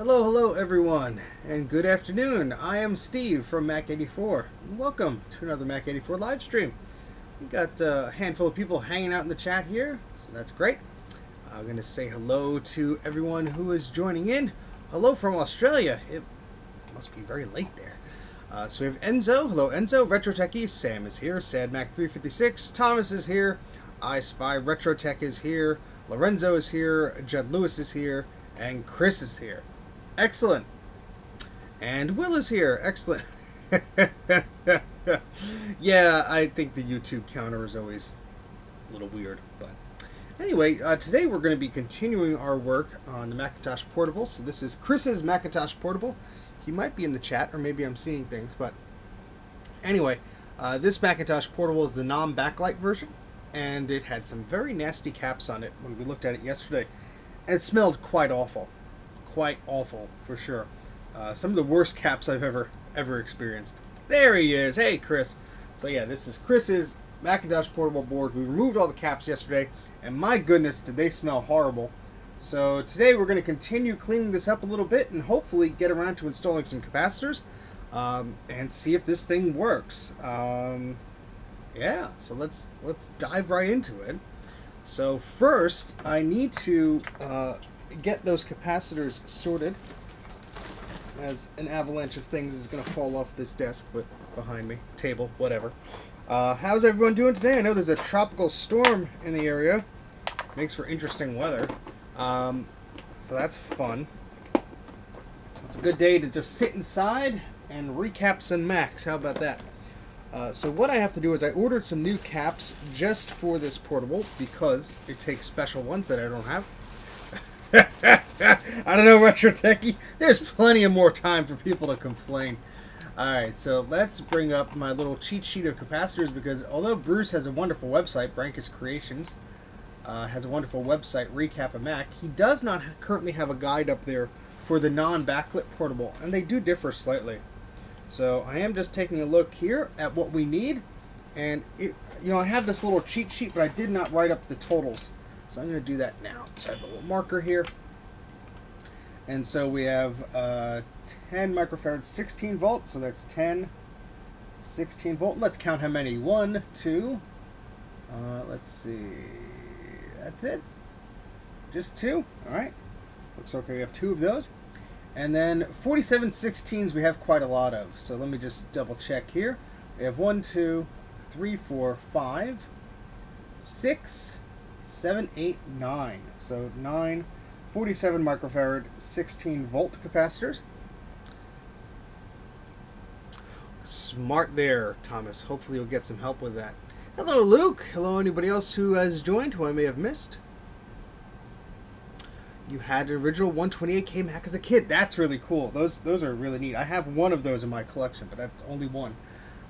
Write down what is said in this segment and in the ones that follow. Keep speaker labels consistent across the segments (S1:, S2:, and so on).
S1: Hello everyone, and good afternoon. I am Steve from Mac84. Welcome to another Mac84 live stream. We got a handful of people hanging out in the chat here, so that's great. I'm going to say hello to everyone who is joining in. Hello from Australia. It must be very late there. So we have Enzo. Hello Enzo. Retro Techie. Sam is here. SadMac356. Thomas is here. I Spy Retrotech is here. Lorenzo is here. Judd Lewis is here. And Chris is here. Excellent. And Will is here. Excellent. Yeah, I think the YouTube counter is always a little weird. But anyway, today we're going to be continuing our work on the Macintosh Portable. So this is Chris's Macintosh Portable. He might be in the chat, or maybe I'm seeing things. But anyway, this Macintosh Portable is the non-backlight version. And it had some very nasty caps on it when we looked at it yesterday. And it smelled quite awful. Quite awful, for sure. Some of the worst caps I've ever experienced. There he is. Hey, Chris. So yeah, this is Chris's Macintosh Portable board. We removed all the caps yesterday, and my goodness, did they smell horrible. So today we're going to continue cleaning this up a little bit and hopefully get around to installing some capacitors and see if this thing works. Yeah, so let's dive right into it. So first, I need to get those capacitors sorted, as an avalanche of things is going to fall off this desk behind me, table, whatever. How's everyone doing today? I know there's a tropical storm in the area. Makes for interesting weather. So that's fun. So it's a good day to just sit inside and recap some Macs. How about that? So what I have to do is I ordered some new caps just for this portable because it takes special ones that I don't have. I don't know, Retro Techie. There's plenty of more time for people to complain. Alright, so let's bring up my little cheat sheet of capacitors because although Bruce has a wonderful website, Brankus Creations, has a wonderful website, Recap a Mac, he does not currently have a guide up there for the non-backlit portable, and they do differ slightly. So I am just taking a look here at what we need, and I have this little cheat sheet, but I did not write up the totals. So I'm going to do that now. So I have a little marker here. And so we have 10 microfarad, 16 volt. So that's 10, 16 volt. Let's count how many. 1, 2. Let's see. That's it. Just 2. All right. Looks like we have 2 of those. And then 47 16s we have quite a lot of. So let me just double check here. We have 1, 2, 3, 4, 5, 6, 7, 8, 9. So 9, 47 microfarad, 16 volt capacitors. Smart there, Thomas. Hopefully you'll get some help with that. Hello, Luke. Hello, anybody else who has joined who I may have missed. You had an original 128K Mac as a kid. That's really cool. Those are really neat. I have one of those in my collection, but that's only one.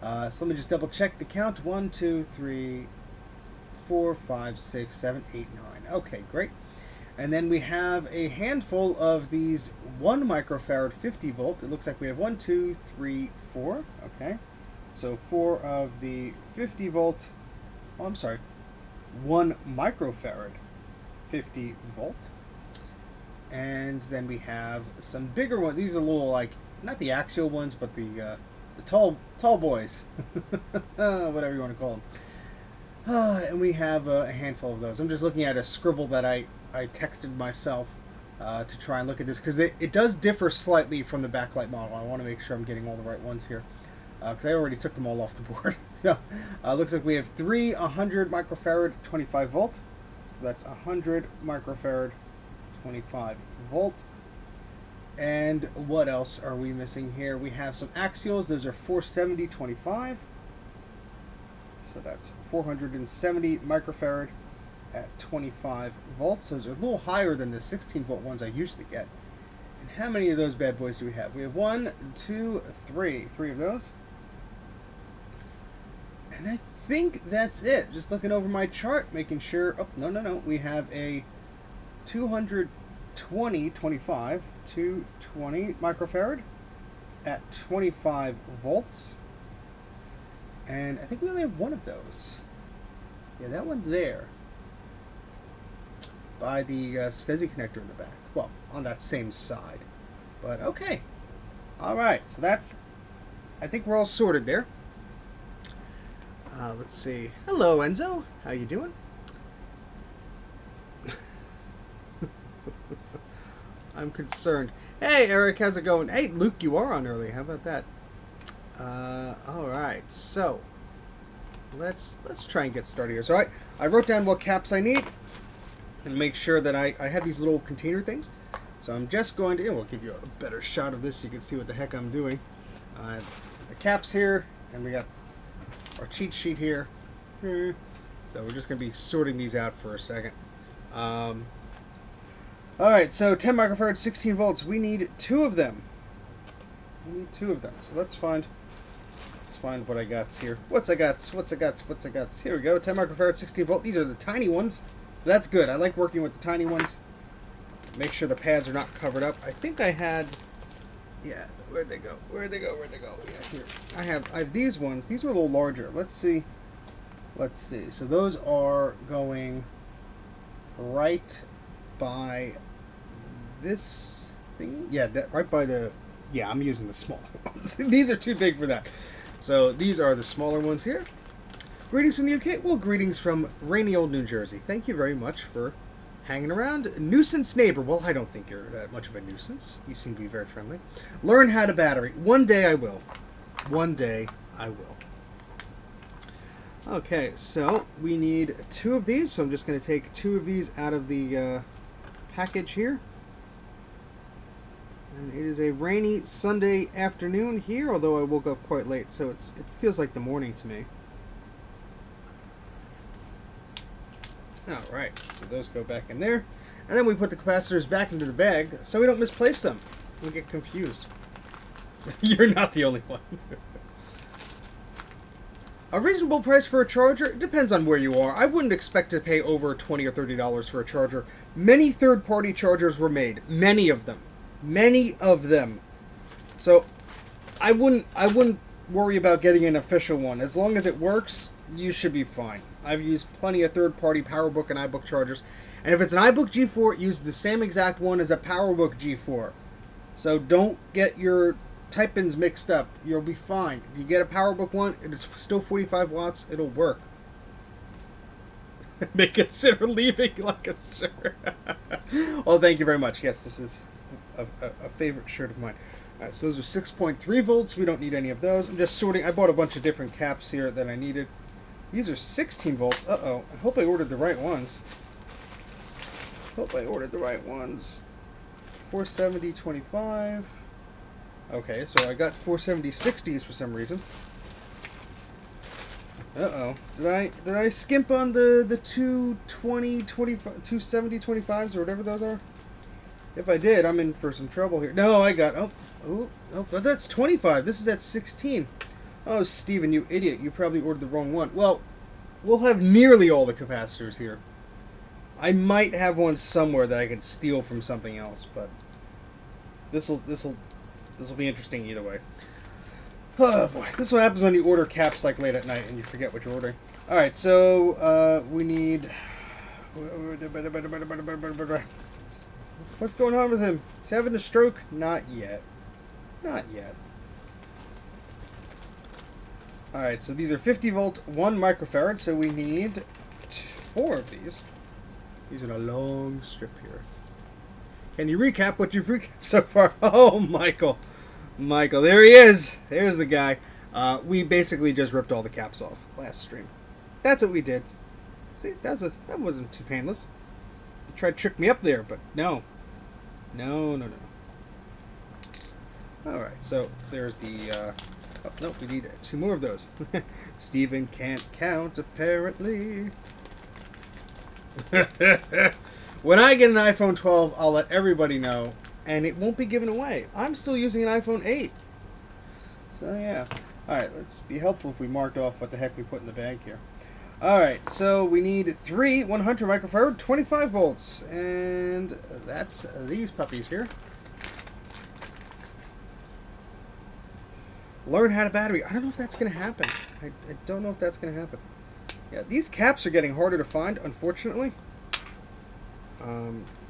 S1: So let me just double check the count. 1, 2, 3, 4, 5, 6, 7, 8, 9. Okay, great. And then we have a handful of these 1 microfarad 50 volt. It looks like we have 1, 2, 3, 4. Okay. So 4 of the 50 volt. Oh, I'm sorry. 1 microfarad 50 volt. And then we have some bigger ones. These are a little like, not the axial ones, but the tall boys. Whatever you want to call them. And we have a handful of those. I'm just looking at a scribble that I texted myself to try and look at this because it does differ slightly from the backlight model. I want to make sure I'm getting all the right ones here because I already took them all off the board. So looks like we have 3 100 microfarad 25 volt. So that's 100 microfarad 25 volt. And what else are we missing here? We have some axials. Those are 470 25. So that's 470 microfarad at 25 volts. Those are a little higher than the 16 volt ones I usually get. And how many of those bad boys do we have? We have 1, 2, 3. 3 of those. And I think that's it. Just looking over my chart, making sure. Oh, no. We have a 220 25, 220 microfarad at 25 volts. And I think we only have one of those. Yeah, that one there. By the SCSI connector in the back. Well, on that same side. But okay. All right. So that's. I think we're all sorted there. Let's see. Hello, Enzo. How you doing? I'm concerned. Hey, Eric, how's it going? Hey, Luke, you are on early. How about that? All right. So let's try and get started here. So I wrote down what caps I need and make sure that I have these little container things. So I'm just going to. We'll give you a better shot of this so you can see what the heck I'm doing. The caps here, and we got our cheat sheet here. So we're just going to be sorting these out for a second. Alright, so 10 microfarads, 16 volts. We need 2 of them. So let's find what I got here. What's I got? Here we go. 10 microfarads, 16 volt. These are the tiny ones. That's good. I like working with the tiny ones. Make sure the pads are not covered up. I think I had... Yeah, where'd they go? Yeah, here. I have these ones. These are a little larger. Let's see. So those are going right by this thing. Yeah, that right by the... Yeah, I'm using the smaller ones. These are too big for that. So these are the smaller ones here. Greetings from the UK. Well, greetings from rainy old New Jersey. Thank you very much for hanging around. Nuisance neighbor. Well, I don't think you're that much of a nuisance. You seem to be very friendly. Learn how to battery. One day I will. Okay, so we need 2 of these. So I'm just going to take 2 of these out of the package here. And it is a rainy Sunday afternoon here, although I woke up quite late, so it feels like the morning to me. Alright, so those go back in there. And then we put the capacitors back into the bag so we don't misplace them. We get confused. You're not the only one. A reasonable price for a charger? It depends on where you are. I wouldn't expect to pay over $20 or $30 for a charger. Many third-party chargers were made. Many of them. So I wouldn't worry about getting an official one. As long as it works, you should be fine. I've used plenty of third-party PowerBook and iBook chargers. And if it's an iBook G4, use the same exact one as a PowerBook G4. So don't get your type-ins mixed up. You'll be fine. If you get a PowerBook one, it's still 45 watts. It'll work. May consider leaving like a shirt. Well, thank you very much. Yes, this is a favorite shirt of mine. All right, so those are 6.3 volts. We don't need any of those. I'm just sorting. I bought a bunch of different caps here that I needed. These are 16 volts. Uh-oh. I hope I ordered the right ones. 470/25. Okay, so I got 470/60s for some reason. Uh-oh. Did I skimp on the 270/25s or whatever those are? If I did, I'm in for some trouble here. No, I got... Oh, but that's 25. This is at 16. Oh, Steven, you idiot. You probably ordered the wrong one. Well, we'll have nearly all the capacitors here. I might have one somewhere that I can steal from something else, but this'll be interesting either way. Oh boy, this is what happens when you order caps like late at night and you forget what you're ordering. All right, so we need. What's going on with him? He's having a stroke? Not yet. All right, so these are 50 volt, 1 microfarad. So we need 4 of these. These are a long strip here. Can you recap what you've recapped so far? Oh, Michael, there he is. There's the guy. We basically just ripped all the caps off last stream. That's what we did. See, that wasn't too painless. You tried to trick me up there, but no. No. All right, so there's the. Oh no, we need 2 more of those. Steven can't count apparently. When I get an iPhone 12, I'll let everybody know, and it won't be given away. I'm still using an iPhone 8. So, yeah. Alright, let's be helpful if we marked off what the heck we put in the bag here. Alright, so we need 3 100 microfarad, 25 volts, and that's these puppies here. Learn how to battery. I don't know if that's going to happen. I don't know if that's going to happen. Yeah, these caps are getting harder to find, unfortunately.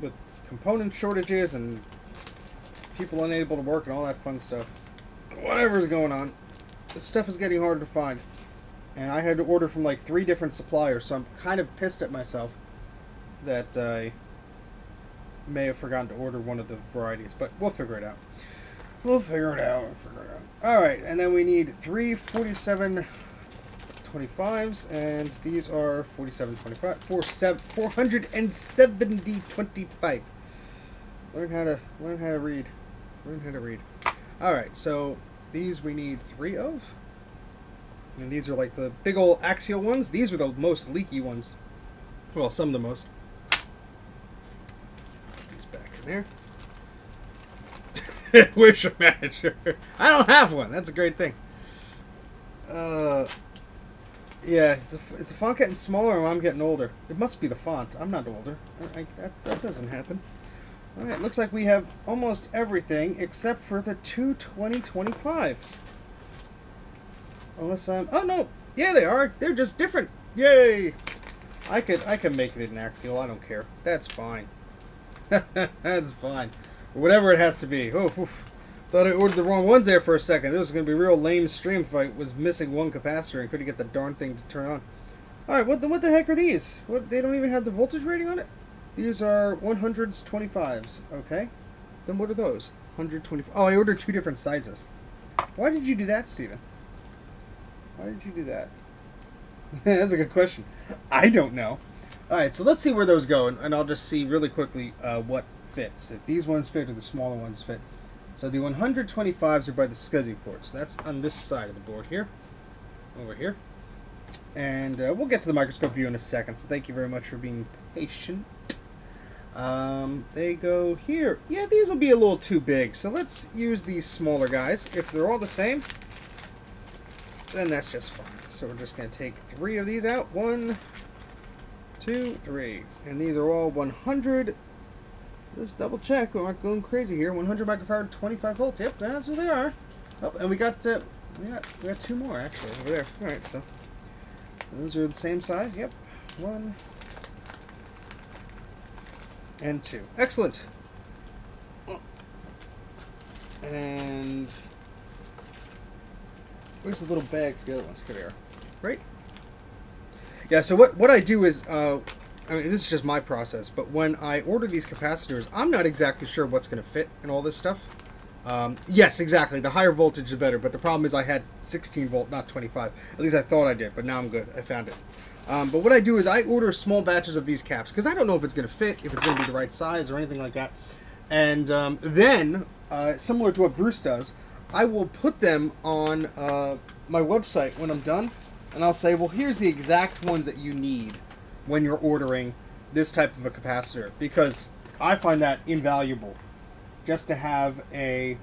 S1: With component shortages and people unable to work and all that fun stuff. Whatever's going on, this stuff is getting harder to find. And I had to order from like 3 different suppliers, so I'm kind of pissed at myself that I may have forgotten to order one of the varieties. But we'll figure it out. We'll figure it out. Alright, and then we need 3 4725s, and these are 4725, 47025. Learn how to read. Learn how to read. Alright, so these we need 3 of. And these are like the big old axial ones. These are the most leaky ones. Well, some of the most. These back in there. Where's your manager? I don't have one. That's a great thing. Yeah, is the font getting smaller or I'm getting older? It must be the font. I'm not older. That doesn't happen. Alright, looks like we have almost everything except for the 2 2025s. Unless I'm... Oh, no! Yeah, they are! They're just different! Yay! I can make it an axial. I don't care. That's fine. That's fine. Whatever it has to be. Oh, oof. Thought I ordered the wrong ones there for a second. This was going to be a real lame stream if I was missing one capacitor and couldn't get the darn thing to turn on. Alright, what the heck are these? What? They don't even have the voltage rating on it? These are 100s 25s. Okay. Then what are those? 125. Oh, I ordered 2 different sizes. Why did you do that, Steven? Why did you do that? That's a good question. I don't know. Alright, so let's see where those go, and I'll just see really quickly what fits. If these ones fit or the smaller ones fit. So the 125s are by the SCSI ports. That's on this side of the board here. Over here. And we'll get to the microscope view in a second, so thank you very much for being patient. They go here. Yeah, these will be a little too big, so let's use these smaller guys. If they're all the same, then that's just fine. So we're just going to take 3 of these out. 1, 2, 3. And these are all 100. Let's double check. We're not going crazy here. 100 microfarad, 25 volts. Yep, that's what they are. Oh, and we got 2 more actually over there. All right, so those are the same size. Yep, 1 and 2. Excellent. And where's the little bag for the other ones? Here they are. Right? Yeah, so what I do is, I mean, this is just my process, but when I order these capacitors, I'm not exactly sure what's going to fit in all this stuff. Yes, exactly. The higher voltage is better, but the problem is I had 16 volt, not 25. At least I thought I did, but now I'm good. I found it. But what I do is I order small batches of these caps, because I don't know if it's going to fit, if it's going to be the right size, or anything like that. And then, similar to what Bruce does, I will put them on my website when I'm done, and I'll say, well, here's the exact ones that you need when you're ordering this type of a capacitor, because I find that invaluable, just to have a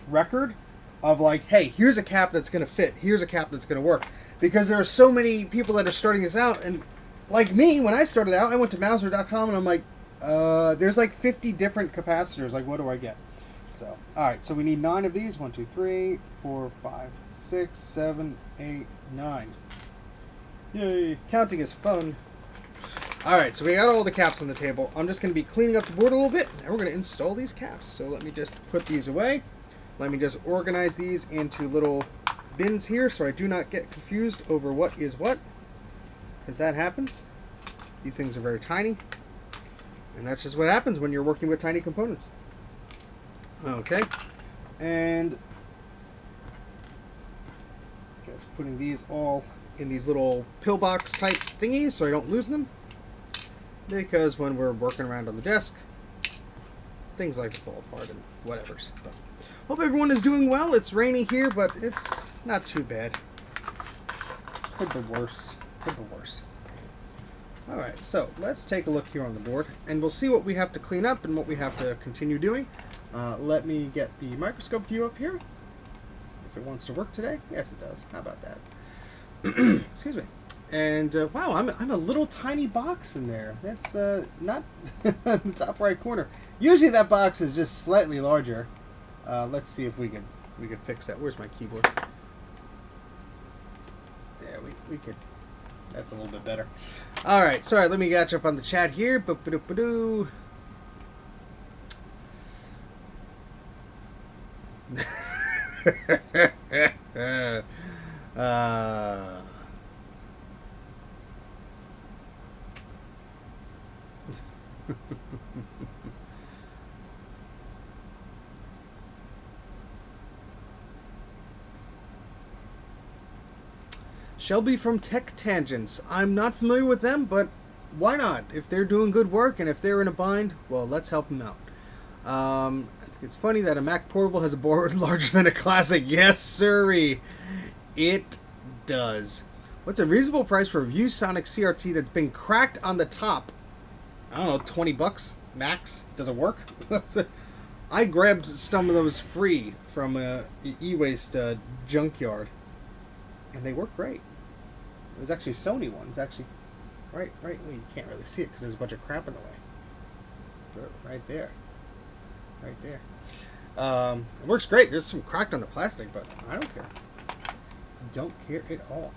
S1: record of like, hey, here's a cap that's going to fit, here's a cap that's going to work, because there are so many people that are starting this out, and like me, when I started out, I went to Mouser.com and I'm like, there's like 50 different capacitors, like what do I get? So, alright, so we need 9 of these. 1, 2, 3, 4, 5, 6, 7, 8, 9. Yay, counting is fun. Alright, so we got all the caps on the table. I'm just going to be cleaning up the board a little bit, and we're going to install these caps. So let me just put these away. Let me just organize these into little bins here so I do not get confused over what is what, because that happens. These things are very tiny, and that's just what happens when you're working with tiny components. Okay, and just putting these all in these little pillbox type thingies so I don't lose them, because when we're working around on the desk, things like to fall apart and whatevers. But hope everyone is doing well. It's rainy here, but it's not too bad. Could be worse. Could be worse. Alright, so let's take a look here on the board, and we'll see what we have to clean up and what we have to continue doing. Let me get the microscope view up here. If it wants to work today. Yes, it does. How about that? Excuse me. And, wow, I'm a little tiny box in there. That's not the top right corner. Usually that box is just slightly larger. Let's see if we could fix that. Where's my keyboard? Yeah, we could. That's a little bit better. Alright, sorry, let me catch up on the chat here. uh, Shelby from Tech Tangents. I'm not familiar with them, but why not? If they're doing good work and if they're in a bind, well, let's help them out. I think it's funny that a Mac Portable has a board larger than a Classic. Yes, sirree. It does. What's a reasonable price for a ViewSonic CRT that's been cracked on the top? I don't know, 20 bucks max? Does it work? I grabbed some of those free from a e-waste junkyard, and they work great. It was actually Sony one. It's actually right. Well, you can't really see it because there's a bunch of crap in the way. Right there. It works great. There's some cracked on the plastic, but I don't care. Don't care at all.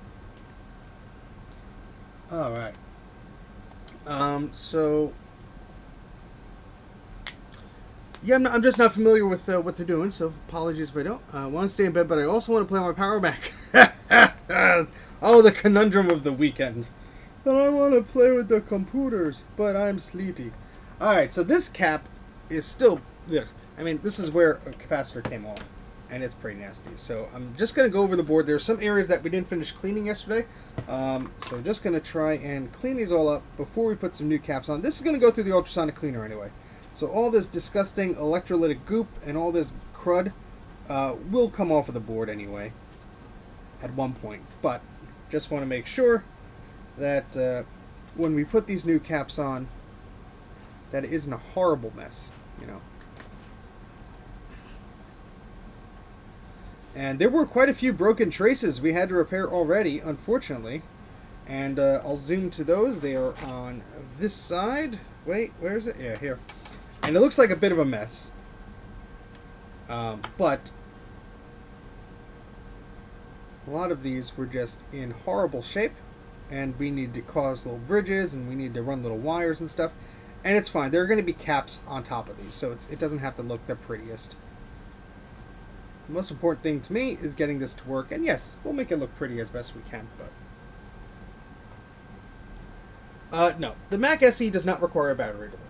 S1: All right. So yeah, I'm just not familiar with what they're doing, so apologies if I don't. I want to stay in bed, but I also want to play on my Power Mac. Oh, the conundrum of the weekend. But I want to play with the computers, but I'm sleepy. Alright, so this cap is still... Ugh. I mean, this is where a capacitor came off, and it's pretty nasty. So I'm just going to go over the board. There's some areas that we didn't finish cleaning yesterday. So I'm just going to try and clean these all up before we put some new caps on. This is going to go through the ultrasonic cleaner anyway. So all this disgusting electrolytic goop and all this crud will come off of the board anyway at one point. But just want to make sure that when we put these new caps on, that it isn't a horrible mess, you know. And there were quite a few broken traces we had to repair already, unfortunately. And I'll zoom to those. They are on this side. Wait, where is it? Yeah, here. And it looks like a bit of a mess. But a lot of these were just in horrible shape. And we need to cause little bridges, and we need to run little wires and stuff. And it's fine. There are going to be caps on top of these, so it doesn't have to look the prettiest. The most important thing to me is getting this to work. And yes, we'll make it look pretty as best we can, but... no, the Mac SE does not require a battery to work.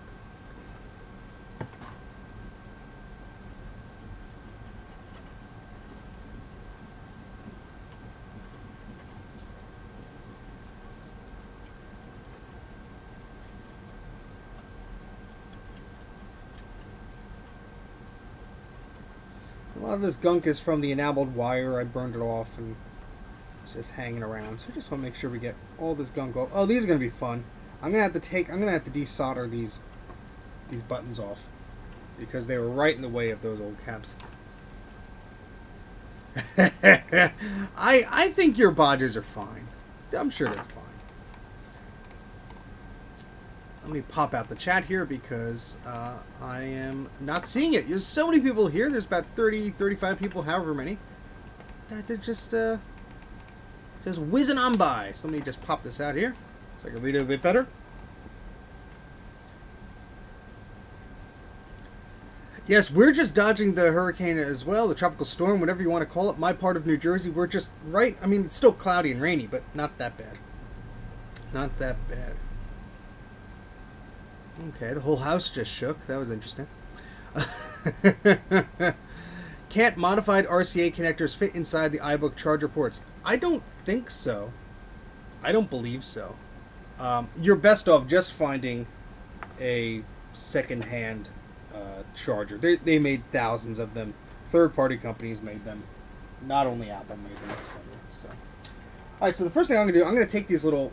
S1: A lot of this gunk is from the enameled wire. I burned it off and it's just hanging around. So I just want to make sure we get all this gunk off. Oh, these are going to be fun. I'm going to have to desolder these buttons off because they were right in the way of those old caps. I think your bodges are fine. I'm sure they're fine. Let me pop out the chat here because I am not seeing it. There's so many people here. There's about 30, 35 people, however many. That they're just whizzing on by. So let me just pop this out here so I can read it a bit better. Yes, we're just dodging the hurricane as well, the tropical storm, whatever you want to call it. My part of New Jersey, we're just right. I mean, it's still cloudy and rainy, but not that bad. Not that bad. Okay, the whole house just shook. That was interesting. Can't modified RCA connectors fit inside the iBook charger ports? I don't think so. I don't believe so. You're best off just finding a second-hand charger. They made thousands of them. Third-party companies made them. Not only Apple made them, etc. So, all right. So the first thing I'm gonna do, I'm gonna take these little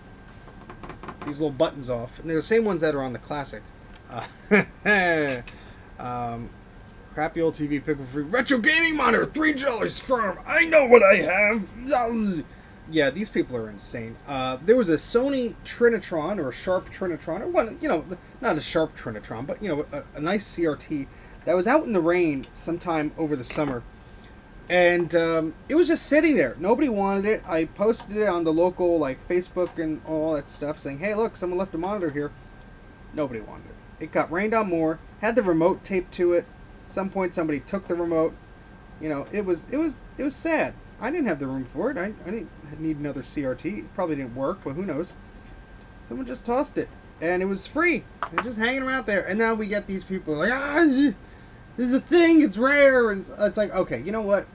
S1: buttons off, and they're the same ones that are on the Classic. Crappy old TV pickle free retro gaming monitor, $3 firm. I know what I have. Yeah, these people are insane. There was a Sony Trinitron or a Sharp Trinitron, or one, you know, not a Sharp Trinitron, but you know, a nice CRT that was out in the rain sometime over the summer. And it was just sitting there. Nobody wanted it. I posted it on the local like Facebook and all that stuff saying, hey, look, someone left a monitor here. Nobody wanted it. It got rained on more. Had the remote taped to it. At some point, somebody took the remote. You know, it was sad. I didn't have the room for it. I didn't need another CRT. It probably didn't work, but who knows? Someone just tossed it, and it was free. It's just hanging around there. And now we get these people like, this is a thing. It's rare, and it's like, okay, you know what?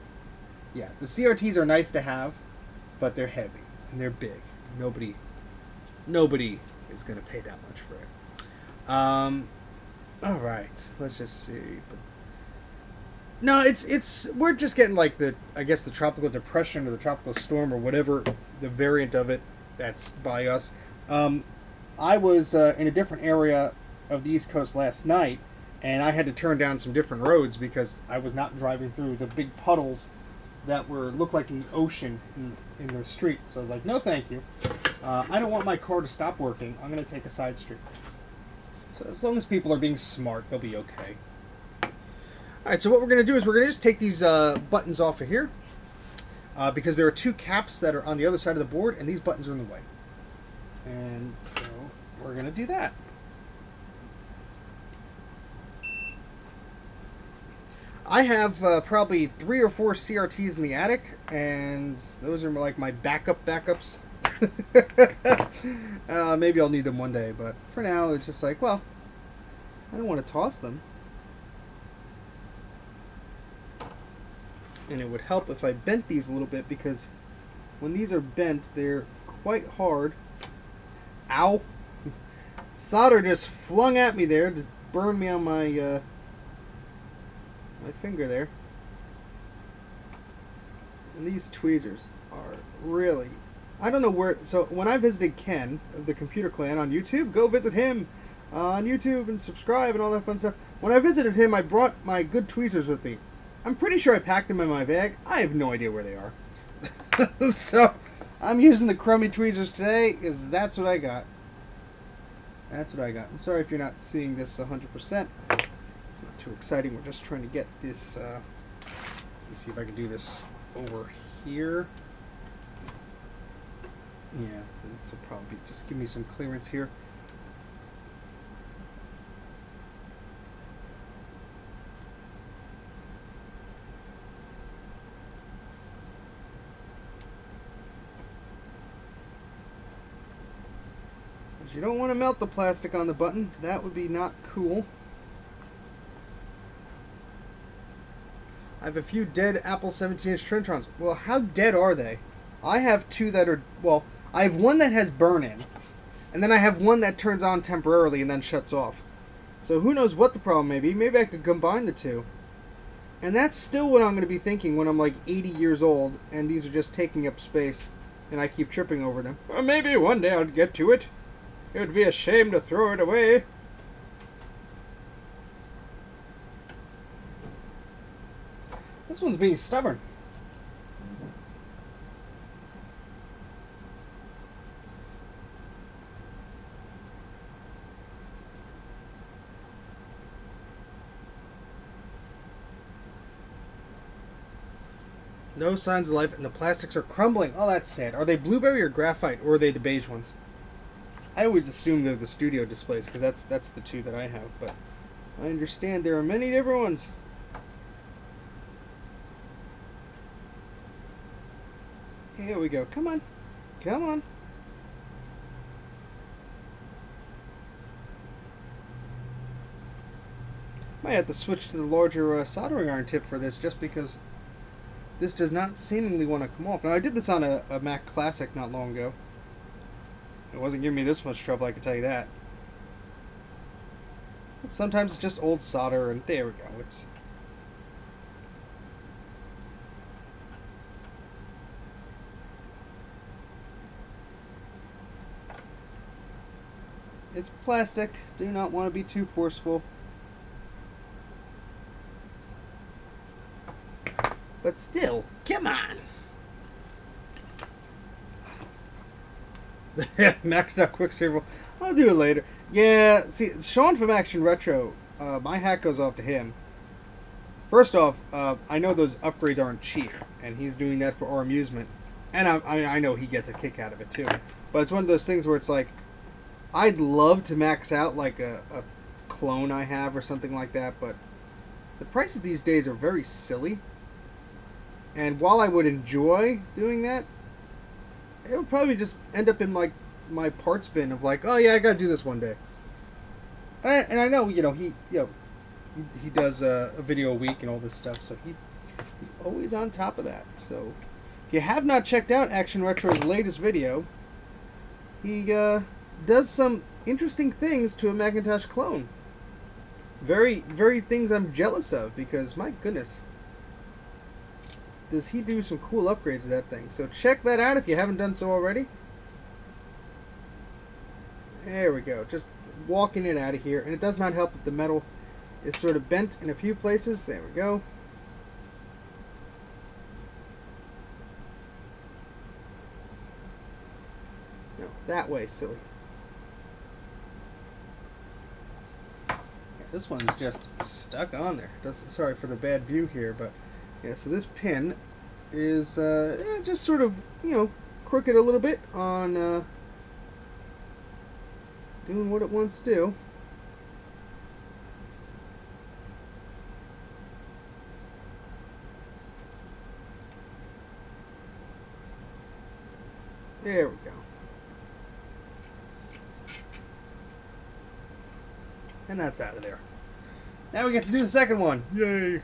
S1: Yeah, the CRTs are nice to have, but they're heavy and they're big. Nobody is gonna pay that much for it. All right, let's just see. But no, we're just getting like the tropical depression or the tropical storm or whatever the variant of it that's by us. I was in a different area of the East Coast last night, and I had to turn down some different roads because I was not driving through the big puddles that looked like an ocean in the street. So I was like, no, thank you. I don't want my car to stop working. I'm going to take a side street. So as long as people are being smart, they'll be okay. All right, so what we're going to do is we're going to just take these buttons off of here because there are two caps that are on the other side of the board, and these buttons are in the way. And so we're going to do that. I have probably 3 or 4 CRTs in the attic, and those are like my backups. Maybe I'll need them one day, but for now it's just like, well, I don't want to toss them. And it would help if I bent these a little bit, because when these are bent, they're quite hard. Ow! Solder just flung at me there, just burned me on my my finger there. And these tweezers are really, I don't know where. So when I visited Ken of the Computer Clan on YouTube, go visit him on YouTube and subscribe and all that fun stuff. When I visited him, I brought my good tweezers with me. I'm pretty sure I packed them in my bag. I have no idea where they are. So I'm using the crummy tweezers today because that's what I got. That's what I got. I'm sorry if you're not seeing this 100%. It's not too exciting. We're just trying to get this. Let me see if I can do this over here. Yeah, this will probably just give me some clearance here. Because you don't want to melt the plastic on the button. That would be not cool. I have a few dead Apple 17-inch Trintrons. Well, how dead are they? I have 2 that are, well, I have one that has burn-in, and then I have one that turns on temporarily and then shuts off. So who knows what the problem may be. Maybe I could combine the 2. And that's still what I'm going to be thinking when I'm like 80 years old, and these are just taking up space, and I keep tripping over them. Well, maybe one day I'll get to it. It would be a shame to throw it away. This one's being stubborn. No signs of life, and the plastics are crumbling. Oh, that's sad. Are they blueberry or graphite, or are they the beige ones? I always assume they're the studio displays, because that's the 2 that I have, but I understand there are many different ones. Here we go. Come on. Come on. Might have to switch to the larger soldering iron tip for this, just because this does not seemingly want to come off. Now, I did this on a Mac Classic not long ago. It wasn't giving me this much trouble, I can tell you that. But sometimes it's just old solder, and there we go. It's plastic. Do not want to be too forceful. But still, come on! Maxed out Quicksilver. I'll do it later. Yeah, see, Sean from Action Retro, my hat goes off to him. First off, I know those upgrades aren't cheap, and he's doing that for our amusement. And I know he gets a kick out of it too. But it's one of those things where it's like, I'd love to max out like a clone I have or something like that, but the prices these days are very silly. And while I would enjoy doing that, it would probably just end up in like my parts bin of like, oh yeah, I gotta do this one day. And I know, he does a video a week and all this stuff, so he's always on top of that. So if you have not checked out Action Retro's latest video, he does some interesting things to a Macintosh clone. Very, very things I'm jealous of, because my goodness, does he do some cool upgrades to that thing. So check that out if you haven't done so already. There we go. Just walking it out of here. And it does not help that the metal is sort of bent in a few places. There we go. No, that way, silly. Yeah, this one's just stuck on there. Sorry for the bad view here, but yeah, so this pin is just sort of, crooked a little bit on doing what it wants to do. There we go. And that's out of there. Now we get to do the second one. Yay!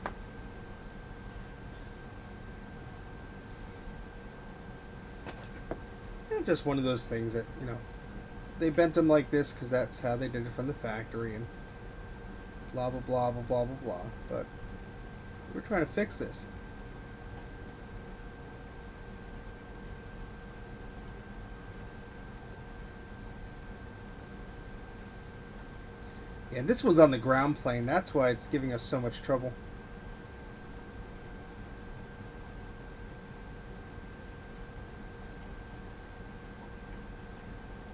S1: Just one of those things that, they bent them like this because that's how they did it from the factory and blah, blah, blah, blah, blah, blah, blah. But we're trying to fix this. Yeah, and this one's on the ground plane. That's why it's giving us so much trouble.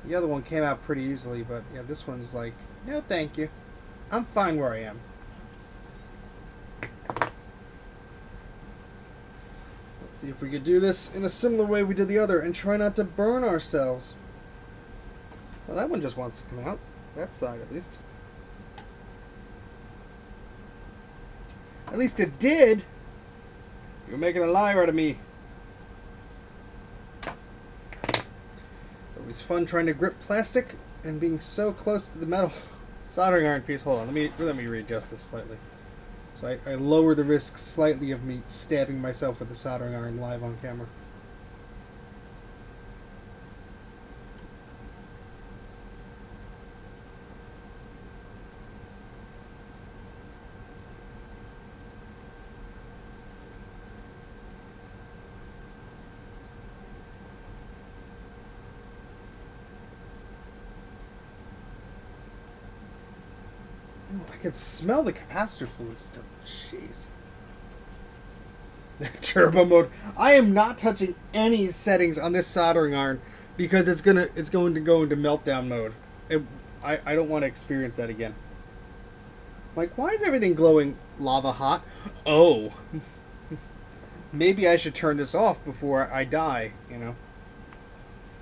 S1: The other one came out pretty easily, but yeah, this one's like, no thank you. I'm fine where I am. Let's see if we could do this in a similar way we did the other and try not to burn ourselves. Well, that one just wants to come out. That side, at least. At least it did. You're making a liar out of me. It's fun trying to grip plastic and being so close to the metal soldering iron piece. Hold on, let me readjust this slightly. So I lower the risk slightly of me stabbing myself with the soldering iron live on camera. I can smell the capacitor fluid still. Jeez. Turbo mode. I am not touching any settings on this soldering iron because it's going to go into meltdown mode. I don't want to experience that again. Like, why is everything glowing lava hot? Oh. Maybe I should turn this off before I die,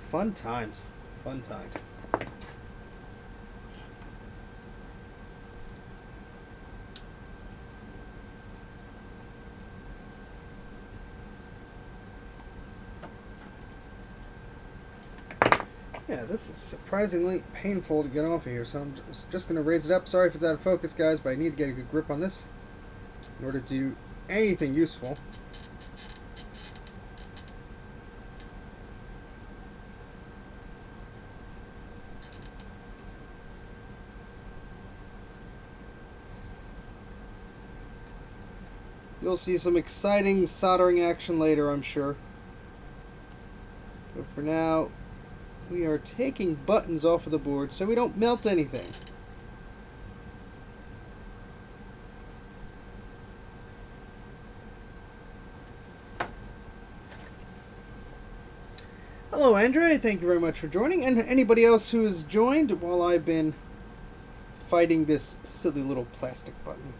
S1: Fun times. Fun times. Yeah, this is surprisingly painful to get off of here, so I'm just going to raise it up. Sorry if it's out of focus, guys, but I need to get a good grip on this in order to do anything useful. You'll see some exciting soldering action later, I'm sure. But for now, we are taking buttons off of the board so we don't melt anything. Hello, Andre. Thank you very much for joining. And anybody else who has joined while I've been fighting this silly little plastic button.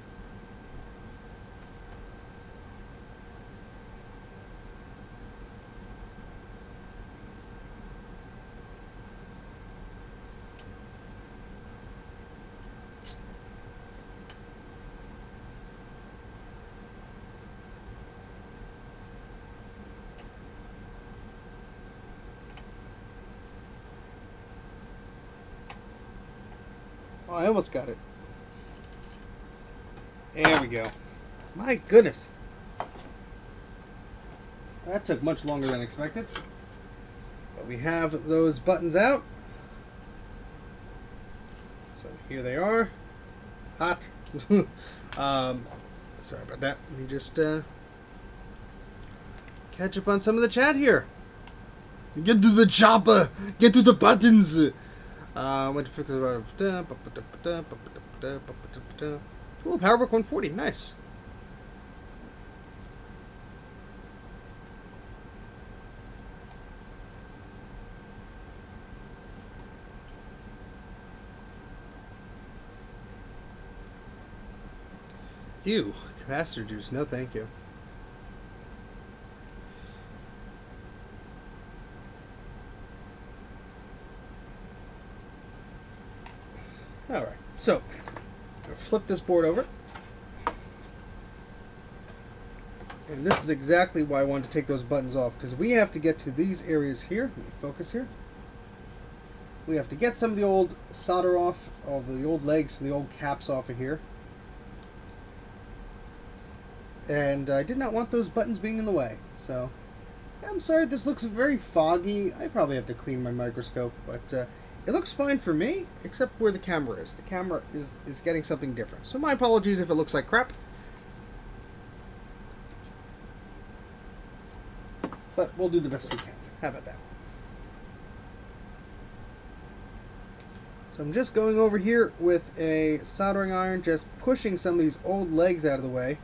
S1: Oh, I almost got it. There we go. My goodness. That took much longer than expected. But we have those buttons out. So here they are. Hot. Sorry about that. Let me just catch up on some of the chat here. Get to the chopper. Get to the buttons. Went to fix about. Ooh, PowerBook 140. Nice. Ew, capacitor juice. No, thank you. All right, so I'll flip this board over. And this is exactly why I wanted to take those buttons off, because we have to get to these areas here. Let me focus here. We have to get some of the old solder off, all the old legs and the old caps off of here. And I did not want those buttons being in the way. So, I'm sorry, this looks very foggy. I probably have to clean my microscope, but it looks fine for me, except where the camera is. The camera is getting something different. So my apologies if it looks like crap. But we'll do the best we can. How about that? So I'm just going over here with a soldering iron, just pushing some of these old legs out of the way.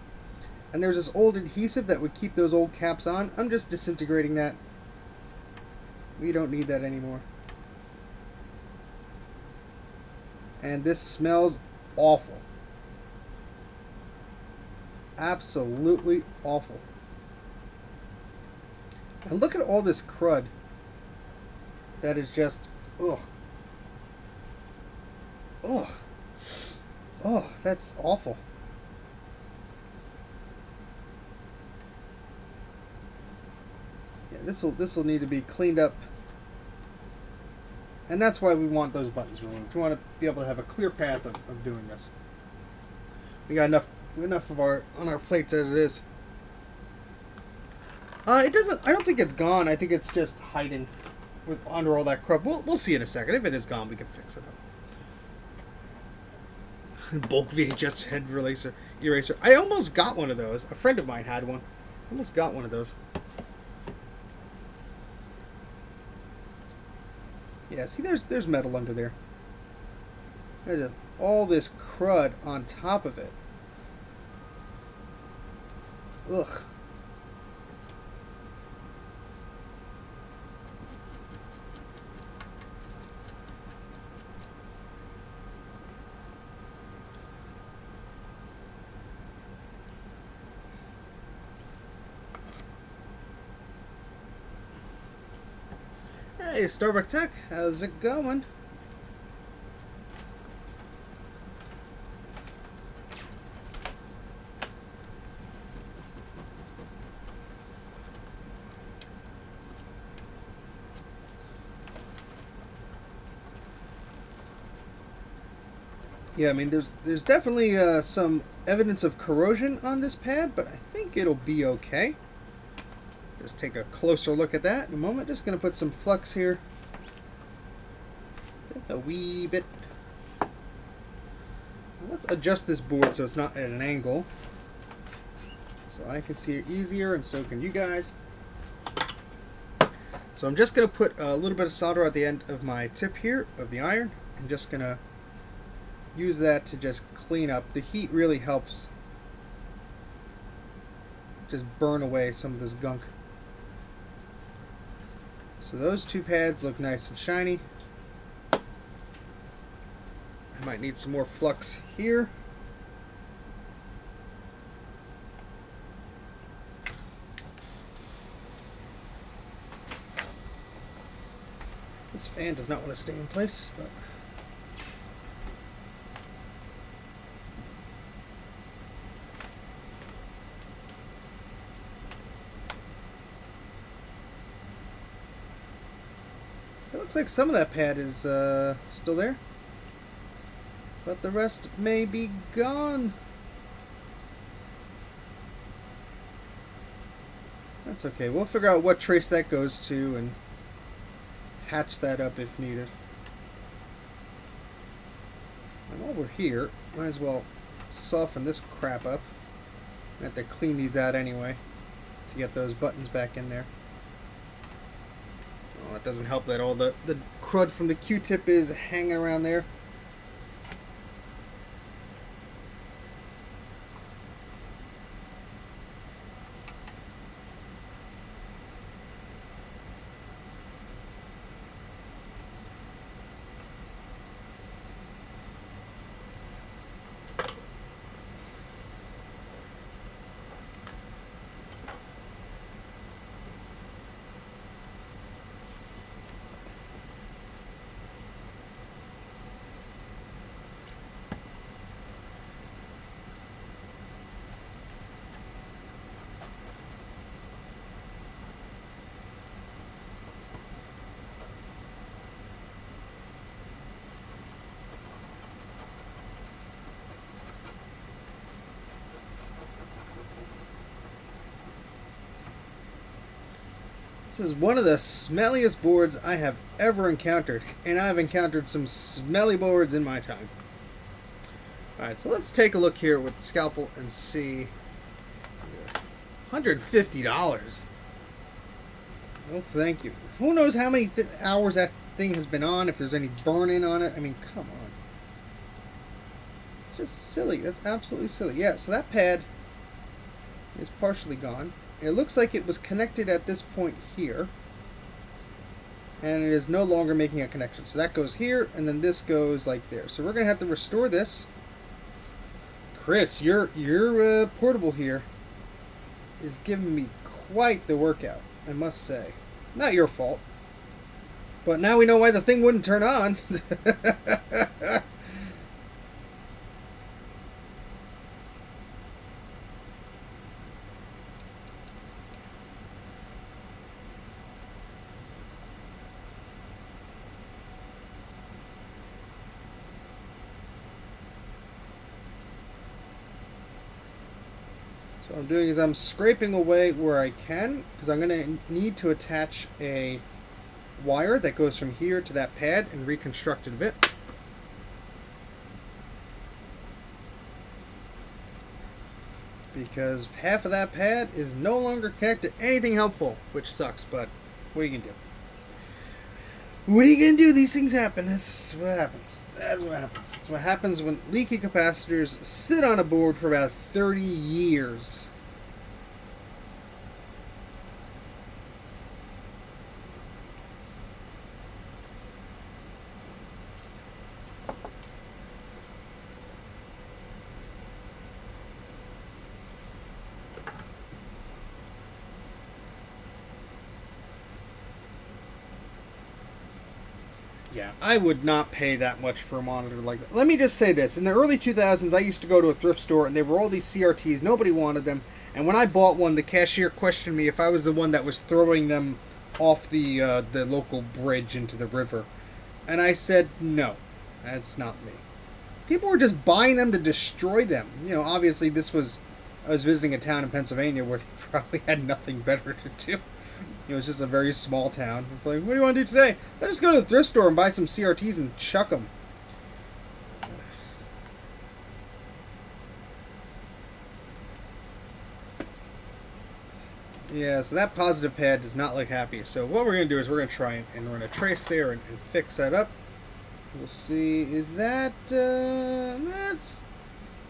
S1: And there's this old adhesive that would keep those old caps on. I'm just disintegrating that. We don't need that anymore. And this smells awful. Absolutely awful. And look at all this crud. That is just, ugh. Ugh. Oh, that's awful. Yeah, this will need to be cleaned up. And that's why we want those buttons removed. We want to be able to have a clear path of doing this. We got enough of on our plates as it is. It doesn't. I don't think it's gone. I think it's just hiding under all that crud. We'll see in a second. If it is gone, we can fix it up. Bulk VHS head eraser. I almost got one of those. A friend of mine had one. I almost got one of those. Yeah, see, there's metal under there. There's just all this crud on top of it. Ugh. Hey, Starbuck Tech, how's it going? Yeah, I mean, there's definitely some evidence of corrosion on this pad, but I think it'll be okay. Just take a closer look at that in a moment. Just going to put some flux here. Just a wee bit. Now let's adjust this board so it's not at an angle. So I can see it easier, and so can you guys. So I'm just going to put a little bit of solder at the end of my tip here of the iron. I'm just going to use that to just clean up. The heat really helps just burn away some of this gunk. So those two pads look nice and shiny. I might need some more flux here. This fan does not want to stay in place, but it looks like some of that pad is still there. but the rest may be gone. That's okay. We'll figure out what trace that goes to and hatch that up if needed. And while we're here, might as well soften this crap up. I have to clean these out anyway to get those buttons back in there. Oh, it doesn't help that all the crud from the Q-tip is hanging around there. This is one of the smelliest boards I have ever encountered, and I've encountered some smelly boards in my time. Alright, so let's take a look here with the scalpel and see. $150. Oh, thank you. Who knows how many hours that thing has been on, if there's any burn-in on it. I mean, come on. It's just silly. That's absolutely silly. Yeah, so that pad is partially gone. It looks like it was connected at this point here, and it is no longer making a connection. So that goes here, and then this goes like there. So we're gonna have to restore this. Chris, your portable here is giving me quite the workout, I must say. Not your fault, but now we know why the thing wouldn't turn on. So what I'm doing is I'm scraping away where I can, because I'm going to need to attach a wire that goes from here to that pad and reconstruct it a bit. Because half of that pad is no longer connected to anything helpful, which sucks, but what are you going to do? What are you going to do? These things happen. That's what happens. That's what happens. That's what happens when leaky capacitors sit on a board for about 30 years. Yeah, I would not pay that much for a monitor like that. Let me just say this. In the early 2000s, I used to go to a thrift store, and there were all these CRTs. Nobody wanted them. And when I bought one, the cashier questioned me if I was the one that was throwing them off the local bridge into the river. And I said, no, that's not me. People were just buying them to destroy them. You know, obviously I was visiting a town in Pennsylvania where they probably had nothing better to do. It was just a very small town. I'm like, what do you want to do today? Let's just go to the thrift store and buy some CRTs and chuck them. Yeah, so that positive pad does not look happy. So what we're going to do is we're going to try and run a trace there and fix that up. We'll see. Is that... that's...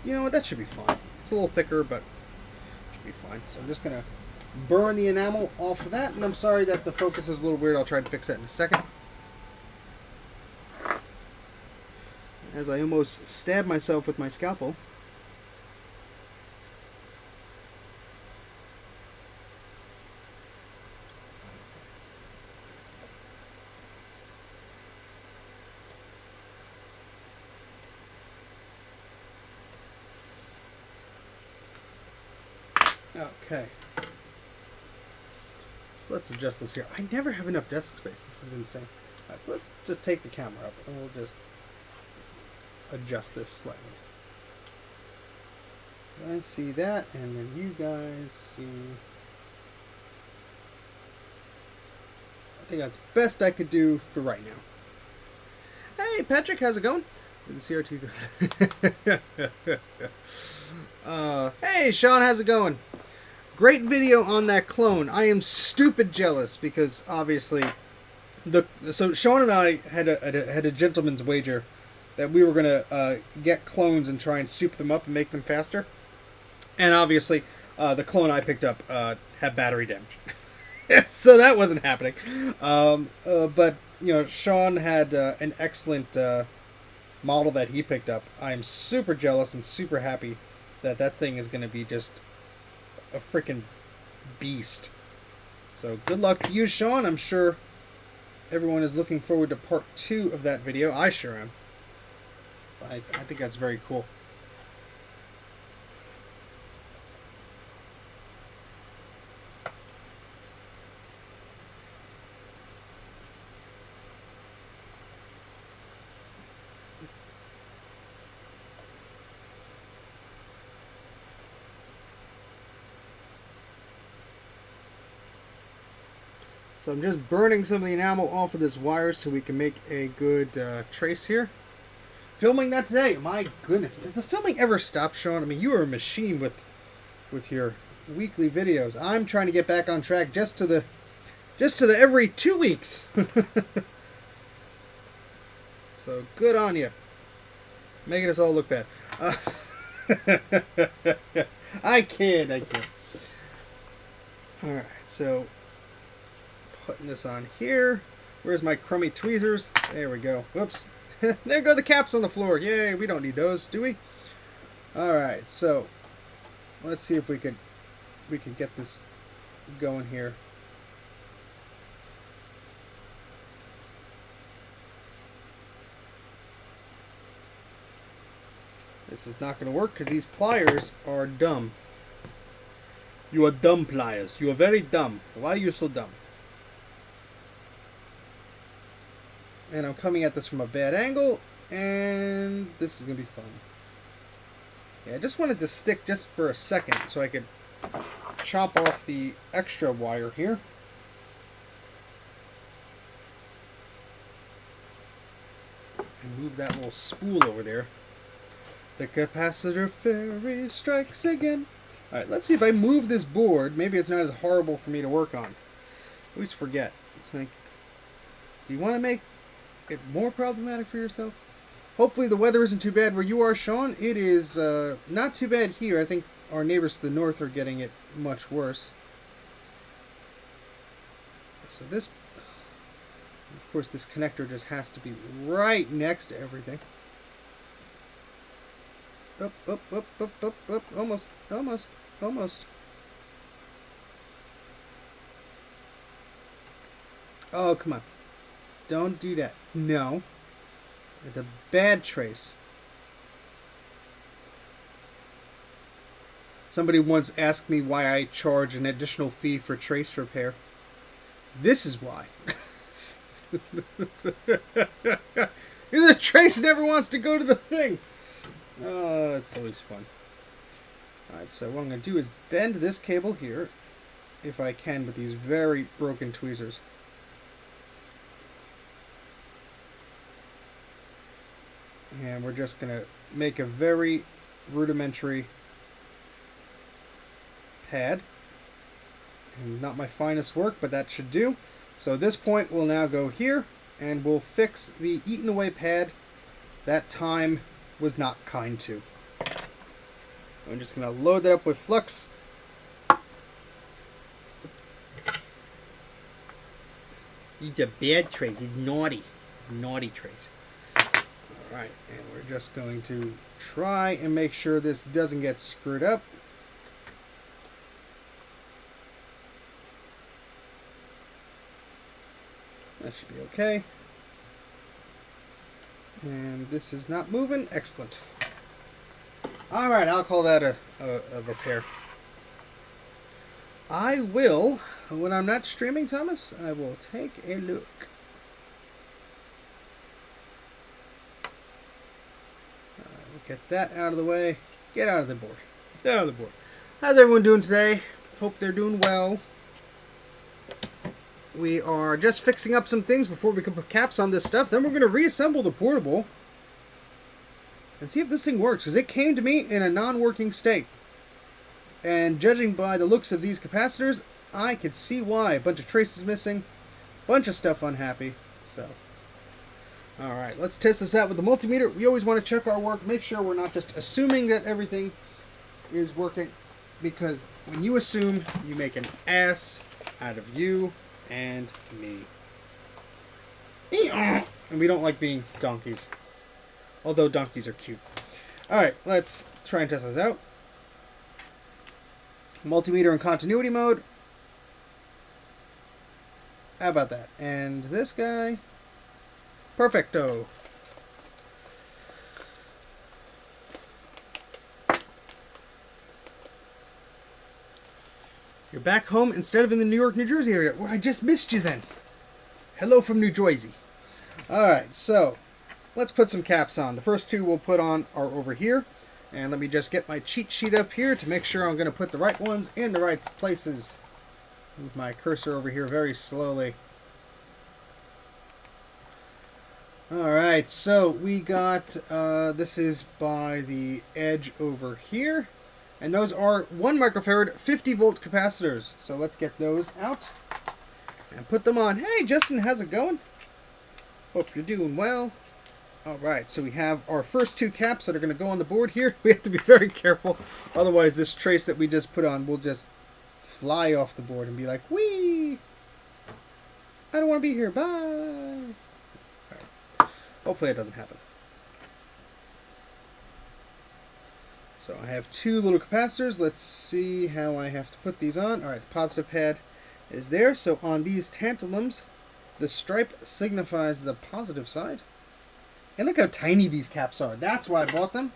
S1: You know what? That should be fine. It's a little thicker, but it should be fine. So I'm just going to burn the enamel off of that, and I'm sorry that the focus is a little weird. I'll try to fix that in a second. As I almost stab myself with my scalpel. Okay. Let's adjust this here. I never have enough desk space. This is insane. Alright, so let's just take the camera up and we'll just adjust this slightly. I see that, and then you guys see. I think that's best I could do for right now. Hey, Patrick, how's it going? The CRT. Hey, Sean, how's it going? Great video on that clone. I am stupid jealous because obviously, so Sean and I had a gentleman's wager that we were gonna get clones and try and soup them up and make them faster. And obviously, the clone I picked up had battery damage. So that wasn't happening. But, you know, Sean had an excellent model that he picked up. I am super jealous and super happy that that thing is going to be just a freaking beast. So good luck to you, Sean. I'm sure everyone is looking forward to part 2 of that video. I sure am. I think that's very cool. So I'm just burning some of the enamel off of this wire so we can make a good trace here. Filming that today. My goodness, does the filming ever stop, Sean? I mean, you are a machine with your weekly videos. I'm trying to get back on track just to the every 2 weeks. So good on you, making us all look bad. I kid. All right, so putting this on here. Where's my crummy tweezers? There we go. Whoops. There go the caps on the floor. Yay, we don't need those, do we? Alright, so let's see if we could get this going here. This is not going to work because these pliers are dumb. You are dumb pliers. You are very dumb. Why are you so dumb? And I'm coming at this from a bad angle, and this is going to be fun. Yeah, I just wanted to stick just for a second so I could chop off the extra wire here. And move that little spool over there. The capacitor fairy strikes again. Alright, let's see if I move this board. Maybe it's not as horrible for me to work on. I always forget. It's like, do you want to make it more problematic for yourself? Hopefully the weather isn't too bad where you are, Sean. It is not too bad here. I think our neighbors to the north are getting it much worse. So this, of course, this connector just has to be right next to everything. Up, up, up, up, up, up. Almost, almost, almost. Oh, come on. Don't do that. No. It's a bad trace. Somebody once asked me why I charge an additional fee for trace repair. This is why. The trace never wants to go to the thing. Oh, it's always fun. Alright, so what I'm going to do is bend this cable here, if I can, with these very broken tweezers. And we're just going to make a very rudimentary pad. And not my finest work, but that should do. So this point will now go here, and we'll fix the eaten away pad that time was not kind to. I'm just going to load that up with flux. He's a bad trace. He's naughty. Naughty trace. Alright, and we're just going to try and make sure this doesn't get screwed up. That should be okay. And this is not moving. Excellent. Alright, I'll call that a repair. I will, when I'm not streaming, Thomas, I will take a look. Get that out of the way. Get out of the board. Get out of the board. How's everyone doing today? Hope they're doing well. We are just fixing up some things before we can put caps on this stuff. Then we're going to reassemble the portable and see if this thing works, because it came to me in a non-working state. And judging by the looks of these capacitors, I could see why. A bunch of traces missing, bunch of stuff unhappy. So, alright, let's test this out with the multimeter. We always want to check our work, make sure we're not just assuming that everything is working, because when you assume, you make an ass out of you and me. And we don't like being donkeys. Although donkeys are cute. Alright, let's try and test this out. Multimeter in continuity mode. How about that? And this guy. Perfecto. You're back home instead of in the New York, New Jersey area. Well, I just missed you then. Hello from New Jersey. Alright, so let's put some caps on. The first two we'll put on are over here. And let me just get my cheat sheet up here to make sure I'm going to put the right ones in the right places. Move my cursor over here very slowly. Alright, so we got, this is by the edge over here. And those are 1 microfarad 50 volt capacitors. So let's get those out and put them on. Hey Justin, how's it going? Hope you're doing well. Alright, so we have our first 2 caps that are going to go on the board here. We have to be very careful, otherwise this trace that we just put on will just fly off the board and be like, whee! I don't want to be here, bye! Right. Hopefully that doesn't happen. So I have 2 little capacitors. Let's see how I have to put these on. Alright, the positive pad is there. So on these tantalums, the stripe signifies the positive side. And look how tiny these caps are. That's why I bought them.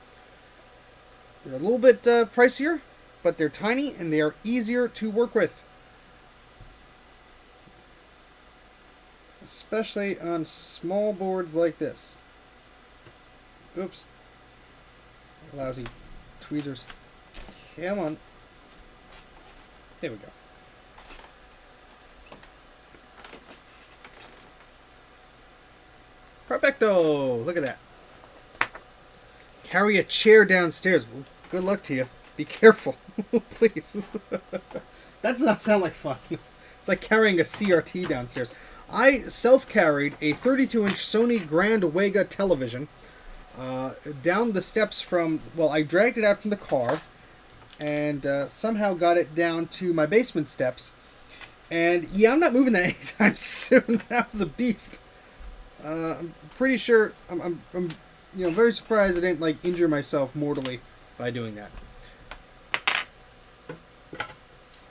S1: They're a little bit pricier, but they're tiny and they are easier to work with. Especially on small boards like this. Oops. Lousy tweezers. Come on. There we go. Perfecto! Look at that. Carry a chair downstairs. Well, good luck to you. Be careful. Please. That does not sound like fun. It's like carrying a CRT downstairs. I self-carried a 32-inch Sony Grand Wega television down the steps from... Well, I dragged it out from the car and somehow got it down to my basement steps. And yeah, I'm not moving that anytime soon. That was a beast. I'm pretty sure, I'm you know, very surprised I didn't, like, injure myself mortally by doing that.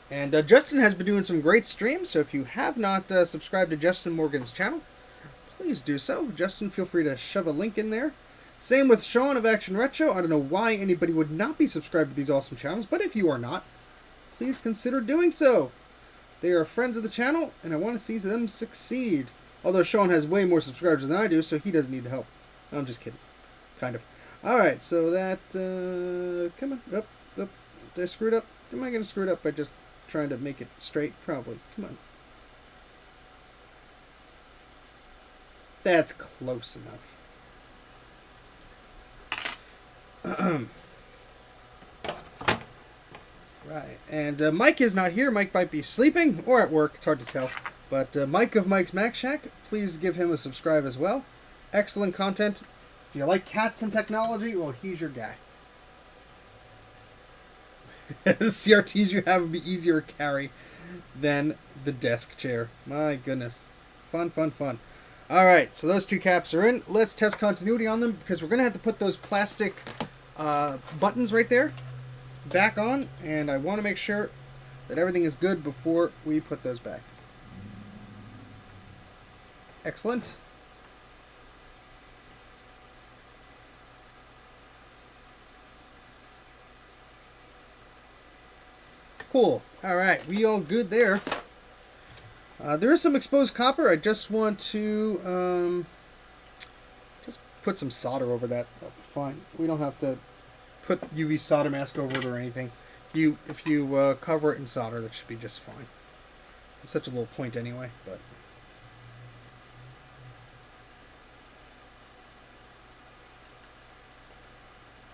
S1: And Justin has been doing some great streams, so if you have not subscribed to Justin Morgan's channel, please do so. Justin, feel free to shove a link in there. Same with Sean of Action Retro. I don't know why anybody would not be subscribed to these awesome channels, but if you are not, please consider doing so. They are friends of the channel, and I want to see them succeed. Although Sean has way more subscribers than I do, so he doesn't need the help. I'm just kidding. Kind of. Alright, so that... come on. Up. Did I screw it up? Am I going to screw it up by just trying to make it straight? Probably. Come on. That's close enough. Right. And Mike is not here. Mike might be sleeping or at work. It's hard to tell. But Mike of Mike's Mac Shack, please give him a subscribe as well. Excellent content. If you like cats and technology, well, he's your guy. The CRTs you have would be easier to carry than the desk chair. My goodness. Fun, fun, fun. Alright, so those 2 caps are in. Let's test continuity on them, because we're going to have to put those plastic buttons right there back on. And I want to make sure that everything is good before we put those back. Excellent. Cool. Alright, we all good there. There is some exposed copper. I just want to just put some solder over that, that'll be fine. We don't have to put UV solder mask over it or anything. If you cover it in solder, that should be just fine. It's such a little point anyway, but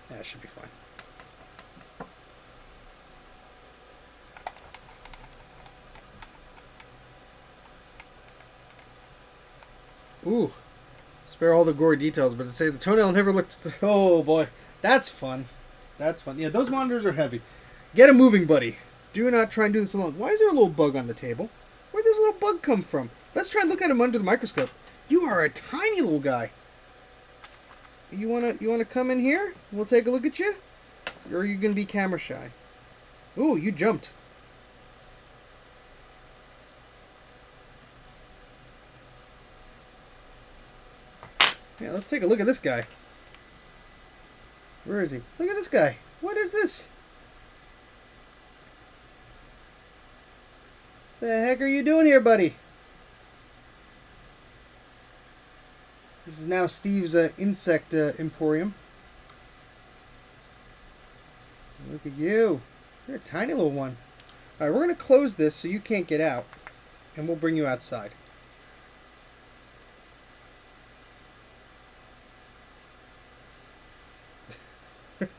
S1: that should be fine. Ooh, spare all the gory details, but to say the toenail never looked. Oh boy, that's fun. That's fun. Yeah, those monitors are heavy. Get a moving buddy. Do not try and do this alone. Why is there a little bug on the table? Where'd this little bug come from? Let's try and look at him under the microscope. You are a tiny little guy. You wanna come in here? We'll take a look at you. Or are you gonna be camera shy? Ooh, you jumped. Yeah, let's take a look at this guy. Where is he? Look at this guy. What is this? The heck are you doing here, buddy? This is now Steve's insect emporium. Look at you. You're a tiny little one. Alright, we're going to close this so you can't get out. And we'll bring you outside.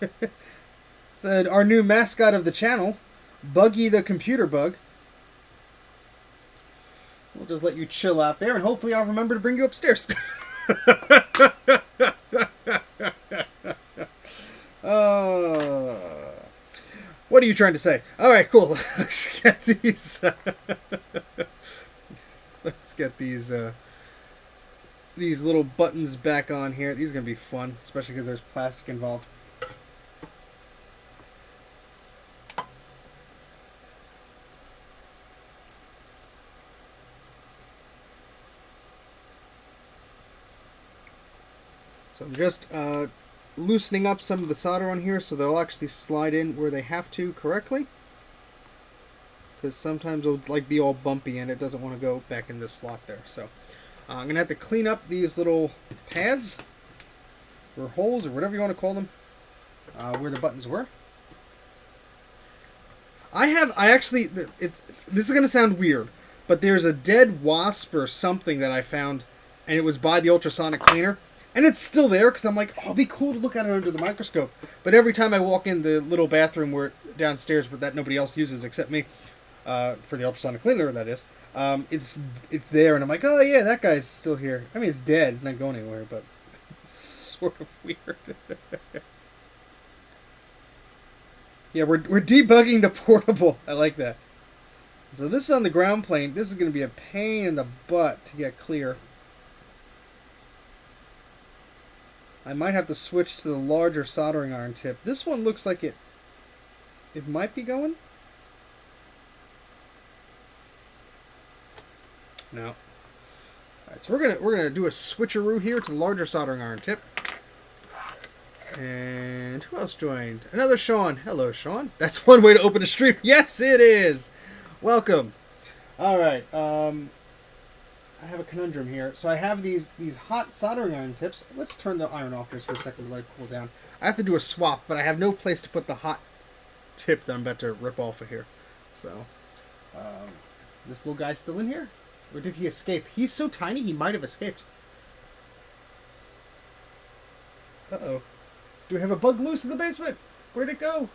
S1: It's our new mascot of the channel, Buggy the Computer Bug. We'll just let you chill out there, and hopefully I'll remember to bring you upstairs. What are you trying to say? All right, cool. Let's get these. Let's get these little buttons back on here. These are gonna be fun, especially because there's plastic involved. So I'm just loosening up some of the solder on here so they'll actually slide in where they have to correctly. Because sometimes it'll be all bumpy and it doesn't want to go back in this slot there. So I'm going to have to clean up these little pads or holes or whatever you want to call them where the buttons were. This is going to sound weird, but there's a dead wasp or something that I found, and it was by the ultrasonic cleaner. And it's still there because I'm like, oh, it'd be cool to look at it under the microscope. But every time I walk in the little bathroom downstairs that nobody else uses except me, for the ultrasonic cleaner, that is, it's there. And I'm like, oh, yeah, that guy's still here. I mean, it's dead. It's not going anywhere, but it's sort of weird. Yeah, we're debugging the portable. I like that. So this is on the ground plane. This is going to be a pain in the butt to get clear. I might have to switch to the larger soldering iron tip. This one looks like it might be going. No. All right, so we're gonna do a switcheroo here to the larger soldering iron tip. And who else joined? Another Sean. Hello, Sean. That's one way to open a stream. Yes, it is. Welcome. All right. I have a conundrum here. So I have these hot soldering iron tips. Let's turn the iron off just for a second to let it cool down. I have to do a swap, but I have no place to put the hot tip that I'm about to rip off of here. So, this little guy's still in here? Or did he escape? He's so tiny, he might have escaped. Uh-oh. Do we have a bug loose in the basement? Where'd it go?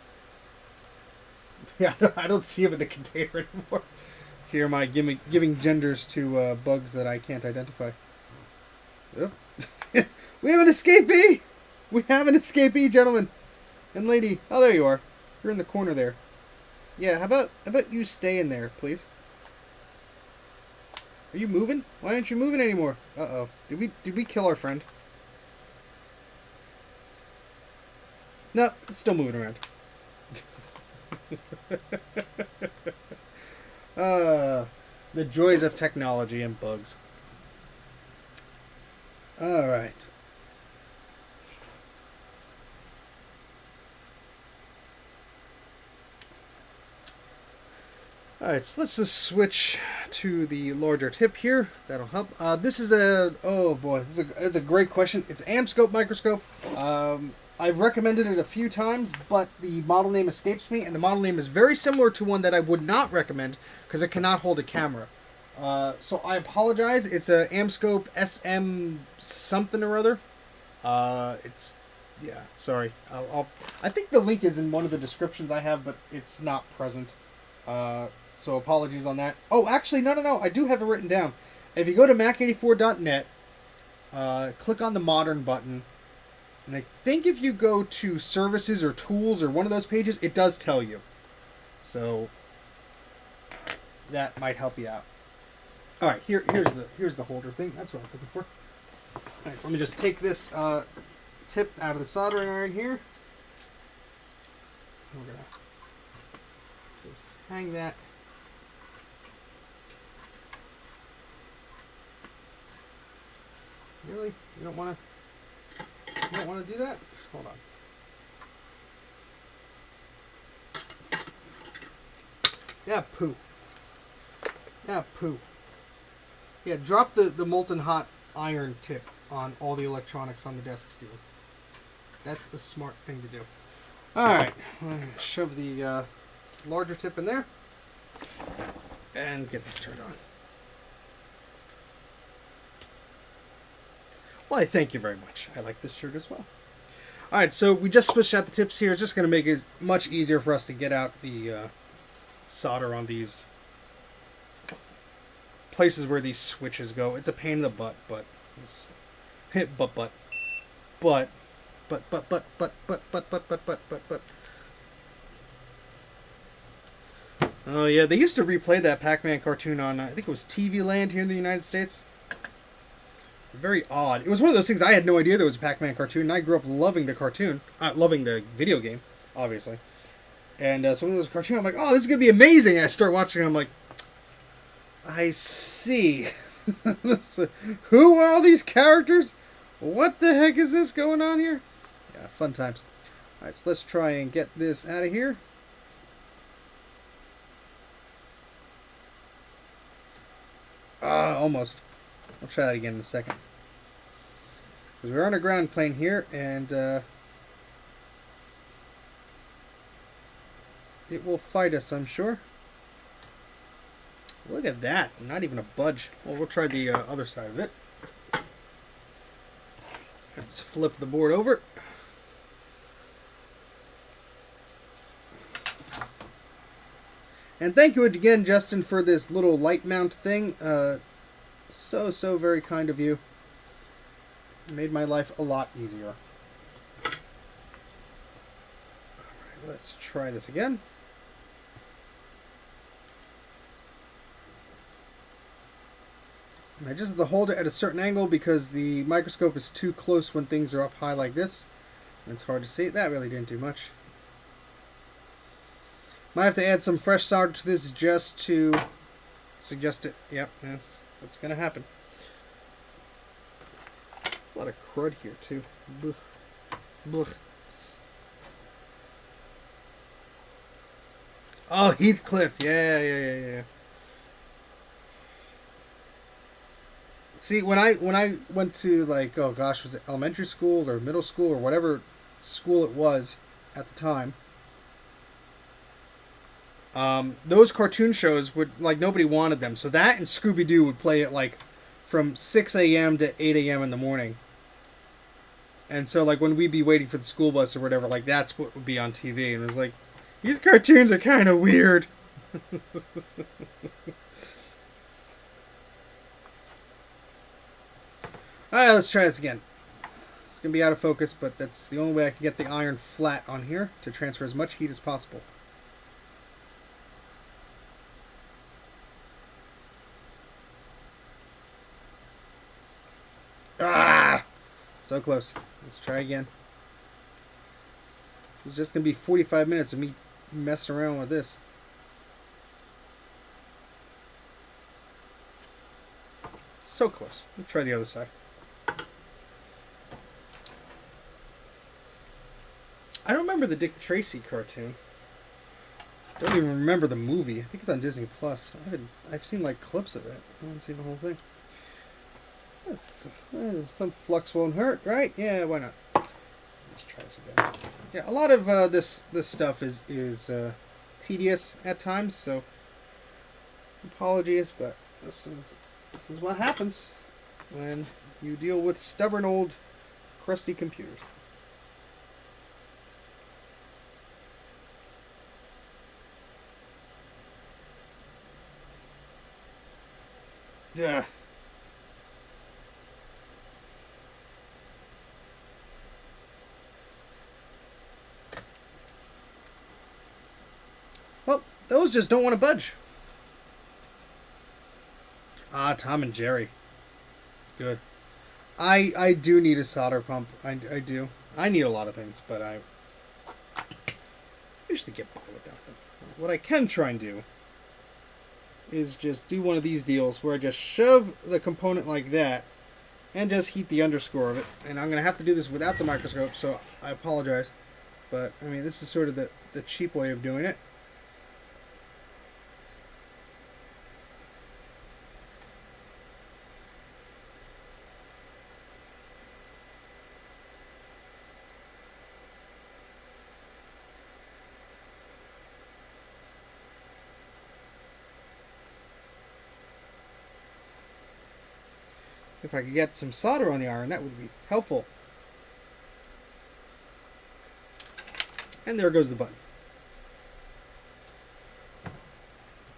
S1: Yeah, I don't see him in the container anymore. Here am I giving genders to bugs that I can't identify. Yep. We have an escapee! We have an escapee, gentlemen and lady. Oh, there you are. You're in the corner there. Yeah, how about you stay in there, please? Are you moving? Why aren't you moving anymore? Uh-oh. Did we kill our friend? No, it's still moving around. The joys of technology and bugs. Alright. Alright, so let's just switch to the larger tip here. That'll help. This is a, oh boy, it's a great question. It's AmScope microscope. I've recommended it a few times, but the model name escapes me, and the model name is very similar to one that I would not recommend because it cannot hold a camera. So I apologize. It's a AmScope SM something or other. Yeah, sorry. I think the link is in one of the descriptions I have, but it's not present. So apologies on that. Oh, actually, no. I do have it written down. If you go to Mac84.net, click on the Modern button, and I think if you go to Services or Tools or one of those pages, it does tell you. So that might help you out. All right, here's the holder thing. That's what I was looking for. All right, so let me just take this tip out of the soldering iron here. So we're gonna just hang that. Really? You don't want to do that? Hold on. Yeah, poo. Yeah, poo. Yeah, drop the molten hot iron tip on all the electronics on the desk, Steven. That's a smart thing to do. Alright, shove the larger tip in there and get this turned on. Why, thank you very much. I like this shirt as well. Alright, so we just switched out the tips here. It's just going to make it much easier for us to get out the solder on these places where these switches go. It's a pain in the butt, but it's but. Oh yeah, they used to replay that Pac-Man cartoon on, I think it was TV Land here in the United States. Very odd. It was one of those things I had no idea there was a Pac-Man cartoon, and I grew up loving the cartoon, loving the video game, obviously. And so when there was a cartoon, I'm like, oh, this is going to be amazing. And I start watching it, I'm like, I see. So, who are all these characters? What the heck is this going on here? Yeah, fun times. Alright, so let's try and get this out of here. Almost. I'll try that again in a second. Because we're on a ground plane here, and it will fight us, I'm sure. Look at that. Not even a budge. Well, we'll try the other side of it. Let's flip the board over. And thank you again, Justin, for this little light mount thing. So very kind of you. It made my life a lot easier. Alright, let's try this again. And I just have to hold it at a certain angle because the microscope is too close when things are up high like this. And it's hard to see. That really didn't do much. Might have to add some fresh solder to this just to suggest it. Yep, that's what's going to happen. There's a lot of crud here, too. Blech. Blech. Oh, Heathcliff. Yeah. See, when I went to, like, oh gosh, was it elementary school or middle school or whatever school it was at the time, those cartoon shows would, like, nobody wanted them. So that and Scooby-Doo would play at, like, from 6 a.m. to 8 a.m. in the morning. And so, like, when we'd be waiting for the school bus or whatever, like, that's what would be on TV. And it was like, these cartoons are kind of weird. Alright, let's try this again. It's going to be out of focus, but that's the only way I can get the iron flat on here to transfer as much heat as possible. Ah! So close. Let's try again. This is just going to be 45 minutes of me messing around with this. So close. Let's try the other side. I don't remember the Dick Tracy cartoon. Don't even remember the movie. I think it's on Disney Plus. I've seen like clips of it. I haven't seen the whole thing. Some flux won't hurt, right? Yeah, why not? Let's try this again. Yeah, a lot of this stuff is tedious at times, so apologies, but this is what happens when you deal with stubborn old crusty computers. Yeah. Well, those just don't want to budge. Ah, Tom and Jerry. It's good. I do need a solder pump. I do. I need a lot of things, but I usually get by without them. What I can try and do is just do one of these deals where I just shove the component like that and just heat the underscore of it. And I'm going to have to do this without the microscope, so I apologize. But, I mean, this is sort of the cheap way of doing it. If I could get some solder on the iron, that would be helpful. And there goes the button.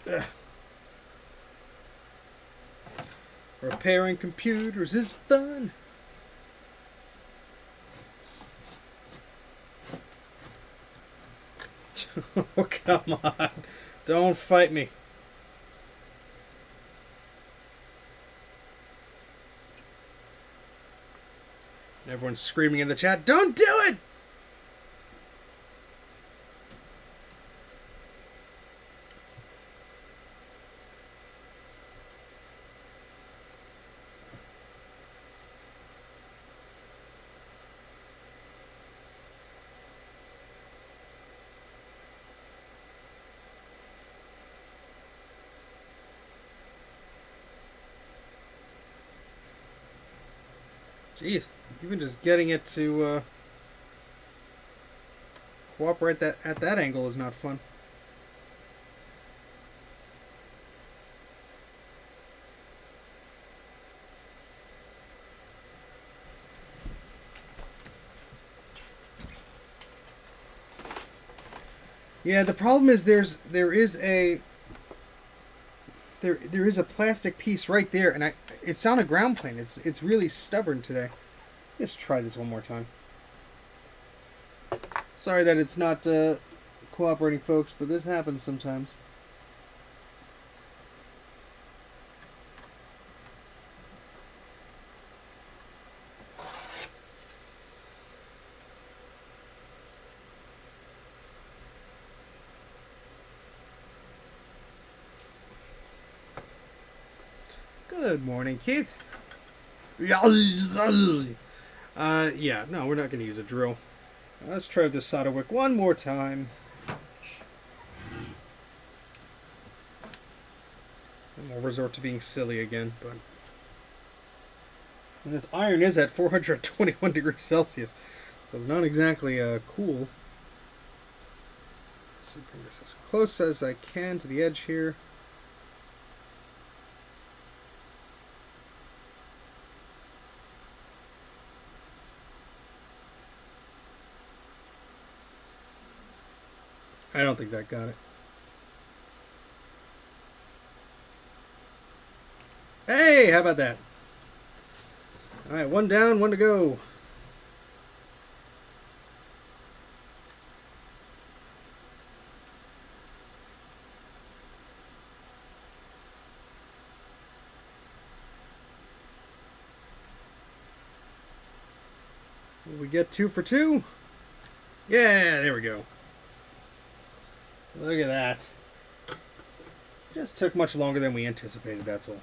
S1: Ugh. Repairing computers is fun. Oh, come on. Don't fight me. Everyone's screaming in the chat, don't do it! Jeez, even just getting it to cooperate at that angle is not fun. Yeah, the problem is there is a plastic piece right there, and it's on a ground plane. It's really stubborn today. Let's try this one more time. Sorry that it's not cooperating, folks, but this happens sometimes. Good morning, Keith. Yeah, no, we're not going to use a drill. Let's try this solder wick one more time. And we'll resort to being silly again, but and this iron is at 421 degrees Celsius, so it's not exactly cool. Let's bring this as close as I can to the edge here. I don't think that got it. Hey, how about that? All right, one down, one to go. Will we get 2 for 2? Yeah, there we go. Look at that. Just took much longer than we anticipated, that's all.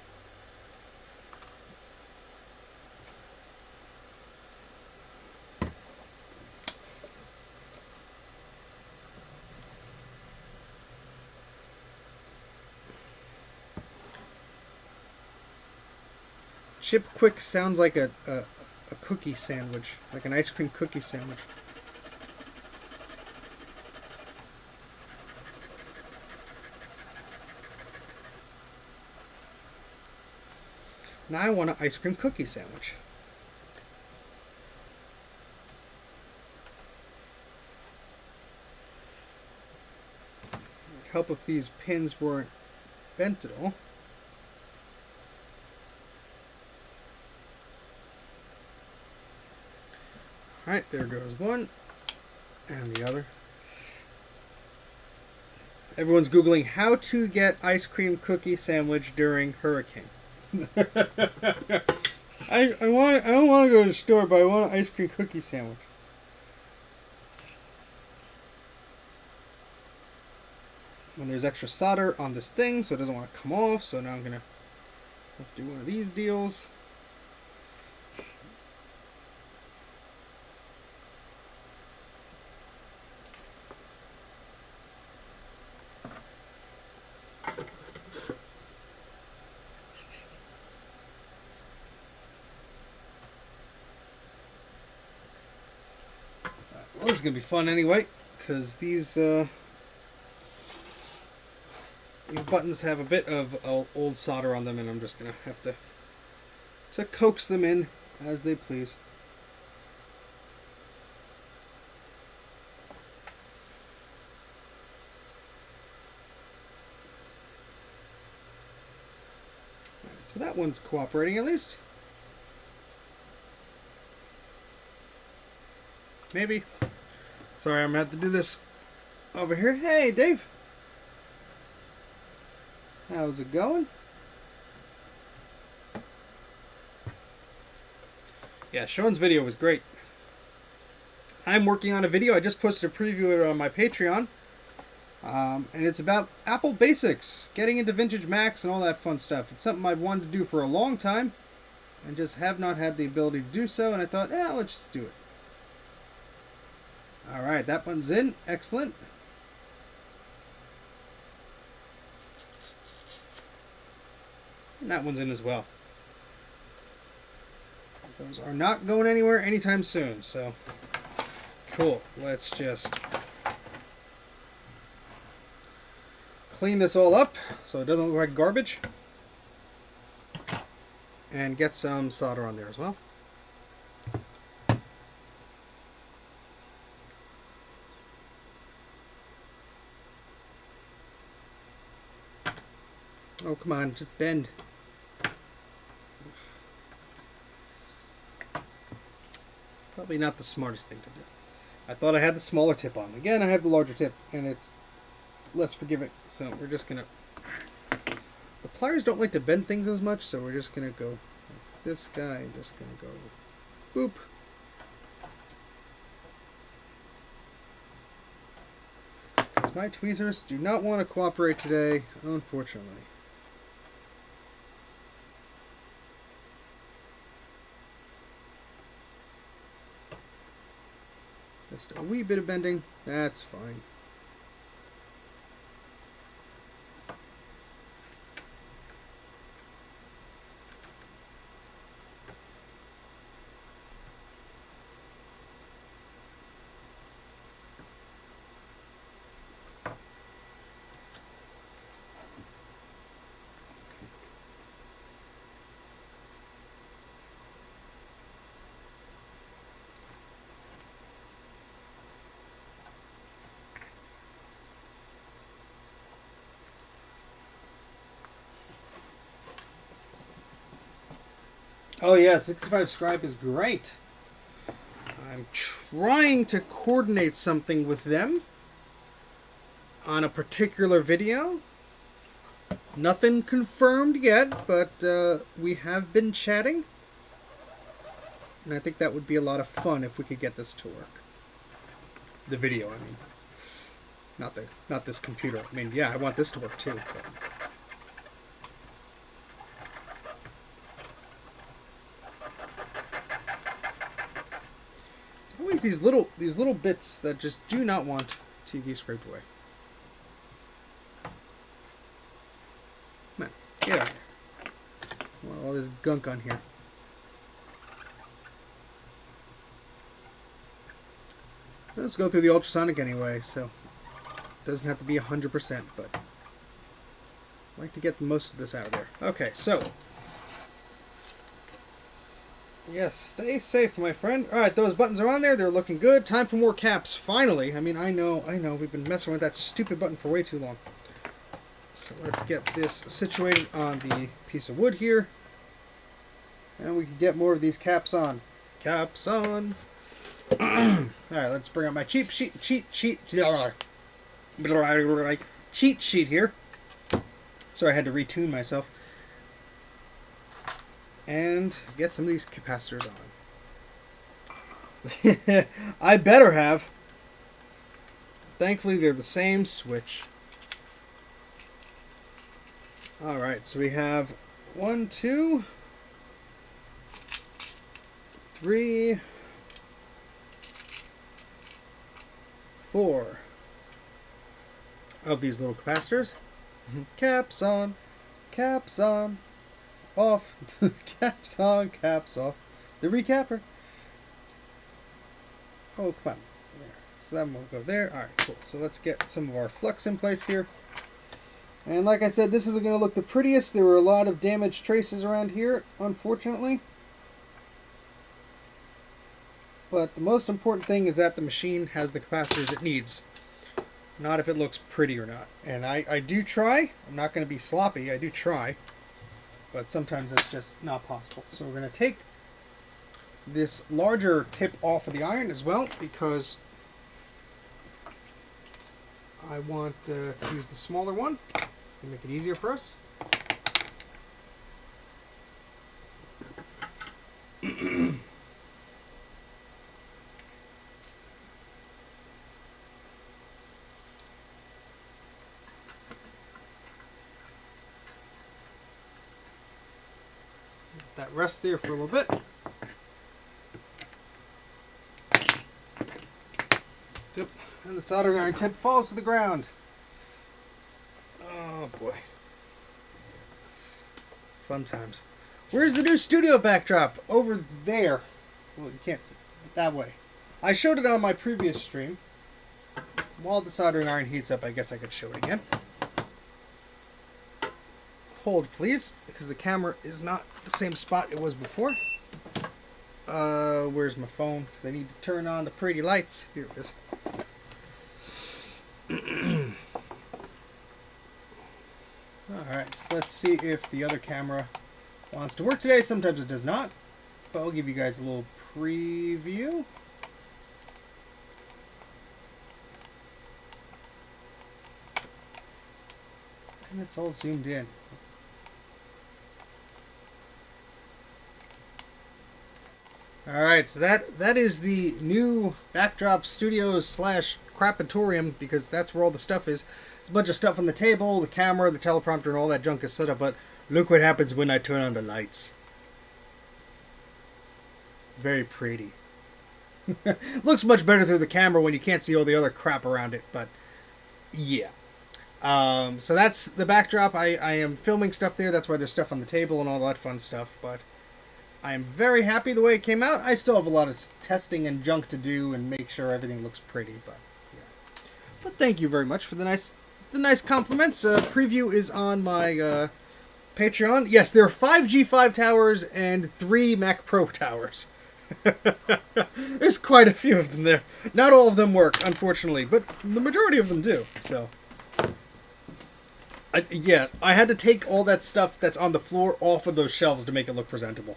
S1: Chip quick sounds like a cookie sandwich, like an ice cream cookie sandwich. Now I want an ice cream cookie sandwich. It'd help if these pins weren't bent at all. Alright, there goes one. And the other. Everyone's Googling how to get ice cream cookie sandwich during hurricane. I don't want to go to the store, but I want an ice cream cookie sandwich. When there's extra solder on this thing, so it doesn't want to come off, so now I'm gonna have to do one of these deals. Well, this is going to be fun anyway, because these buttons have a bit of old solder on them, and I'm just going to have to coax them in as they please. Right, so that one's cooperating at least. Maybe. Sorry, I'm going to have to do this over here. Hey, Dave. How's it going? Yeah, Sean's video was great. I'm working on a video. I just posted a preview of it on my Patreon. And it's about Apple basics, getting into vintage Macs and all that fun stuff. It's something I've wanted to do for a long time and just have not had the ability to do so. And I thought, yeah, let's just do it. Alright, that one's in. Excellent. And that one's in as well. Those are not going anywhere anytime soon, so cool. Let's just clean this all up so it doesn't look like garbage. And get some solder on there as well. Oh, come on, just bend. Probably not the smartest thing to do. I thought I had the smaller tip on. Again, I have the larger tip, and it's less forgiving. So we're just going to... The pliers don't like to bend things as much, so we're just going to go like this guy. Just going to go boop. Because my tweezers do not want to cooperate today, unfortunately. Just a wee bit of bending, that's fine. Oh yeah, 65 Scribe is great. I'm trying to coordinate something with them on a particular video. Nothing confirmed yet, but we have been chatting. And I think that would be a lot of fun if we could get this to work. The video, I mean. Not this computer. I mean, yeah, I want this to work too. But... always these little bits that just do not want to be scraped away. Come on, get out of here. I want all this gunk on here. Let's go through the ultrasonic anyway, so it doesn't have to be 100%, but I like to get most of this out of there. Okay, so yes, stay safe, my friend. All right, those buttons are on there. They're looking good. Time for more caps, finally. I mean, I know. We've been messing with that stupid button for way too long. So let's get this situated on the piece of wood here. And we can get more of these caps on. Caps on. Alright, let's bring out my cheat sheet here. Sorry, I had to retune myself. And get some of these capacitors on. I better have. Thankfully, they're the same switch. Alright, so we have 1, 2, 3, 4 of these little capacitors. Caps on, off, caps on, caps off. The recapper. Oh, come on. There. So that one will go there. Alright, cool. So let's get some of our flux in place here. And like I said, this isn't going to look the prettiest. There were a lot of damaged traces around here, unfortunately. But the most important thing is that the machine has the capacitors it needs. Not if it looks pretty or not. And I do try. I'm not going to be sloppy. I do try. But sometimes it's just not possible. So we're going to take this larger tip off of the iron as well, because I want to use the smaller one. It's going to make it easier for us. Let that rest there for a little bit. Yep. And the soldering iron tip falls to the ground. Oh boy. Fun times. Where's the new studio backdrop? Over there. Well, you can't see it. That way. I showed it on my previous stream. While the soldering iron heats up, I guess I could show it again. Hold, please, because the camera is not the same spot it was before. Where's my phone? Because I need to turn on the pretty lights. Here it is. Alright, so let's see if the other camera wants to work today. Sometimes it does not, but I'll give you guys a little preview. And it's all zoomed in. Alright, so that is the new backdrop studio slash crapatorium, because that's where all the stuff is. It's a bunch of stuff on the table, the camera, the teleprompter, and all that junk is set up, but look what happens when I turn on the lights. Very pretty. Looks much better through the camera when you can't see all the other crap around it, but yeah. So that's the backdrop. I am filming stuff there, that's why there's stuff on the table and all that fun stuff, but I am very happy the way it came out. I still have a lot of testing and junk to do and make sure everything looks pretty, but yeah. But thank you very much for the nice compliments. Preview is on my Patreon. Yes, there are 5 G5 towers and 3 Mac Pro towers. There's quite a few of them there. Not all of them work, unfortunately, but the majority of them do. So, yeah, I had to take all that stuff that's on the floor off of those shelves to make it look presentable.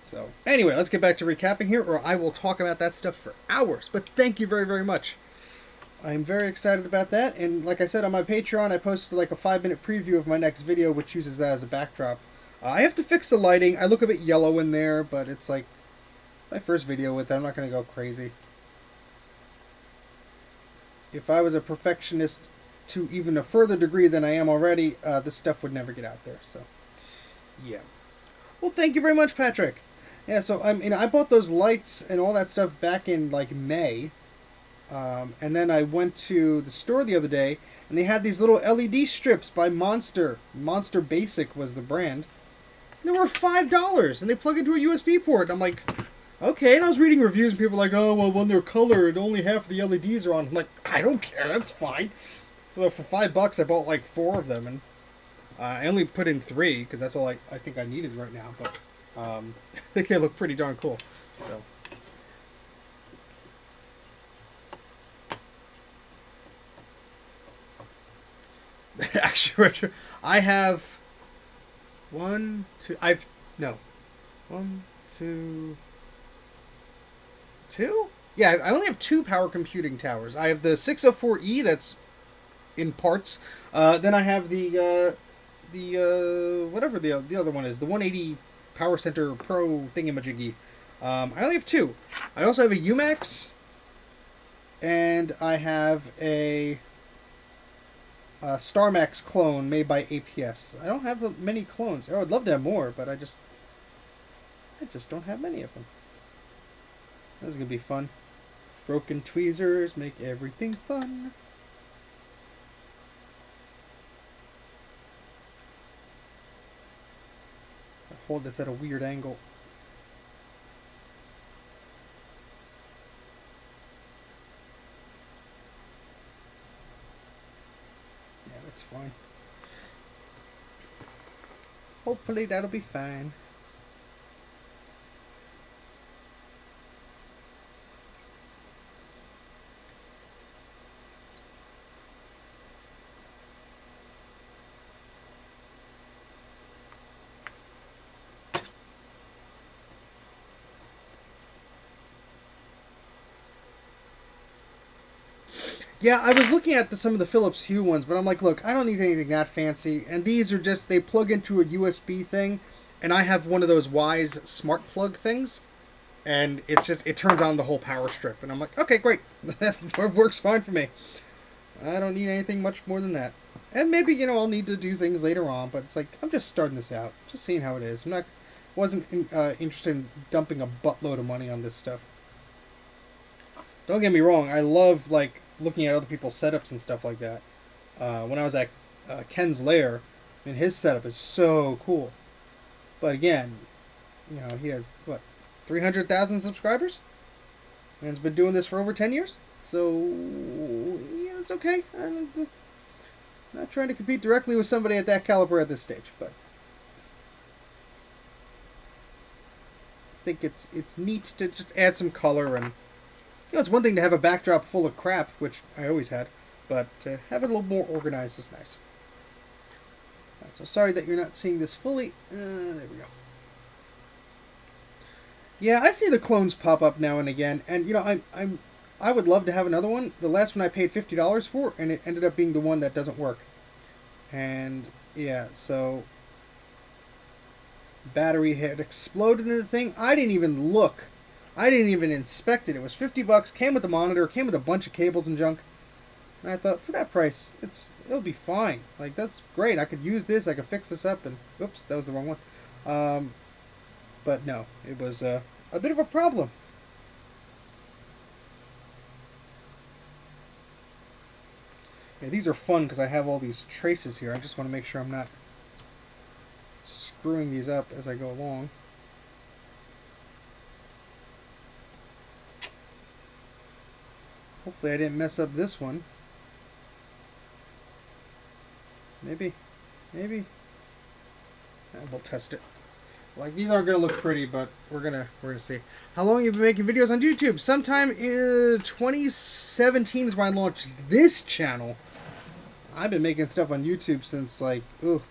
S1: So, anyway, let's get back to recapping here, or I will talk about that stuff for hours. But thank you very, very much. I'm very excited about that. And like I said, on my Patreon, I posted like a 5-minute preview of my next video, which uses that as a backdrop. I have to fix the lighting. I look a bit yellow in there, but it's like my first video with it. I'm not going to go crazy. If I was a perfectionist to even a further degree than I am already, this stuff would never get out there. So, yeah. Well, thank you very much, Patrick. Yeah, so I bought those lights and all that stuff back in like May, and then I went to the store the other day, and they had these little LED strips by Monster. Monster Basic was the brand. They were $5, and they plug into a USB port. I'm like, Okay, and I was reading reviews and people were like, oh, well, when they're colored, only half the LEDs are on. I'm like, I don't care, that's fine. So for $5, I bought like 4 of them, and I only put in 3 because that's all I think I needed right now. But I think they look pretty darn cool. So. Actually, I have 1, 2. No, 1, 2. 2? Yeah, I only have 2 power computing towers. I have the 604E that's in parts. Then I have the whatever the other one is, the 180 Power Center Pro thingamajiggy. I only have 2. I also have a UMax, and I have a StarMax clone made by APS. I don't have many clones. Oh, I'd love to have more, but I just don't have many of them. This is gonna be fun. Broken tweezers make everything fun. I hold this at a weird angle. Yeah, that's fine. Hopefully that'll be fine. Yeah, I was looking at some of the Philips Hue ones, but I'm like, look, I don't need anything that fancy. And these are just, they plug into a USB thing, and I have one of those Wise smart plug things, and it's just, it turns on the whole power strip. And I'm like, okay, great. That works fine for me. I don't need anything much more than that. And maybe, you know, I'll need to do things later on, but it's like, I'm just starting this out. Just seeing how it is. Wasn't interested in dumping a buttload of money on this stuff. Don't get me wrong, I love, like, looking at other people's setups and stuff like that. When I was at Ken's Lair, I mean, his setup is so cool. But again, you know, he has, what, 300,000 subscribers? And has been doing this for over 10 years? So, yeah, it's okay. I'm not trying to compete directly with somebody at that caliber at this stage, but I think it's neat to just add some color. And you know, it's one thing to have a backdrop full of crap, which I always had, but to have it a little more organized is nice. Right, so sorry that you're not seeing this fully. There we go. Yeah, I see the clones pop up now and again, and you know, I would love to have another one. The last one I paid $50 for, and it ended up being the one that doesn't work. And yeah, so battery had exploded in the thing. I didn't even look. I didn't even inspect it. It was $50. Came with the monitor. Came with a bunch of cables and junk. And I thought, for that price, it'll be fine. Like, that's great. I could use this. I could fix this up. And oops, that was the wrong one. But no, it was a bit of a problem. Yeah, these are fun because I have all these traces here. I just want to make sure I'm not screwing these up as I go along. Hopefully I didn't mess up this one. Maybe. We'll test it. Like, these aren't gonna look pretty, but we're gonna see. How long have you been making videos on YouTube? Sometime in 2017 is when I launched this channel. I've been making stuff on YouTube since like the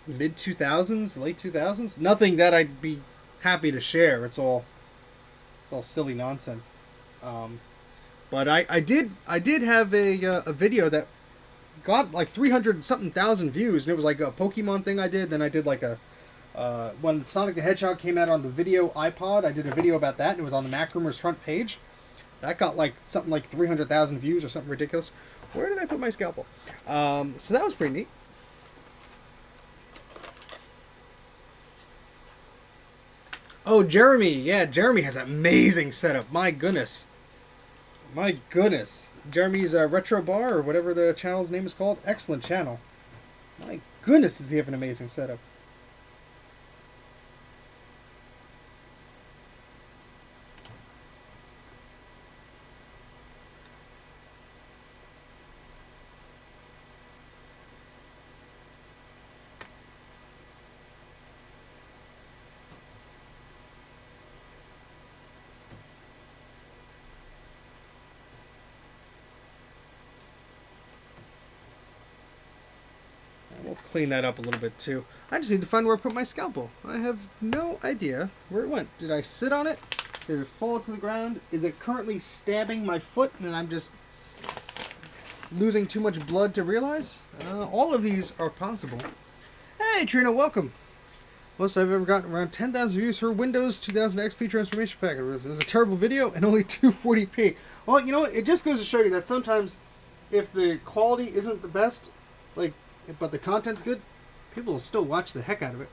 S1: mid 2000s, late 2000s. Nothing that I'd be happy to share. It's all silly nonsense. But I did have a video that got like 300 something thousand views, and it was like a Pokemon thing I did. Then I did like a when Sonic the Hedgehog came out on the video iPod, I did a video about that, and it was on the Mac Rumors front page. That got like something like 300,000 views or something ridiculous. Where did I put my scalpel? So that was pretty neat. Oh, Jeremy. Yeah, Jeremy has an amazing setup. My goodness. Jeremy's Retro Bar, or whatever the channel's name is called. Excellent channel. My goodness, does he have an amazing setup. clean that up a little bit too. I just need to find where I put my scalpel. I have no idea where it went. Did I sit on it? Did it fall to the ground? Is it currently stabbing my foot and I'm just losing too much blood to realize? All of these are possible. Hey Trina, welcome. Most I've ever gotten, around 10,000 views for Windows 2000 XP transformation pack. It was a terrible video and only 240p. Well, you know, it just goes to show you that sometimes if the quality isn't the best, like, but the content's good, people will still watch the heck out of it.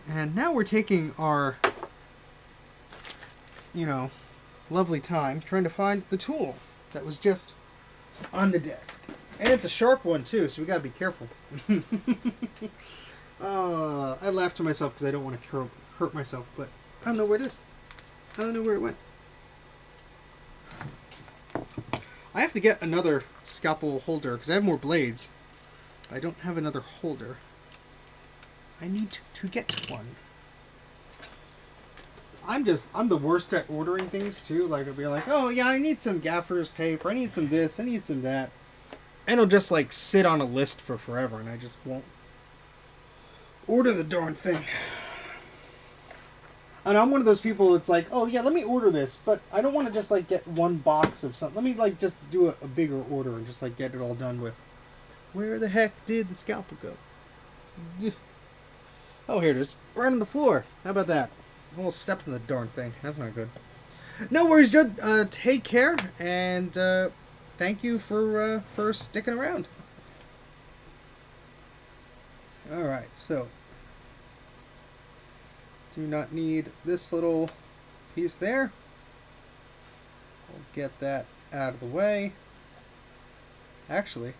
S1: And now we're taking our, you know, lovely time trying to find the tool that was just on the desk. And it's a sharp one too, so we gotta be careful. I laugh to myself because I don't want to hurt myself, but I don't know where it is. I don't know where it went. I have to get another scalpel holder because I have more blades. I don't have another holder. I need to get one. I'm the worst at ordering things too. Like I'll be like, oh yeah, I need some gaffer's tape, or I need some this, I need some that. And it'll just like sit on a list for forever and I just won't order the darn thing. And I'm one of those people that's like, oh yeah, let me order this, but I don't want to just like get one box of something. Let me like just do a bigger order and just like get it all done with. Where the heck did the scalpel go? Oh, here it is. Right on the floor. How about that? I almost stepped in the darn thing. That's not good. No worries, Judd. Take care, and thank you for sticking around. Alright, so do not need this little piece there. We'll get that out of the way. Actually,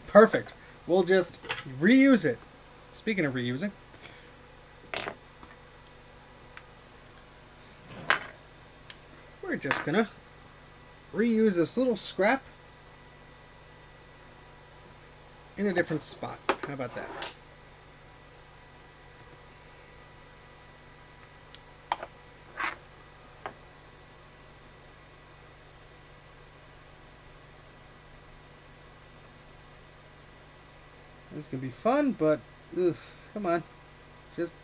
S1: perfect. We'll just reuse it. Speaking of reusing, we're just gonna reuse this little scrap in a different spot. How about that? This is going to be fun, but ugh, come on. Just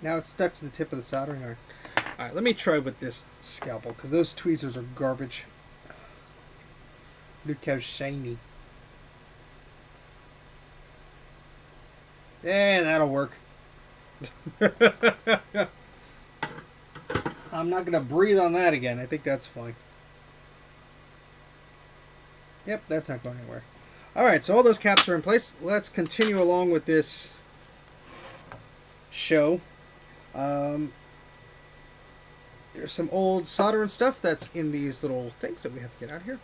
S1: now it's stuck to the tip of the soldering iron. Alright, let me try with this scalpel, because those tweezers are garbage. Look how shiny. Yeah, that'll work. I'm not going to breathe on that again. I think that's fine. Yep, that's not going anywhere. Alright, so all those caps are in place. Let's continue along with this show. There's some old soldering stuff that's in these little things that we have to get out of here.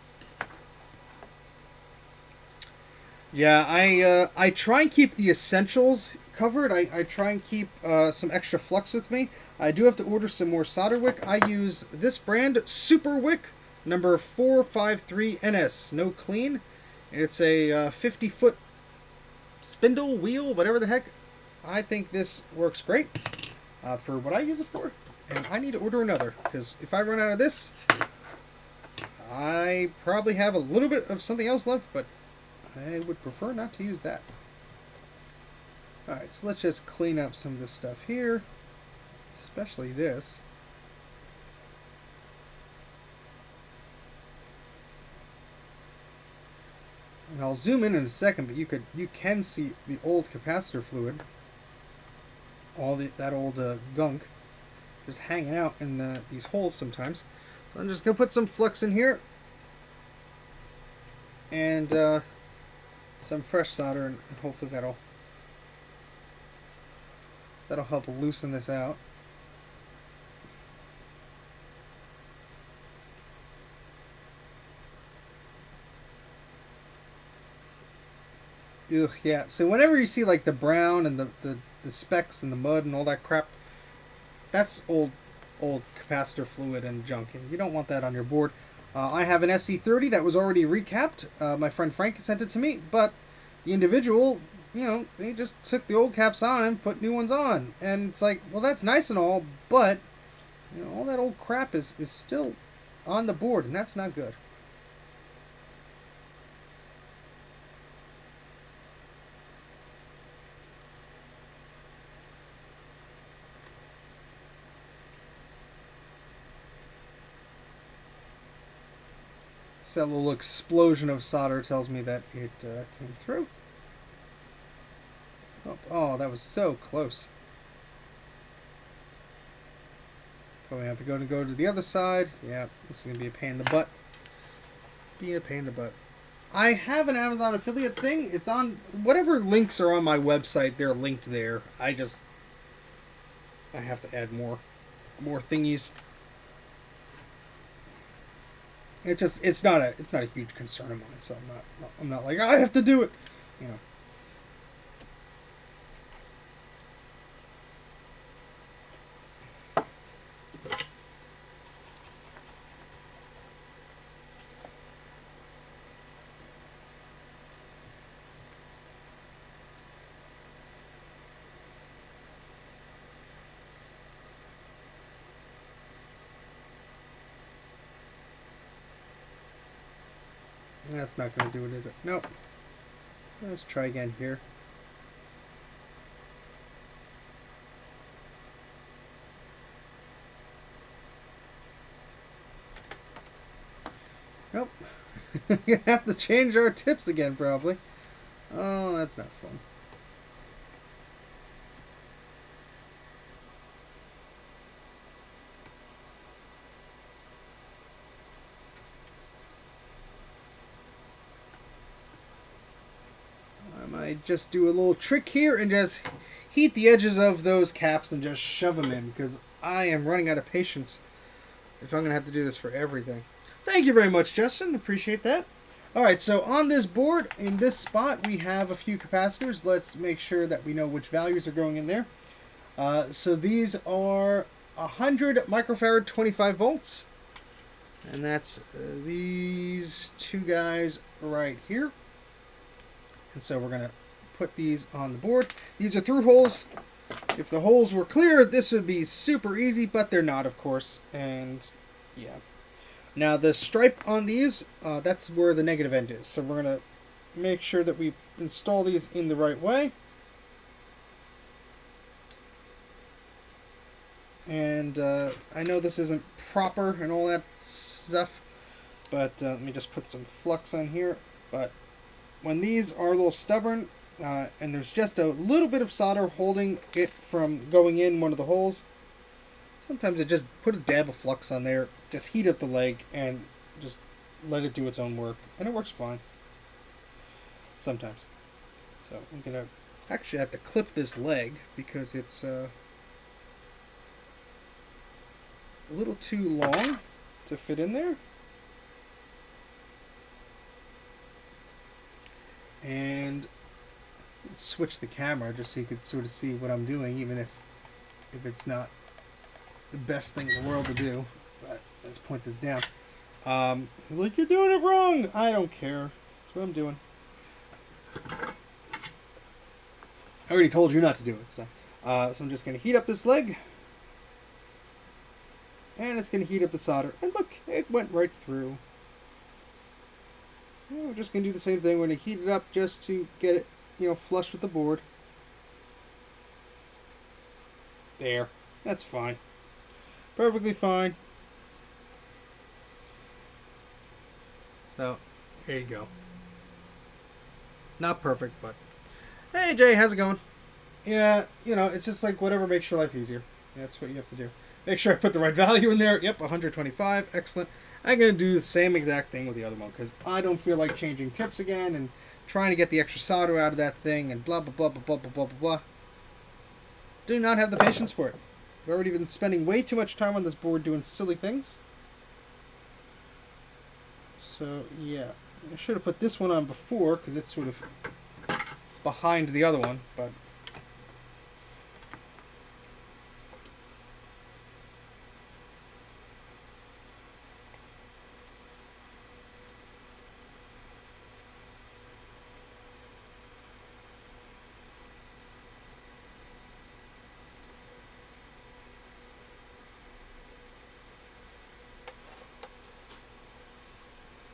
S1: Yeah, I try and keep the essentials covered. I try and keep some extra flux with me. I do have to order some more solder wick. I use this brand, Super Wick, number 453NS. No clean. And it's a 50-foot spindle, wheel, whatever the heck. I think this works great for what I use it for. And I need to order another, because if I run out of this, I probably have a little bit of something else left, but I would prefer not to use that. Alright, so let's just clean up some of this stuff here, especially this. And I'll zoom in a second, but you can see the old capacitor fluid, all that old gunk, just hanging out in these holes sometimes. So I'm just gonna put some flux in here, and some fresh solder, and hopefully that'll help loosen this out. Ugh, yeah. So whenever you see like the brown and the specks and the mud and all that crap, that's old capacitor fluid and junk, and you don't want that on your board. I have an SC30 that was already recapped. My friend Frank sent it to me, but the individual they just took the old caps on and put new ones on. And it's like, well, that's nice and all, but all that old crap is still on the board, and that's not good. So that little explosion of solder tells me that it came through. Oh, that was so close. Probably have to go to the other side. Yeah, this is going to be a pain in the butt. Being a pain in the butt. I have an Amazon affiliate thing. It's on... Whatever links are on my website, they're linked there. I have to add more thingies. It's not a huge concern of mine, so I'm not like, I have to do it. That's not going to do it, is it? Nope. Let's try again here. Nope. You have to change our tips again, probably. Oh, that's not fun. I might just do a little trick here and just heat the edges of those caps and just shove them in, because I am running out of patience if I'm going to have to do this for everything. Thank you very much, Justin. Appreciate that. Alright, so on this board, in this spot, we have a few capacitors. Let's make sure that we know which values are going in there. So these are 100 microfarad, 25 volts. And that's these two guys right here. And so we're going to put these on the board. These are through holes. If the holes were clear, this would be super easy, but they're not, of course. And yeah. Now the stripe on these, that's where the negative end is. So we're going to make sure that we install these in the right way. And I know this isn't proper and all that stuff, but let me just put some flux on here. But when these are a little stubborn, and there's just a little bit of solder holding it from going in one of the holes, sometimes I just put a dab of flux on there, just heat up the leg, and just let it do its own work. And it works fine. Sometimes. So I'm going to actually have to clip this leg because it's a little too long to fit in there. And let's switch the camera just so you could sort of see what I'm doing, even if it's not the best thing in the world to do. But let's point this down. Like, you're doing it wrong. I don't care. That's what I'm doing. I already told you not to do it. So I'm just going to heat up this leg. And it's going to heat up the solder. And look, it went right through. And we're just going to do the same thing. We're going to heat it up just to get it, flush with the board. There. That's fine. Perfectly fine. So, there you go. Not perfect, but... Hey, Jay, how's it going? Yeah, it's just like whatever makes your life easier. That's what you have to do. Make sure I put the right value in there. Yep, 125. Excellent. I'm going to do the same exact thing with the other one because I don't feel like changing tips again and trying to get the extra solder out of that thing and blah, blah, blah, blah, blah, blah, blah, blah, blah. Do not have the patience for it. I've already been spending way too much time on this board doing silly things. So, yeah. I should have put this one on before because it's sort of behind the other one, but...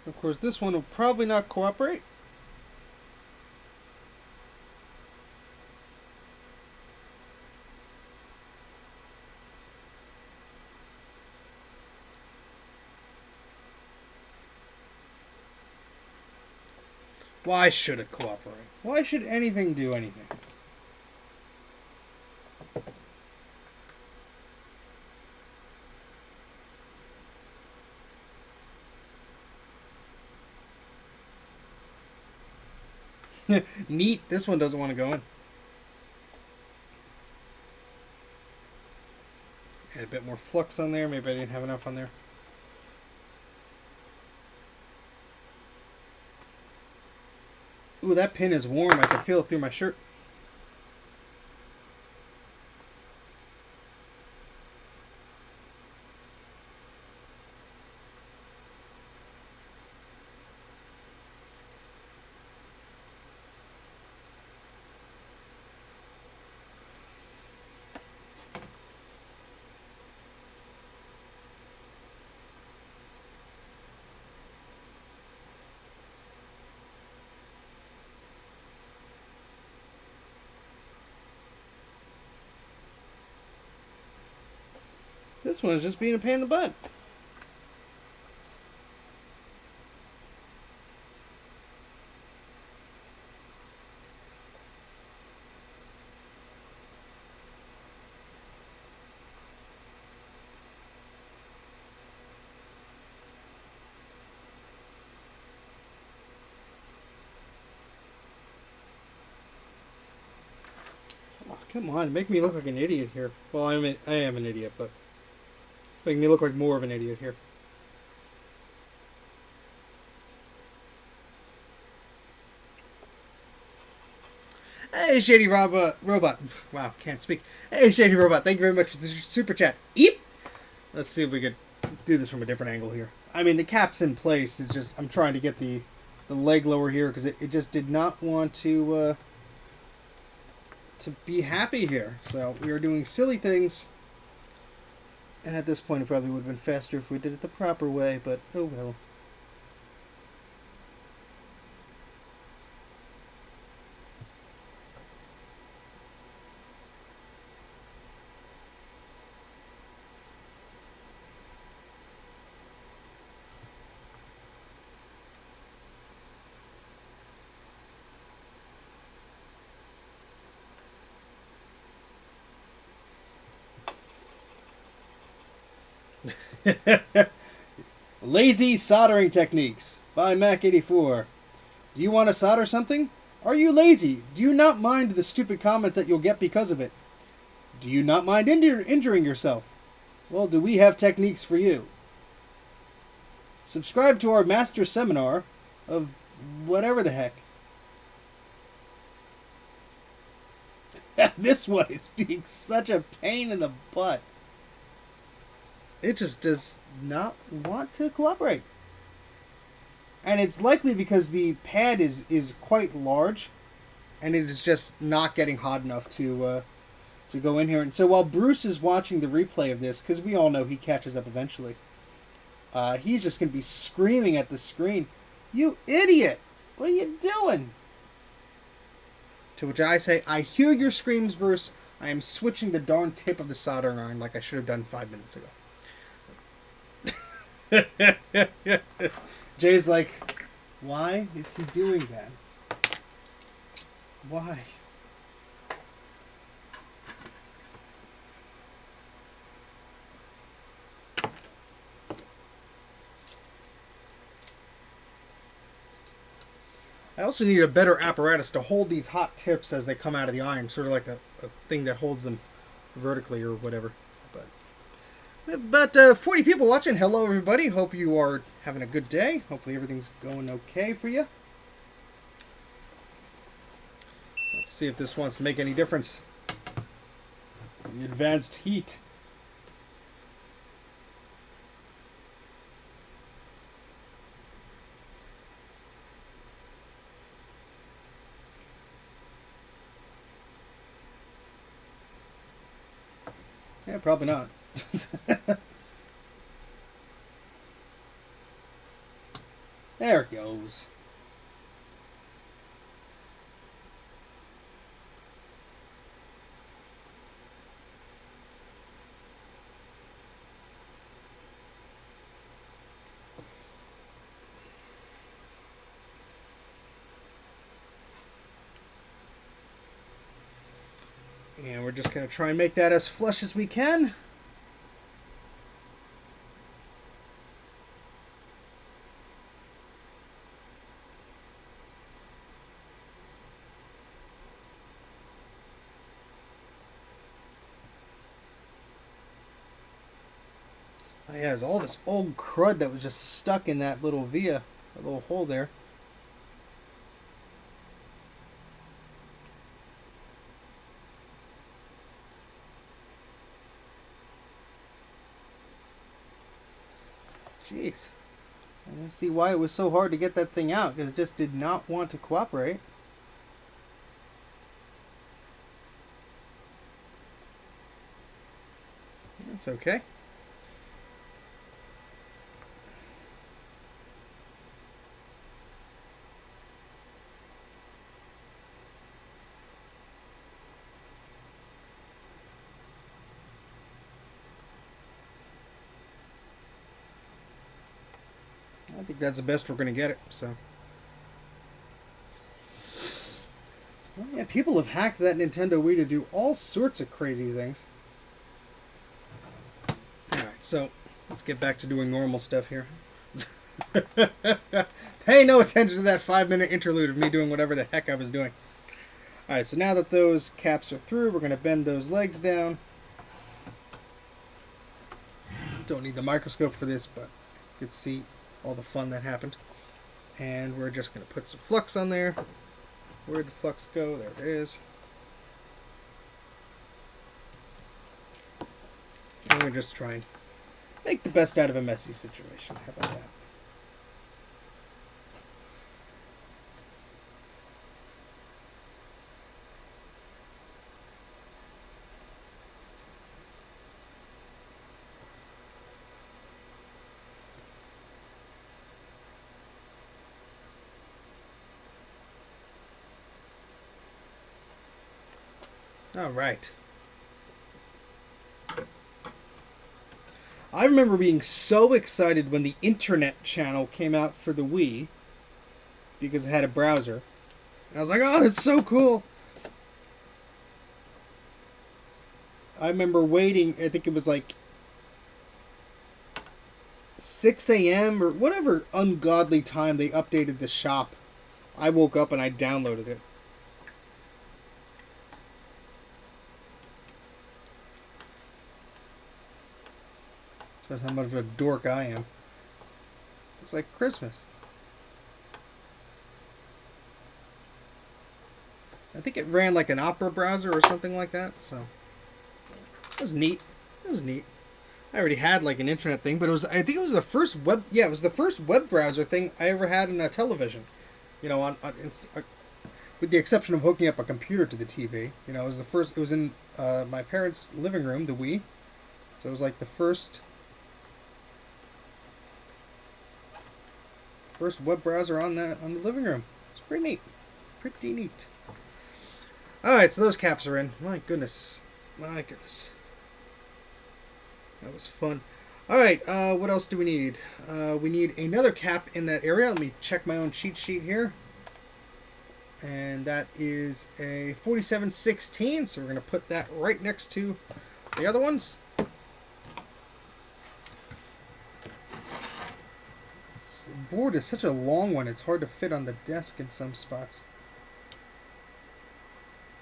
S1: Of course, this one will probably not cooperate. Why should it cooperate? Why should anything do anything? Neat. This one doesn't want to go in. Add a bit more flux on there. Maybe I didn't have enough on there. Ooh, that pin is warm. I can feel it through my shirt. This one is just being a pain in the butt. Oh, come on, make me look like an idiot here. Well, I am an idiot, but it's making me look like more of an idiot here. Hey, Shady Robot. Wow, can't speak. Hey, Shady Robot, thank you very much for the super chat. Eep! Let's see if we could do this from a different angle here. I mean, the cap's in place. It's just, I'm trying to get the leg lower here because it just did not want to be happy here. So we are doing silly things. And at this point, it probably would have been faster if we did it the proper way, but oh well. Lazy soldering techniques by Mac84. Do you want to solder something? Are you lazy? Do you not mind the stupid comments that you'll get because of it? Do you not mind injuring yourself? Well, do we have techniques for you? Subscribe to our master seminar of whatever the heck. This one is being such a pain in the butt. It just does not want to cooperate. And it's likely because the pad is quite large, and it is just not getting hot enough to go in here. And so while Bruce is watching the replay of this, because we all know he catches up eventually, he's just going to be screaming at the screen, "You idiot! What are you doing?" To which I say, "I hear your screams, Bruce. I am switching the darn tip of the soldering iron like I should have done 5 minutes ago." Jay's like, why is he doing that? Why? I also need a better apparatus to hold these hot tips as they come out of the iron, sort of like a thing that holds them vertically or whatever. But we have about 40 people watching. Hello, everybody. Hope you are having a good day. Hopefully everything's going okay for you. Let's see if this wants to make any difference. The advanced heat. Yeah, probably not. There it goes. And we're just going to try and make that as flush as we can. Oh, yeah, there's all this old crud that was just stuck in that little via, that little hole there. Jeez. I don't see why it was so hard to get that thing out, because it just did not want to cooperate. That's okay. I think that's the best we're going to get it, so. Well, yeah, people have hacked that Nintendo Wii to do all sorts of crazy things. Alright, so let's get back to doing normal stuff here. Pay no attention to that 5-minute interlude of me doing whatever the heck I was doing. Alright, so now that those caps are through, we're going to bend those legs down. Don't need the microscope for this, but you can see all the fun that happened. And we're just going to put some flux on there. Where'd the flux go? There it is. And we're just trying to make the best out of a messy situation. How about that? All right. I remember being so excited when the internet channel came out for the Wii because it had a browser. I was like, oh, that's so cool. I remember waiting, I think it was like 6 a.m. or whatever ungodly time they updated the shop. I woke up and I downloaded it. That's how much of a dork I am. It's like Christmas. I think it ran like an Opera browser or something like that, so it was neat. It was neat. I already had like an internet thing, but I think it was the first web. Yeah, it was the first web browser thing I ever had in a television. You know, with the exception of hooking up a computer to the TV. You know, it was the first. It was in my parents' living room, the Wii. So it was like the first web browser on the living room. It's pretty neat. Pretty neat. Alright, so those caps are in. My goodness. My goodness. That was fun. Alright, what else do we need? We need another cap in that area. Let me check my own cheat sheet here. And that is a 4716, so we're going to put that right next to the other ones. This board is such a long one, it's hard to fit on the desk in some spots.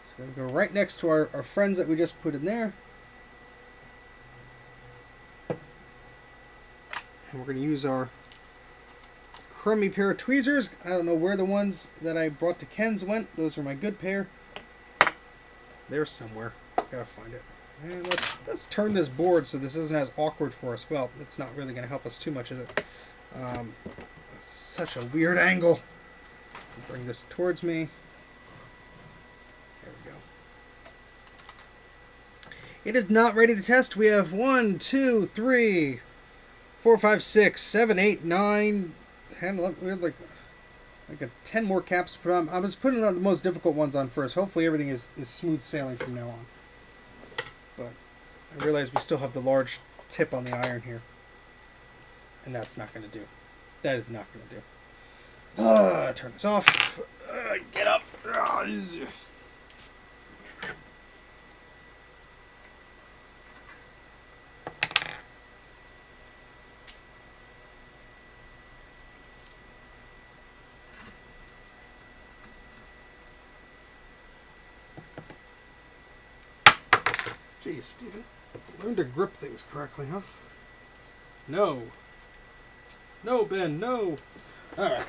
S1: So we're going to go right next to our friends that we just put in there. And we're going to use our crummy pair of tweezers. I don't know where the ones that I brought to Ken's went. Those are my good pair. They're somewhere. Just got to find it. And let's turn this board so this isn't as awkward for us. Well, it's not really going to help us too much, is it? That's such a weird angle. Bring this towards me. There we go. It is not ready to test. We have 1, 2, 3, 4, 5, 6, 7, 8, 9, 10, 11, we had like a 10 more caps to put on. I was putting on the most difficult ones on first. Hopefully everything is smooth sailing from now on. But I realize we still have the large tip on the iron here. And that's not going to do. That is not going to do. Turn this off. Get up. Geez, Steven, learn to grip things correctly, huh? No. No, Ben, no. All right.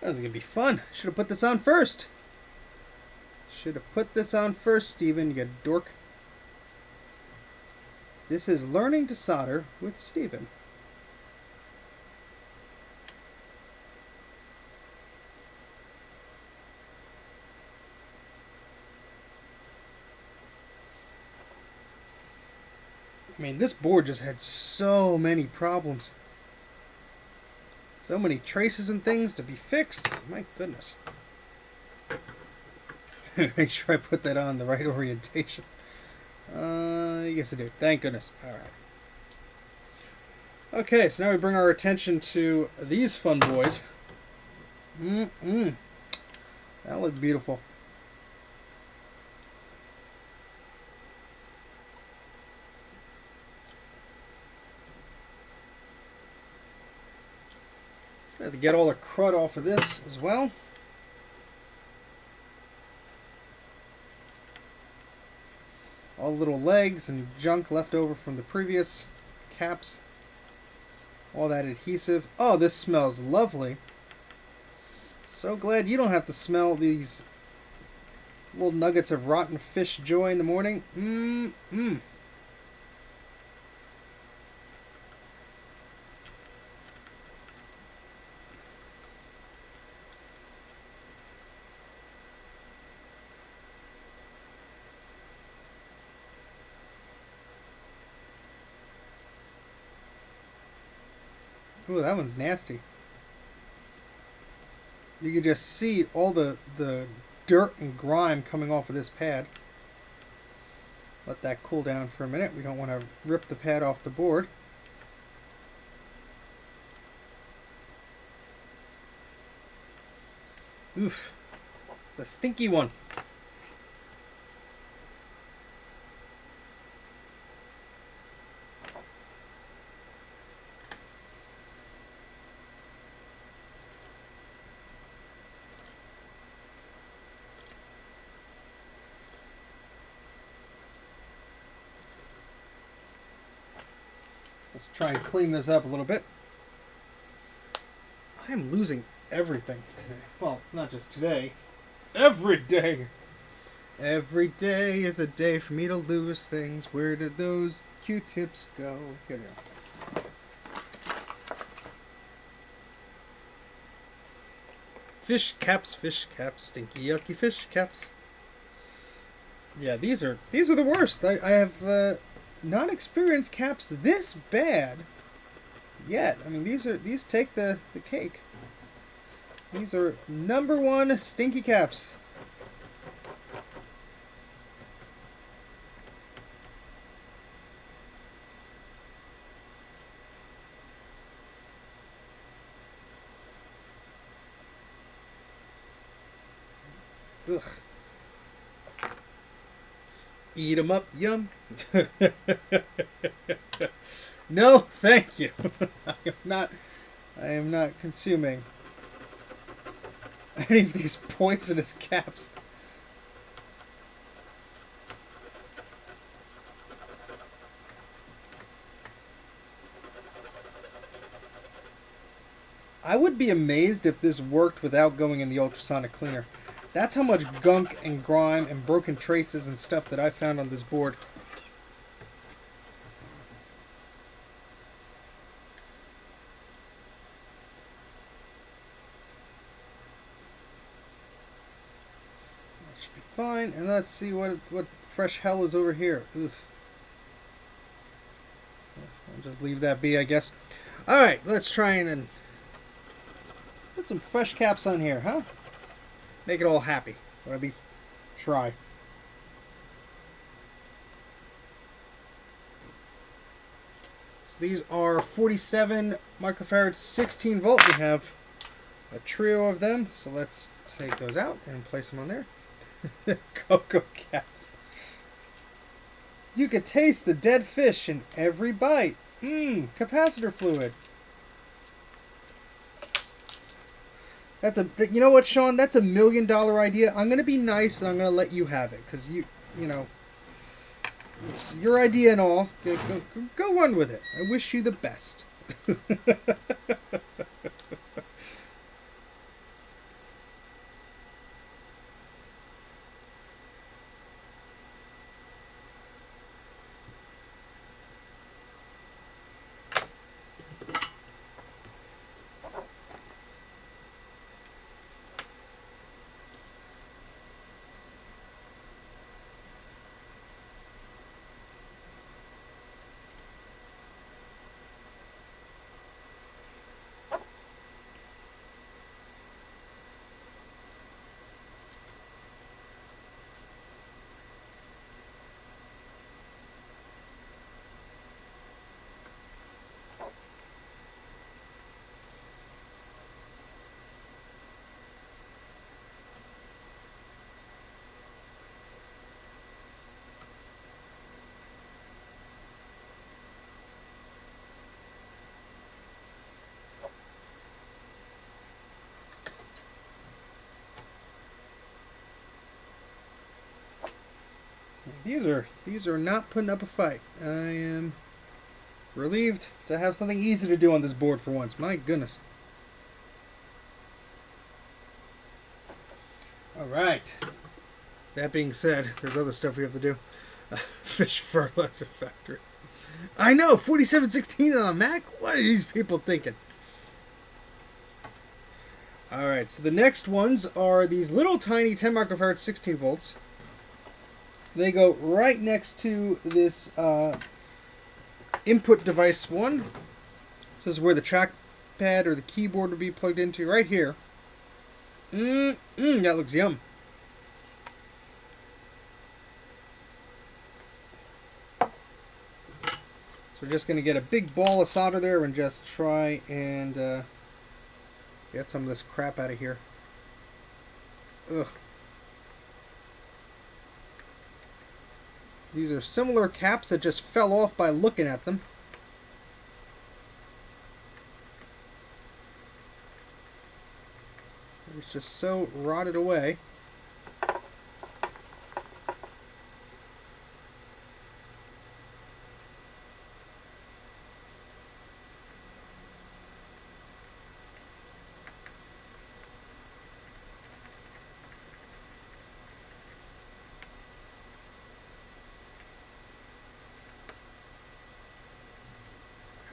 S1: That was going to be fun. Should have put this on first. Should have put this on first, Steven, you dork. This is Learning to Solder with Steven. I mean, this board just had so many problems. So many traces and things to be fixed. My goodness. Make sure I put that on the right orientation. Yes, I do. Thank goodness. All right. Okay, so now we bring our attention to these fun boys. That looked beautiful. I have to get all the crud off of this as well. All the little legs and junk left over from the previous caps. All that adhesive. Oh, this smells lovely. So glad you don't have to smell these little nuggets of rotten fish joy in the morning. Ooh, that one's nasty. You can just see all the dirt and grime coming off of this pad. Let that cool down for a minute. We don't want to rip the pad off the board. Oof. The stinky one. Let's try and clean this up a little bit. I am losing everything today. Well, not just today. Every day. Every day is a day for me to lose things. Where did those Q-tips go? Here they are. Fish caps, stinky, yucky fish caps. Yeah, these are the worst. I have not experienced caps this bad yet. I mean, these take the cake. These are #1 stinky caps. Ugh. Eat 'em up, yum. No, thank you. I am not consuming any of these poisonous caps. I would be amazed if this worked without going in the ultrasonic cleaner. That's how much gunk and grime and broken traces and stuff that I found on this board. That should be fine. And let's see what fresh hell is over here. Oof. I'll just leave that be, I guess. Alright, let's try and put some fresh caps on here, huh? Make it all happy. Or at least try. So these are 47 microfarad 16 volt. We have a trio of them. So let's take those out and place them on there. Cocoa caps. You could taste the dead fish in every bite. Capacitor fluid. You know what, Sean? That's $1 million idea. I'm gonna be nice and I'm gonna let you have it because you know, it's your idea and all. Go run with it. I wish you the best. These are not putting up a fight. I am relieved to have something easy to do on this board for once. My goodness. Alright. That being said, there's other stuff we have to do. Fish fertilizer factory. I know, 4716 on a Mac? What are these people thinking? Alright, so the next ones are these little tiny 10 microfarad 16 volts. They go right next to this input device one. This is where the trackpad or the keyboard would be plugged into, right here. That looks yum. So we're just going to get a big ball of solder there and just try and get some of this crap out of here. Ugh. These are similar caps that just fell off by looking at them. It's just so rotted away.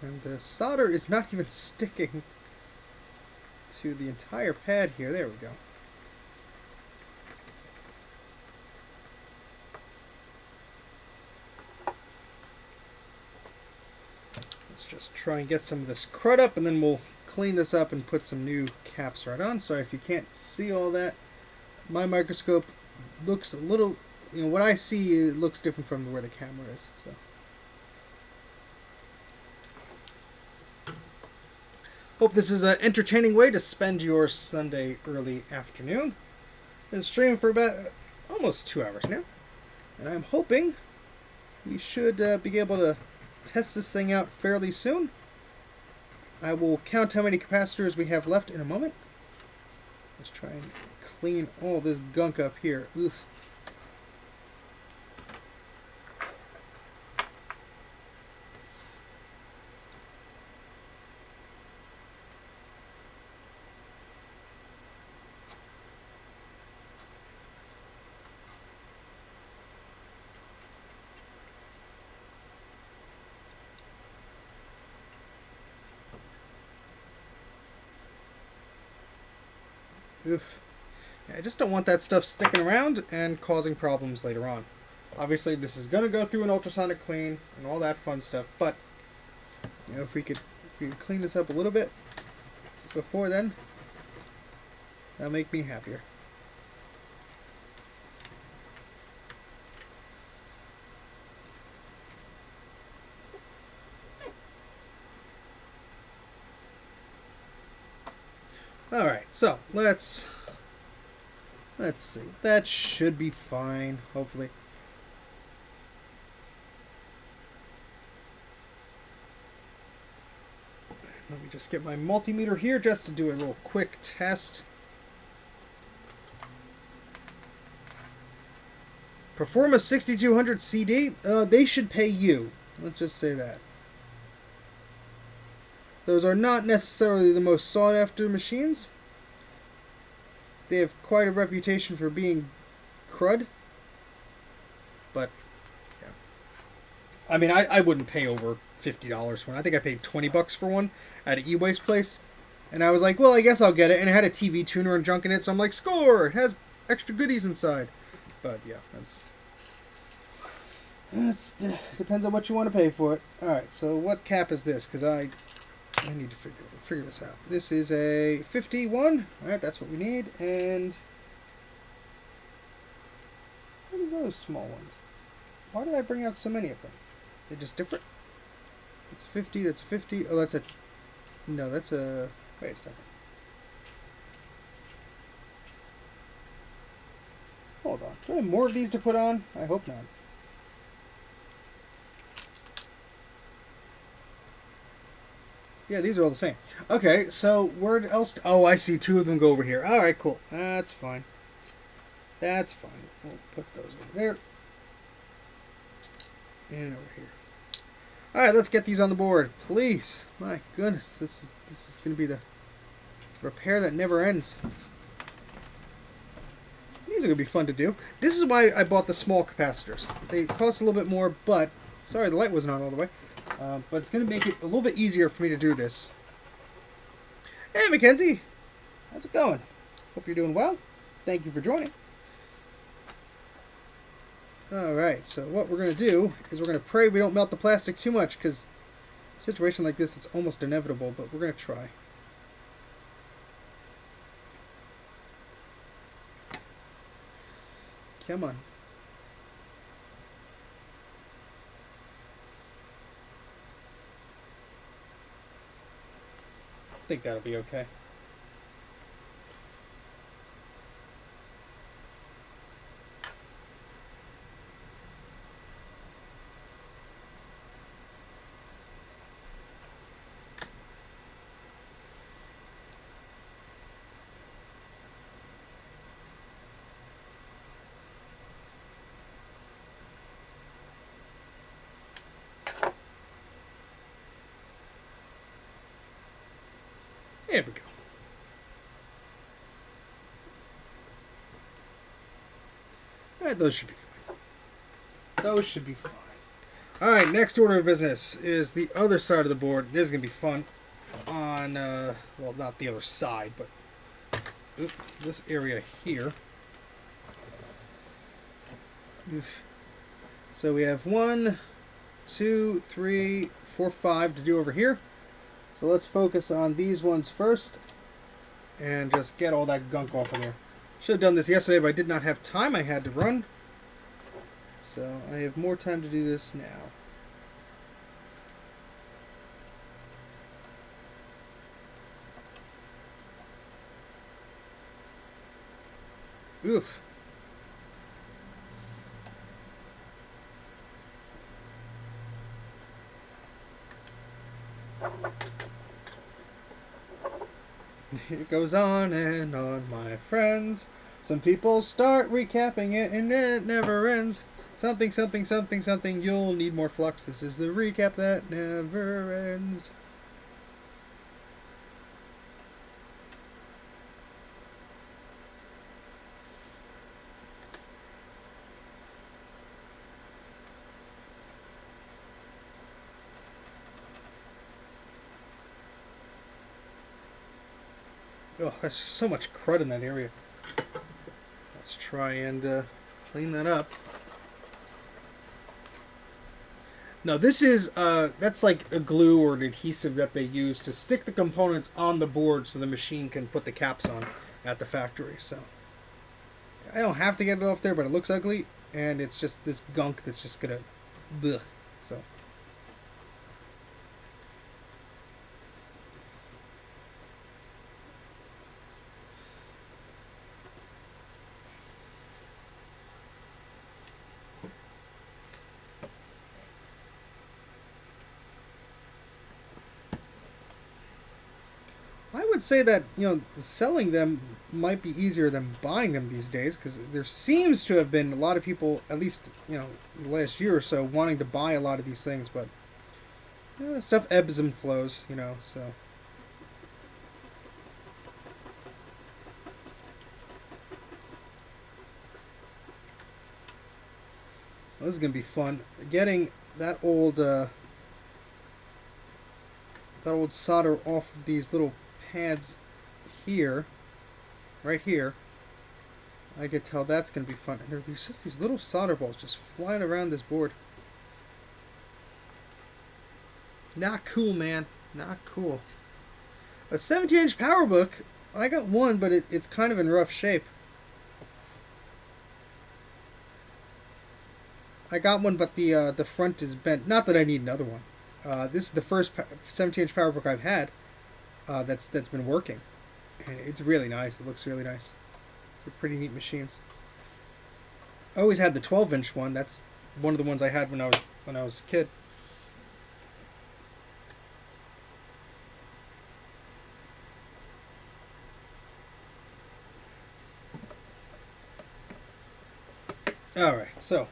S1: And the solder is not even sticking to the entire pad here. There we go. Let's just try and get some of this crud up, and then we'll clean this up and put some new caps right on. Sorry if you can't see all that. My microscope looks a little, what I see, it looks different from where the camera is. So. Hope this is an entertaining way to spend your Sunday early afternoon. Been streaming for about almost 2 hours now. And I'm hoping we should be able to test this thing out fairly soon. I will count how many capacitors we have left in a moment. Let's try and clean all this gunk up here. Ugh. Oof. Yeah, I just don't want that stuff sticking around and causing problems later on. Obviously, this is going to go through an ultrasonic clean and all that fun stuff, but you know, if we could clean this up a little bit before then, that'll make me happier. All right, so let's see. That should be fine, hopefully. Let me just get my multimeter here just to do a little quick test. Performa 6200 CD, they should pay you. Let's just say that. Those are not necessarily the most sought after machines. They have quite a reputation for being crud. But, yeah. I mean, I wouldn't pay over $50 for one. I think I paid $20 for one at an e-waste place. And I was like, well, I guess I'll get it. And it had a TV tuner and junk in it. So I'm like, score! It has extra goodies inside. But, yeah, that's depends on what you want to pay for it. Alright, so what cap is this? Because I need to figure this out. This is a 51. Alright, that's what we need. And what are these other small ones? Why did I bring out so many of them? They're just different? That's a 50, that's a 50. Oh, that's a... No, that's a... Wait a second. Hold on. Do I have more of these to put on? I hope not. Yeah, these are all the same. Okay, so where else... Oh, I see two of them go over here. Alright, cool. That's fine. That's fine. We'll put those over there. And over here. Alright, let's get these on the board. Please. My goodness. This is going to be the repair that never ends. These are going to be fun to do. This is why I bought the small capacitors. They cost a little bit more, but... Sorry, the light wasn't on all the way. But it's going to make it a little bit easier for me to do this. Hey, Mackenzie. How's it going? Hope you're doing well. Thank you for joining. Alright, so what we're going to do is we're going to pray we don't melt the plastic too much, because a situation like this, it's almost inevitable, but we're going to try. Come on. I think that'll be okay. There we go. Alright, those should be fine. Those should be fine. Alright, next order of business is the other side of the board. This is going to be fun on, well, not the other side, but this area here. So we have 1, 2, 3, 4, 5 to do over here. So let's focus on these ones first and just get all that gunk off of there. Should have done this yesterday, but I did not have time. I had to run. So I have more time to do this now. Oof. It goes on and on, my friends. Some people start recapping it and it never ends. Something, something, something, something. You'll need more flux. This is the recap that never ends. Oh, that's just so much crud in that area. Let's try and clean that up. No, this is that's like a glue or an adhesive that they use to stick the components on the board so the machine can put the caps on at the factory. So I don't have to get it off there, but it looks ugly, and it's just this gunk that's just gonna, blech. So. I would say that, selling them might be easier than buying them these days, because there seems to have been a lot of people, at least the last year or so, wanting to buy a lot of these things, but stuff ebbs and flows, so. Well, this is gonna be fun. Getting that old solder off of these little pads here, right here. I could tell that's going to be fun. And there's just these little solder balls just flying around this board. Not cool, man. Not cool. A 17-inch PowerBook. I got one, but it's kind of in rough shape. I got one, but the front is bent. Not that I need another one. This is the first 17-inch PowerBook I've had that's been working, and it's really nice. It looks really nice. They're pretty neat machines. I always had the 12-inch one. That's one of the ones I had when I was a kid. All right, so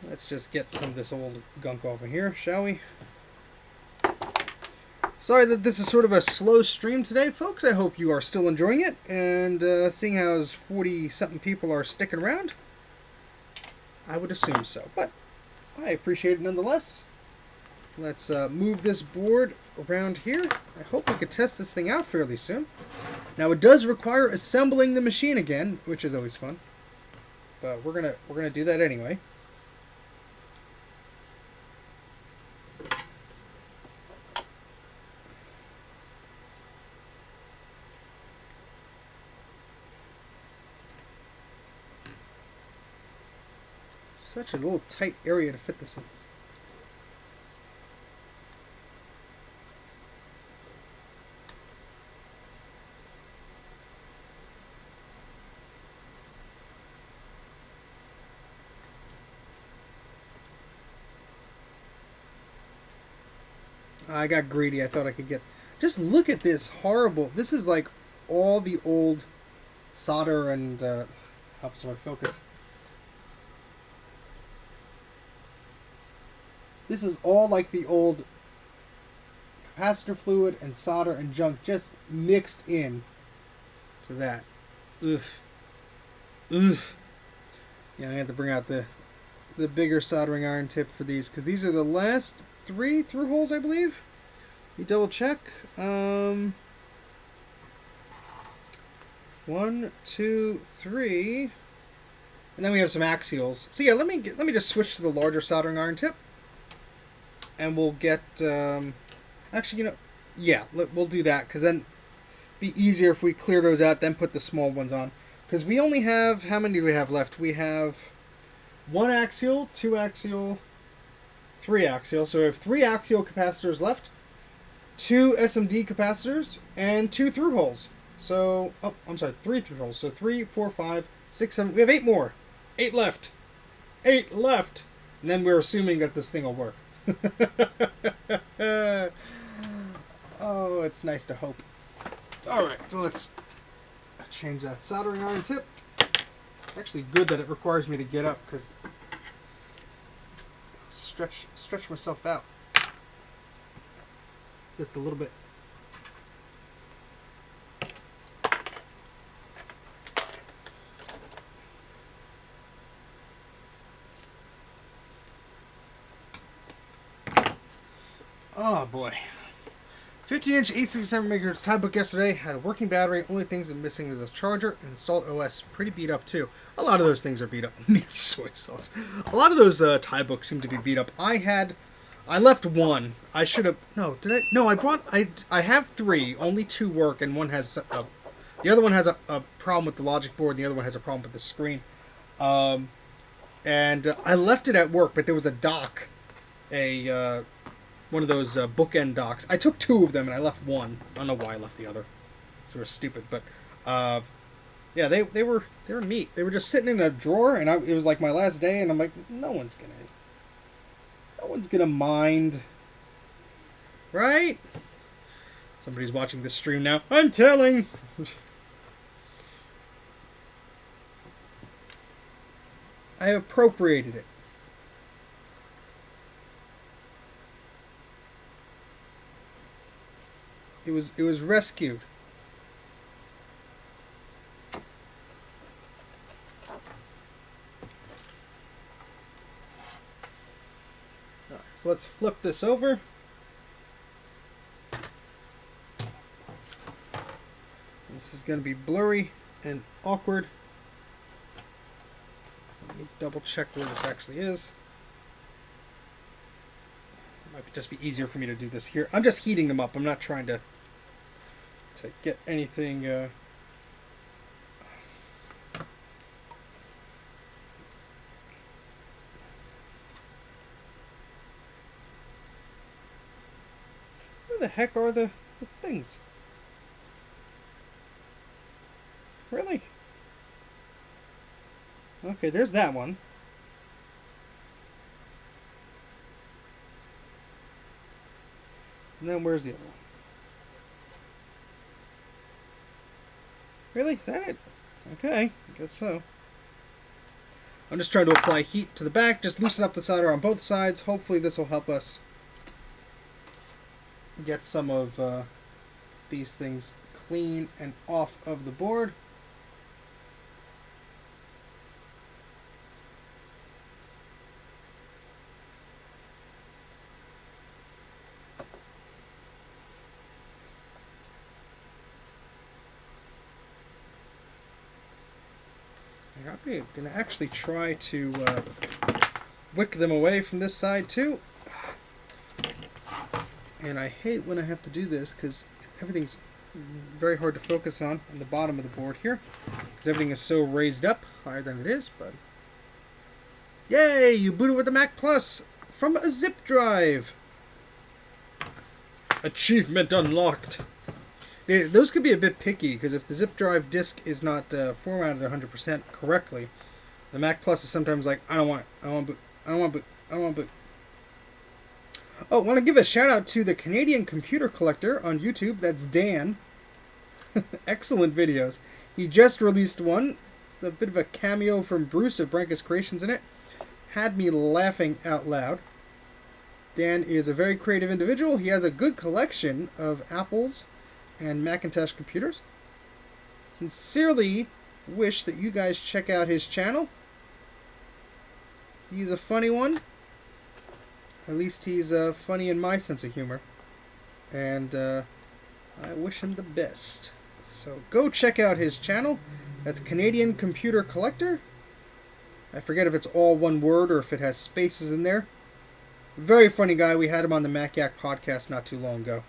S1: let's just get some of this old gunk off of here, shall we? Sorry that this is sort of a slow stream today, folks. I hope you are still enjoying it, and seeing how 40-something people are sticking around, I would assume so, but I appreciate it nonetheless. Let's move this board around here. I hope we could test this thing out fairly soon. Now, it does require assembling the machine again, which is always fun, but we're gonna do that anyway. Such a little tight area to fit this in. I got greedy. I thought I could get... Just look at this horrible... This is like all the old solder and... helps my focus. This is all like the old capacitor fluid and solder and junk just mixed in to that. Oof. Oof. Yeah, I had to bring out the bigger soldering iron tip for these, because these are the last 3 through holes, I believe. You double check. 1, 2, 3, and then we have some axials. So yeah, let me just switch to the larger soldering iron tip. And we'll get, actually, yeah, we'll do that, because then it'd be easier if we clear those out, then put the small ones on. Because we only have, how many do we have left? We have 1 axial, 2 axial, 3 axial. So we have 3 axial capacitors left, 2 SMD capacitors, and 2 through holes. So, oh, I'm sorry, 3 through holes. So 3, 4, 5, 6, 7, we have 8 more. 8 left. 8 left. And then we're assuming that this thing will work. Oh, it's nice to hope. Alright, so let's change that soldering iron tip. Actually good that it requires me to get up, because stretch myself out just a little bit. Oh boy. 15-inch 867 MHz tie book yesterday. Had a working battery. Only things I'm missing is the charger. And installed OS. Pretty beat up too. A lot of those things are beat up. Needs soy sauce. A lot of those tie books seem to be beat up. I left one. I should have. No, did I? No, I have three. Only two work, and one has the other one has a problem with the logic board. And the other one has a problem with the screen. And I left it at work, but there was a dock, one of those bookend docks. I took two of them and I left one. I don't know why I left the other. Sort of stupid, but yeah, they were neat. They were just sitting in a drawer, and it was like my last day, and I'm like, no one's gonna mind, right? Somebody's watching this stream now. I'm telling. I appropriated it. It was rescued. Alright, so let's flip this over. This is going to be blurry and awkward. Let me double check where this actually is. It might just be easier for me to do this here. I'm just heating them up. I'm not trying to get anything where the heck are the things? Really? Okay, there's that one. And then where's the other one? Really? Is that it? Okay, I guess so. I'm just trying to apply heat to the back, just loosen up the solder on both sides. Hopefully this will help us get some of these things clean and off of the board. I'm going to actually try to wick them away from this side too. And I hate when I have to do this because everything's very hard to focus on the bottom of the board here. Because everything is so raised up, higher than it is. But yay! You booted with the Mac Plus from a zip drive. Achievement unlocked. Those could be a bit picky, because if the zip drive disk is not formatted 100% correctly, the Mac Plus is sometimes like, I don't want it, I don't want boot, I don't want boot, I don't want boot. Oh, I want to give a shout out to the Canadian Computer Collector on YouTube. That's Dan. Excellent videos. He just released one. It's a bit of a cameo from Bruce of Brankus Creations in it. Had me laughing out loud. Dan is a very creative individual. He has a good collection of Apples and Macintosh computers. Sincerely wish that you guys check out his channel. He's a funny one. At least he's funny in my sense of humor. And I wish him the best. So go check out his channel. That's Canadian Computer Collector. I forget if it's all one word or if it has spaces in there. Very funny guy. We had him on the Mac84 podcast not too long ago.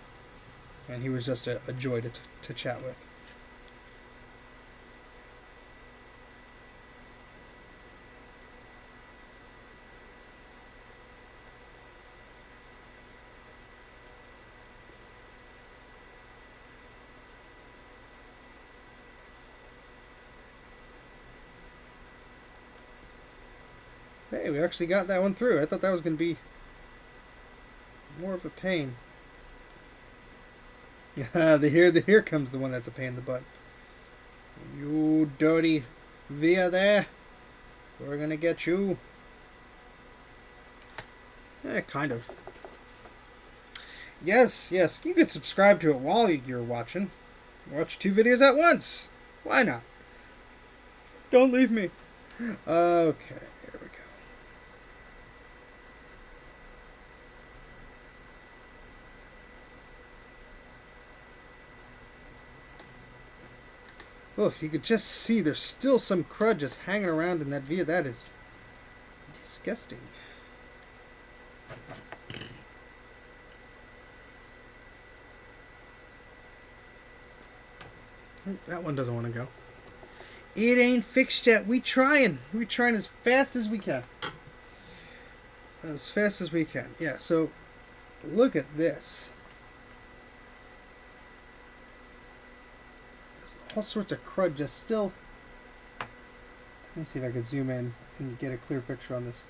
S1: And he was just a joy to chat with. Hey, we actually got that one through. I thought that was going to be more of a pain. Yeah, here comes the one that's a pain in the butt. You dirty via there. We're gonna get you. Kind of. Yes, you could subscribe to it while you're watching. Watch two videos at once. Why not? Don't leave me. Okay. Oh, you could just see there's still some crud just hanging around in that via. That is disgusting. That one doesn't want to go. It ain't fixed yet. We trying as fast as we can. As fast as we can. Yeah, so look at this. There's all sorts of crud just still. Let me see if I can zoom in and get a clear picture on this.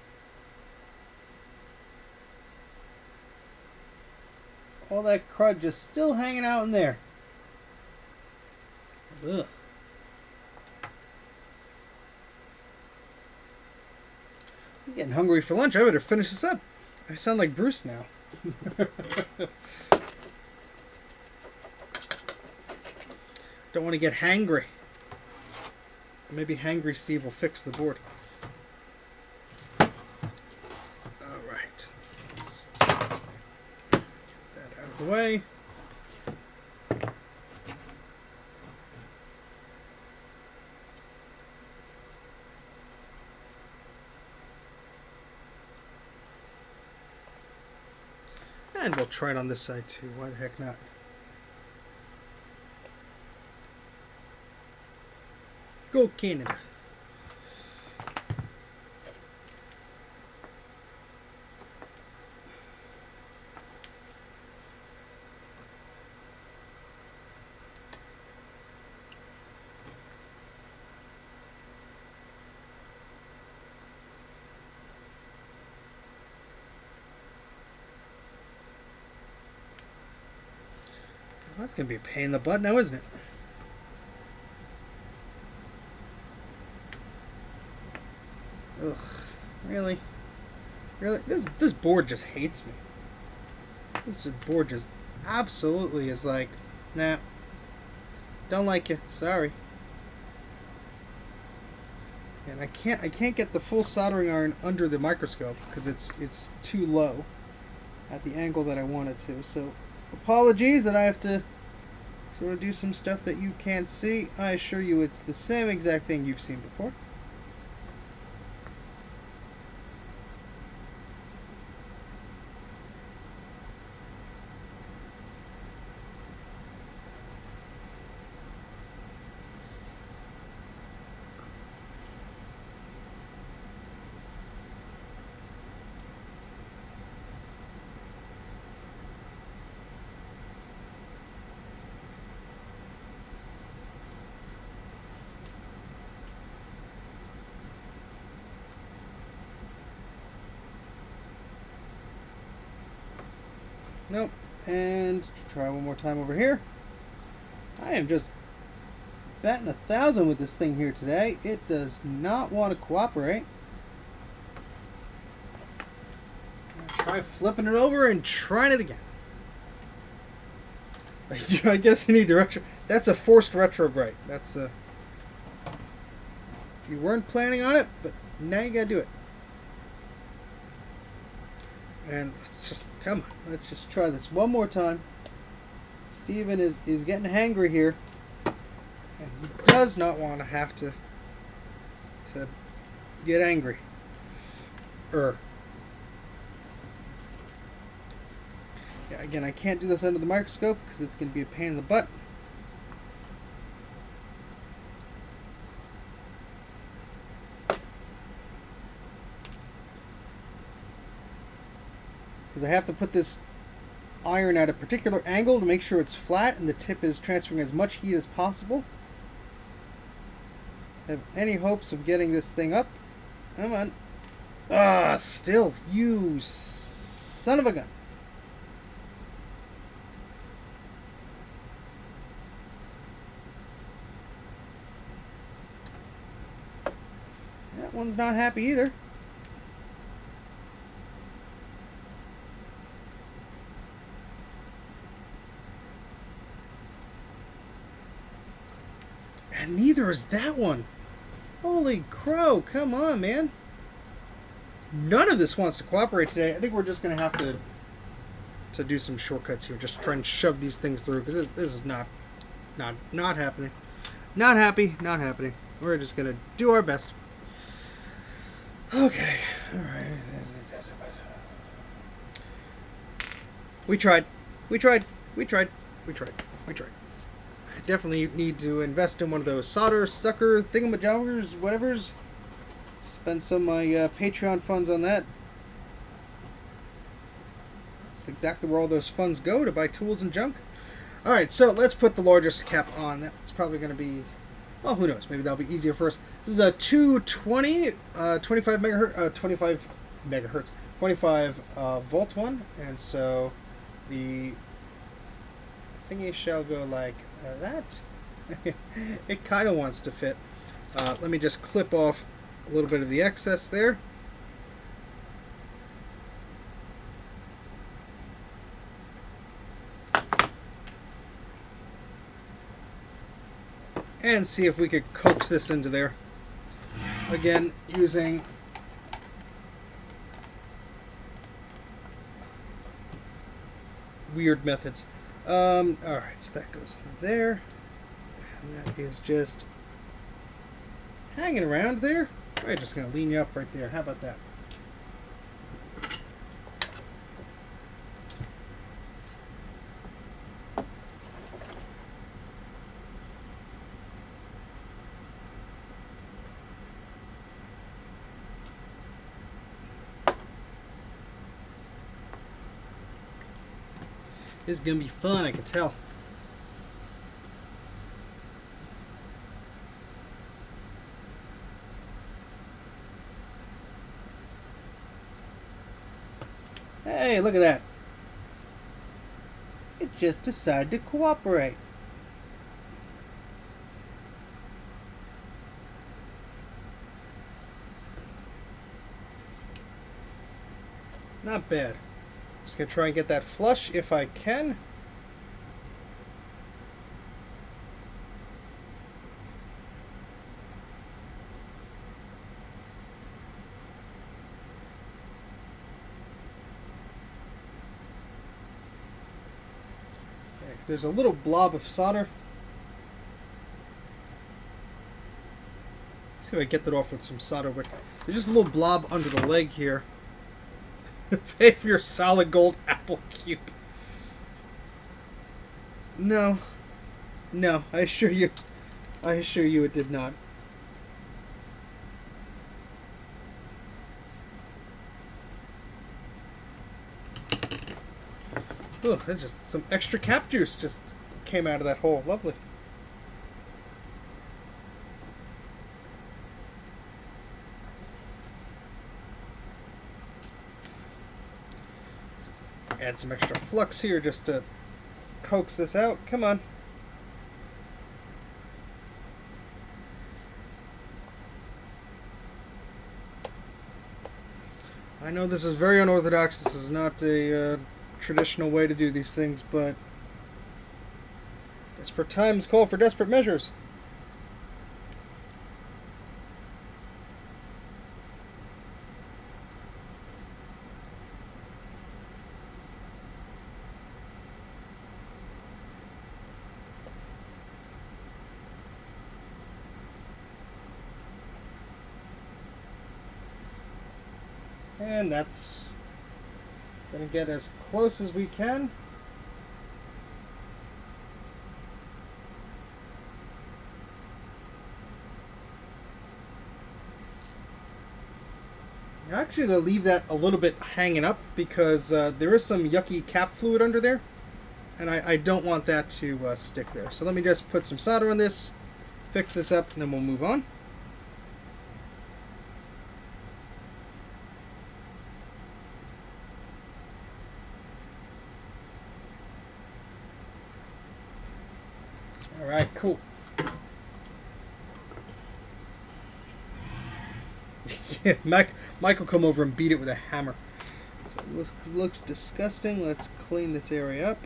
S1: All that crud just still hanging out in there. Ugh. I'm getting hungry for lunch. I better finish this up. I sound like Bruce now. Don't want to get hangry. Maybe Hangry Steve will fix the board. Alright. Let's get that out of the way. And we'll try it on this side too. Why the heck not? Go Canada. Well, that's going to be a pain in the butt now, isn't it? Ugh, really? Really? This board just hates me. This board just absolutely is like, nah, don't like you, sorry. And I can't get the full soldering iron under the microscope because it's too low at the angle that I want it to. So apologies that I have to sort of do some stuff that you can't see. I assure you it's the same exact thing you've seen before. Nope. And try one more time over here. I am just batting 1,000 with this thing here today. It does not want to cooperate. Try flipping it over and trying it again. I guess you need direction. That's a forced retrograde. That's a. You weren't planning on it, but now you gotta do it. And let's just, come on, let's just try this one more time. Steven is getting hangry here. And he does not want to have to get angry. Yeah, again, I can't do this under the microscope because it's going to be a pain in the butt. Because I have to put this iron at a particular angle to make sure it's flat and the tip is transferring as much heat as possible. Have any hopes of getting this thing up? Come on. Ah, still, you son of a gun. That one's not happy either. And neither is that one. Holy crow, come on, man. None of this wants to cooperate today. I think we're just going to have to do some shortcuts here. Just try and shove these things through because this is not happening. Not happy, not happening. We're just gonna do our best. Okay, alright. We tried. We tried. We tried. We tried. We tried. I definitely need to invest in one of those solder sucker thingamajoggers, whatevers. Spend some of my Patreon funds on that. That's exactly where all those funds go, to buy tools and junk. Alright, so let's put the largest cap on. That's probably going to be, well, who knows? Maybe that'll be easier for us. This is a 220, 25 megahertz, 25 megahertz, 25 volt one. And so the thingy shall go like that. It kind of wants to fit. Let me just clip off a little bit of the excess there. And see if we could coax this into there. Again, using weird methods. Alright, so that goes there. And that is just hanging around there. Alright, just going to lean you up right there. How about that? This is going to be fun, I can tell. Hey, look at that. It just decided to cooperate. Not bad. Just going to try and get that flush if I can. Because there's a little blob of solder. Let's see if I get that off with some solder wick. There's just a little blob under the leg here. Pay for your solid gold apple cube. No. No, I assure you it did not. Oh, that's just some extra cap juice just came out of that hole. Lovely. Add some extra flux here just to coax this out. Come on. I know this is very unorthodox. This is not a traditional way to do these things, but desperate times call for desperate measures. And that's going to get as close as we can. You're actually going to leave that a little bit hanging up because there is some yucky cap fluid under there. And I don't want that to stick there. So let me just put some solder on this, fix this up, and then we'll move on. Alright, cool. Yeah, Mike will come over and beat it with a hammer. So it looks disgusting. Let's clean this area up.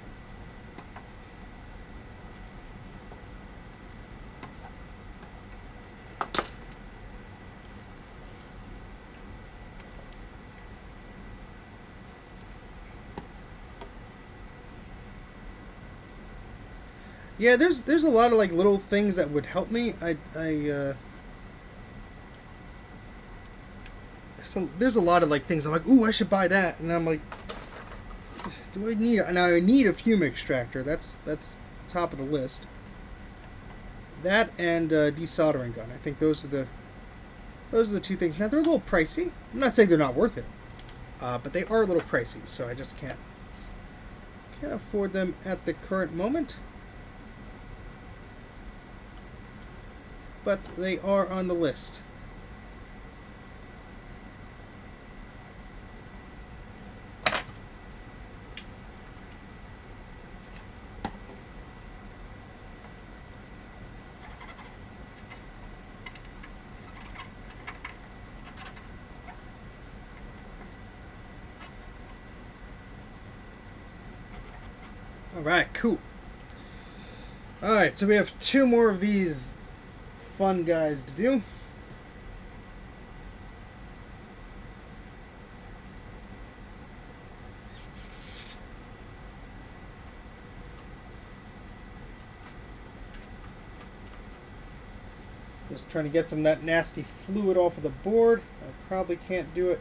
S1: Yeah, there's a lot of like little things that would help me. So there's a lot of like things I'm like, ooh, I should buy that, and I'm like, do I need? Now I need a fume extractor. That's top of the list. That and desoldering gun. I think those are the two things. Now they're a little pricey. I'm not saying they're not worth it, but they are a little pricey. So I just can't afford them at the current moment. But they are on the list. Alright, cool. Alright, so we have two more of these fun guys to do. Just trying to get some of that nasty fluid off of the board. I probably can't do it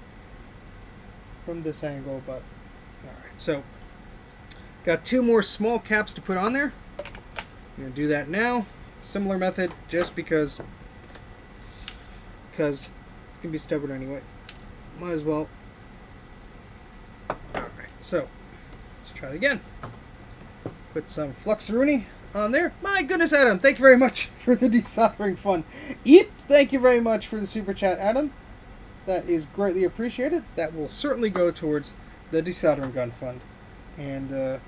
S1: from this angle, but alright, so got two more small caps to put on there. I'm going to do that now. Similar method, just because it's going to be stubborn anyway. Might as well. Alright, so let's try it again. Put some Fluxaruni on there. My goodness, Adam, thank you very much for the desoldering fun. Eep, thank you very much for the super chat, Adam. That is greatly appreciated. That will certainly go towards the desoldering gun fund. And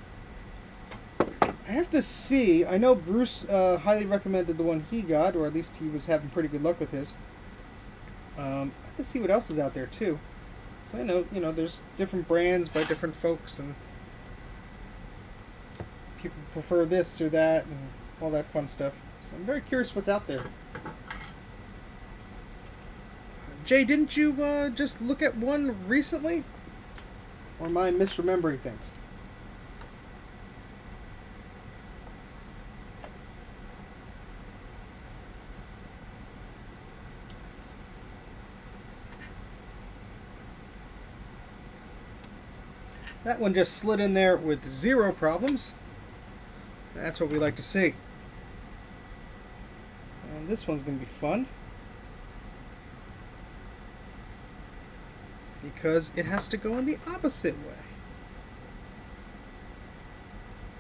S1: I have to see. I know Bruce highly recommended the one he got, or at least he was having pretty good luck with his. I have to see what else is out there too. So I know, there's different brands by different folks, and people prefer this or that, and all that fun stuff. So I'm very curious what's out there. Jay, didn't you just look at one recently? Or am I misremembering things? That one just slid in there with zero problems. That's what we like to see. And this one's going to be fun, because it has to go in the opposite way.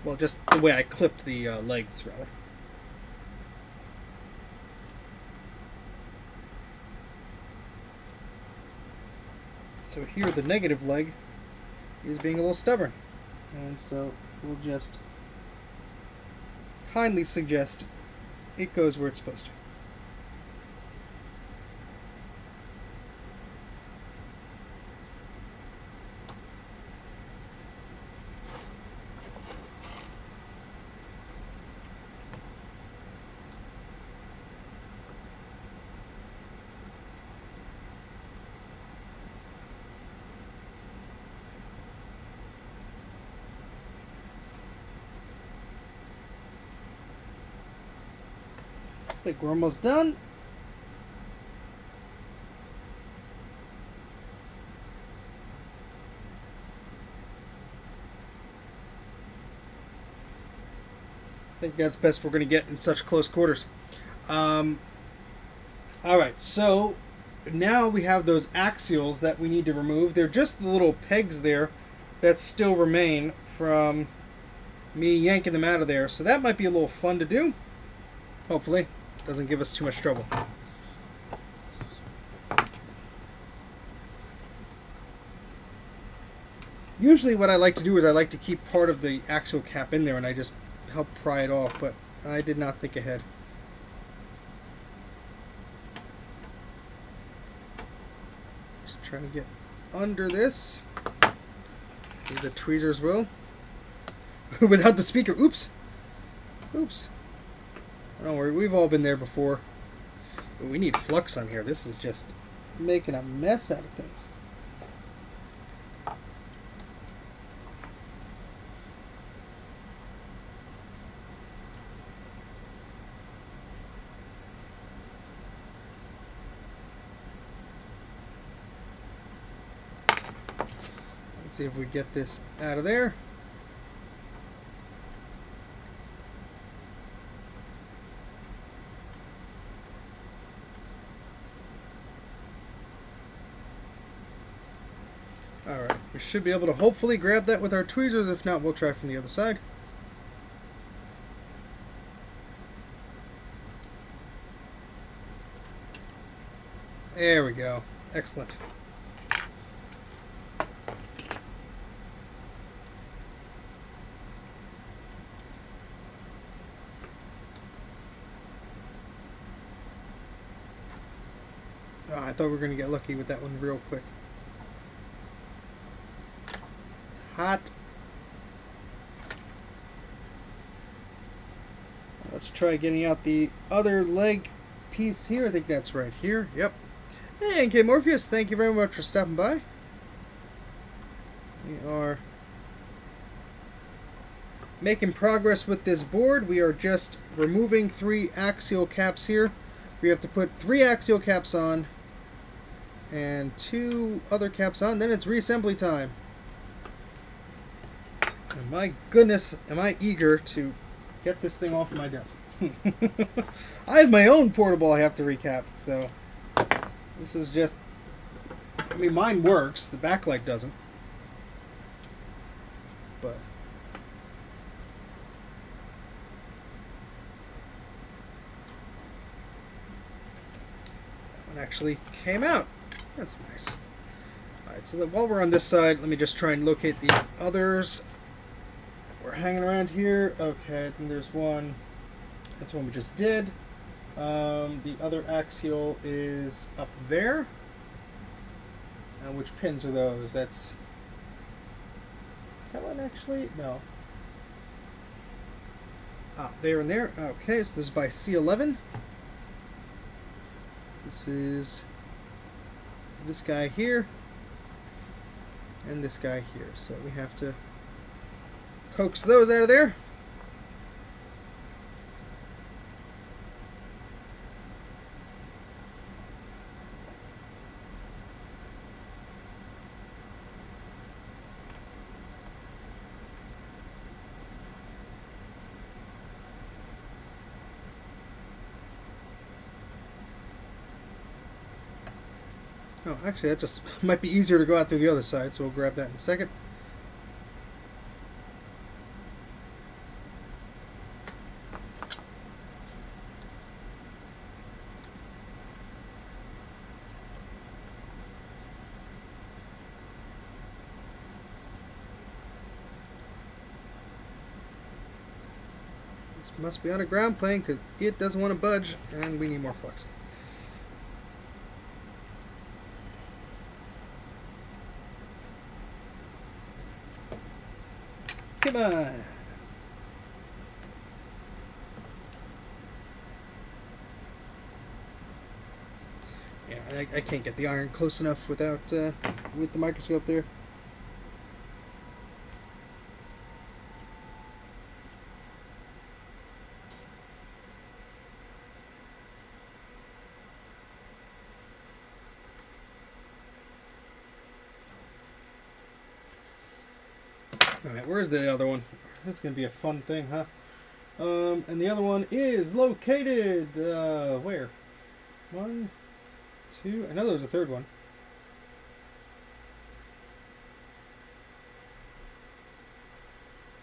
S1: Well, just the way I clipped the legs, rather. So here the negative leg is being a little stubborn. And so we'll just kindly suggest it goes where it's supposed to. I think we're almost done. I think that's best we're going to get in such close quarters. Alright, so now we have those axials that we need to remove. They're just the little pegs there that still remain from me yanking them out of there. So that might be a little fun to do. Hopefully. Doesn't give us too much trouble. Usually what I like to do is I like to keep part of the axial cap in there and I just help pry it off, but I did not think ahead. Just trying to get under this. The tweezers will. Without the speaker. Oops. Oops. Don't worry, we've all been there before. We need flux on here. This is just making a mess out of things. see if we get this out of there. Alright, we should be able to hopefully grab that with our tweezers. If not, we'll try from the other side. There we go. Excellent. Oh, I thought we were going to get lucky with that one real quick. Hot. Let's try getting out the other leg piece here. I think that's right here. Yep. Hey, NK Morpheus, thank you very much for stopping by. We are making progress with this board. We are just removing 3 axial caps here. We have to put 3 axial caps on and 2 other caps on. Then it's reassembly time. And my goodness, am I eager to get this thing off my desk. I have my own portable I have to recap, so this is just, I mean, mine works, the backlight doesn't, but that one actually came out. That's nice. Alright, so while we're on this side, let me just try and locate the others. We're hanging around here. Okay, I think there's one. That's one we just did. The other axial is up there. And which pins are those? Is that one actually? No. Ah, there and there. Okay, so this is by C11. This is this guy here. And this guy here. So we have to coax those out of there. Oh, actually, that just might be easier to go out through the other side, so we'll grab that in a second. This must be on a ground plane because it doesn't want to budge, and we need more flux. Come on. Yeah, I can't get the iron close enough without with the microscope there. Alright, where's the other one? This is going to be a fun thing, huh? And the other one is located, where? 1, 2, I know there was a third one.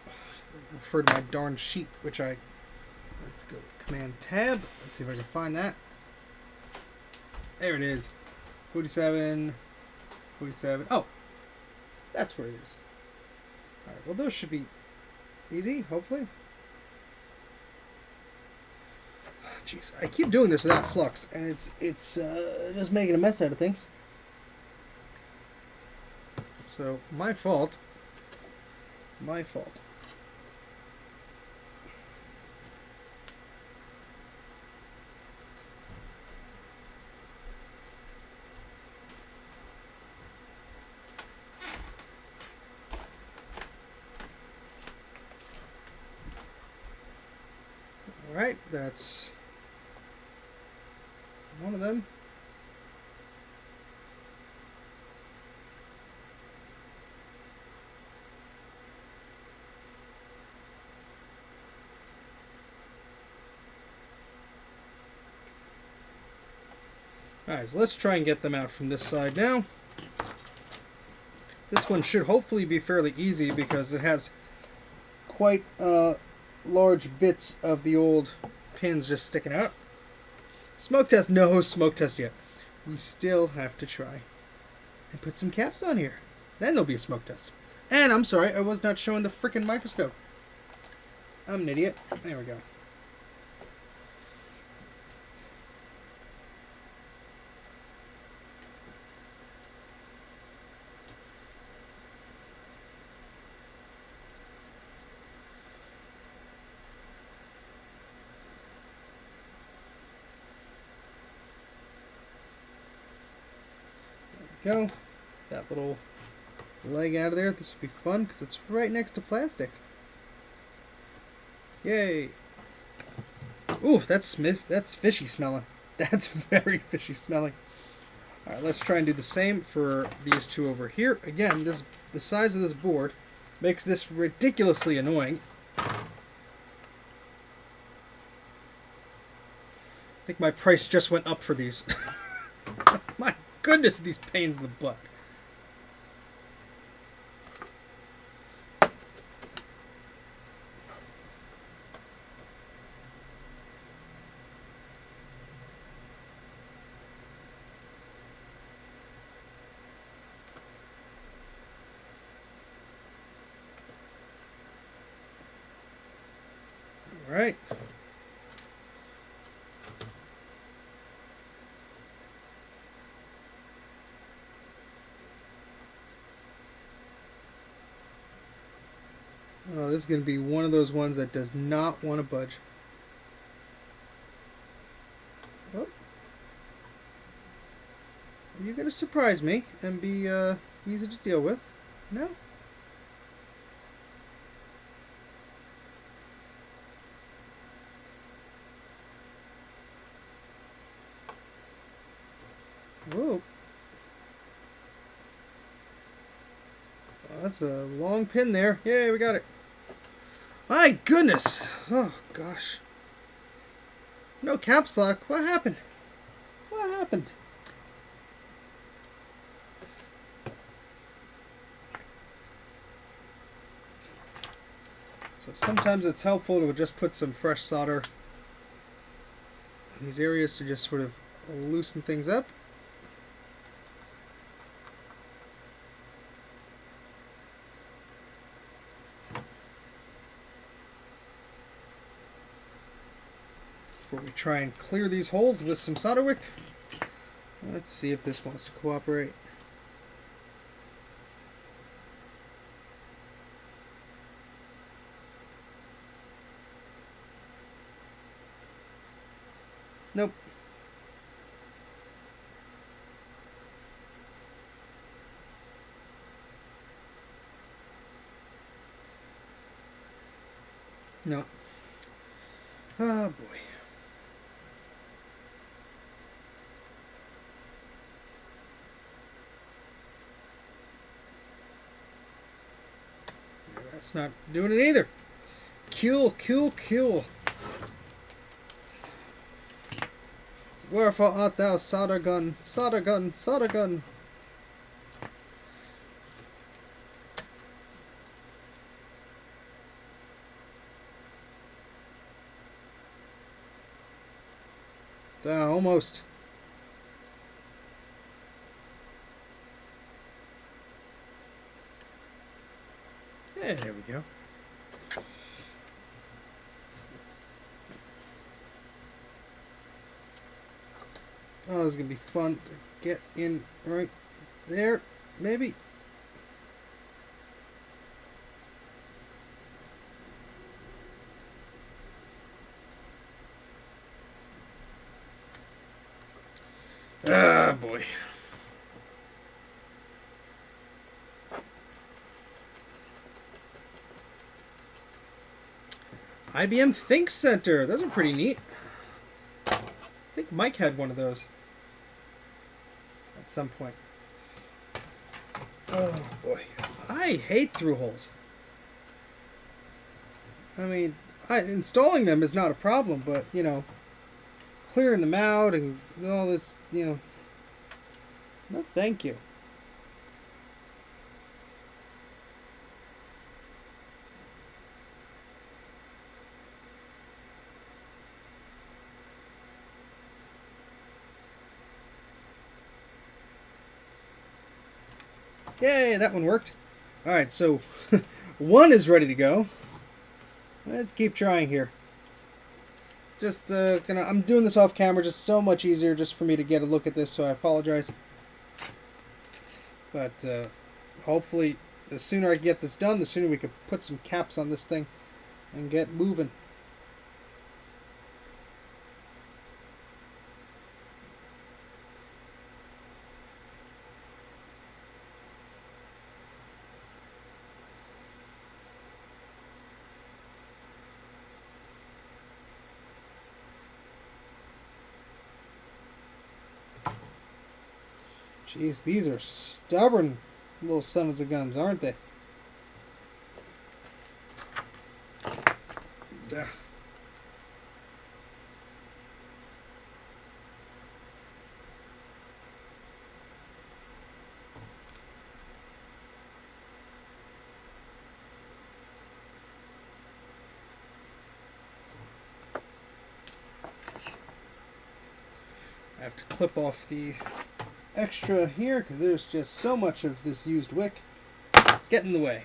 S1: I refer to my darn sheet, which let's go Command Tab. Let's see if I can find that. There it is. 47, 47. Oh, that's where it is. Alright, well those should be easy, hopefully. Jeez, I keep doing this without flux, and it's just making a mess out of things. So, my fault. My fault. Alright, that's one of them. Alright, so let's try and get them out from this side now. This one should hopefully be fairly easy because it has quite large bits of the old pins just sticking out. Smoke test? No smoke test yet. We still have to try and put some caps on here. Then there'll be a smoke test. And I'm sorry, I was not showing the frickin' microscope. I'm an idiot. There we go. Go. That little leg out of there. This will be fun because it's right next to plastic. Yay. Ooh, that's fishy smelling. That's very fishy smelling. Alright, let's try and do the same for these two over here. Again, the size of this board makes this ridiculously annoying. I think my price just went up for these. My goodness, these pains in the butt. All right. Oh, this is going to be one of those ones that does not want to budge. Oh. Are you going to surprise me and be easy to deal with? No? Whoa. Oh, that's a long pin there. Yay, we got it. My goodness! Oh, gosh. No caps lock. What happened? What happened? So sometimes it's helpful to just put some fresh solder in these areas to just sort of loosen things up. Before we try and clear these holes with some solder wick. Let's see if this wants to cooperate. Nope. No. Oh boy. That's not doing it either. Cool. Wherefore art thou, solder gun, solder gun, solder gun? Almost. Yeah, there we go. Oh, this is going to be fun to get in right there, maybe. Ah, boy. IBM Think Center. Those are pretty neat. I think Mike had one of those at some point. Oh, boy. I hate through holes. I mean, installing them is not a problem, but, you know, clearing them out and all this, you know, No, thank you. Yay, that one worked. Alright, so one is ready to go. Let's keep trying here. Just I'm doing this off camera, just so much easier just for me to get a look at this, so I apologize. But hopefully the sooner I get this done, the sooner we can put some caps on this thing and get moving. Jeez, these are stubborn little sons of guns, aren't they? Duh. I have to clip off the extra here because there's just so much of this used wick. It's getting in the way.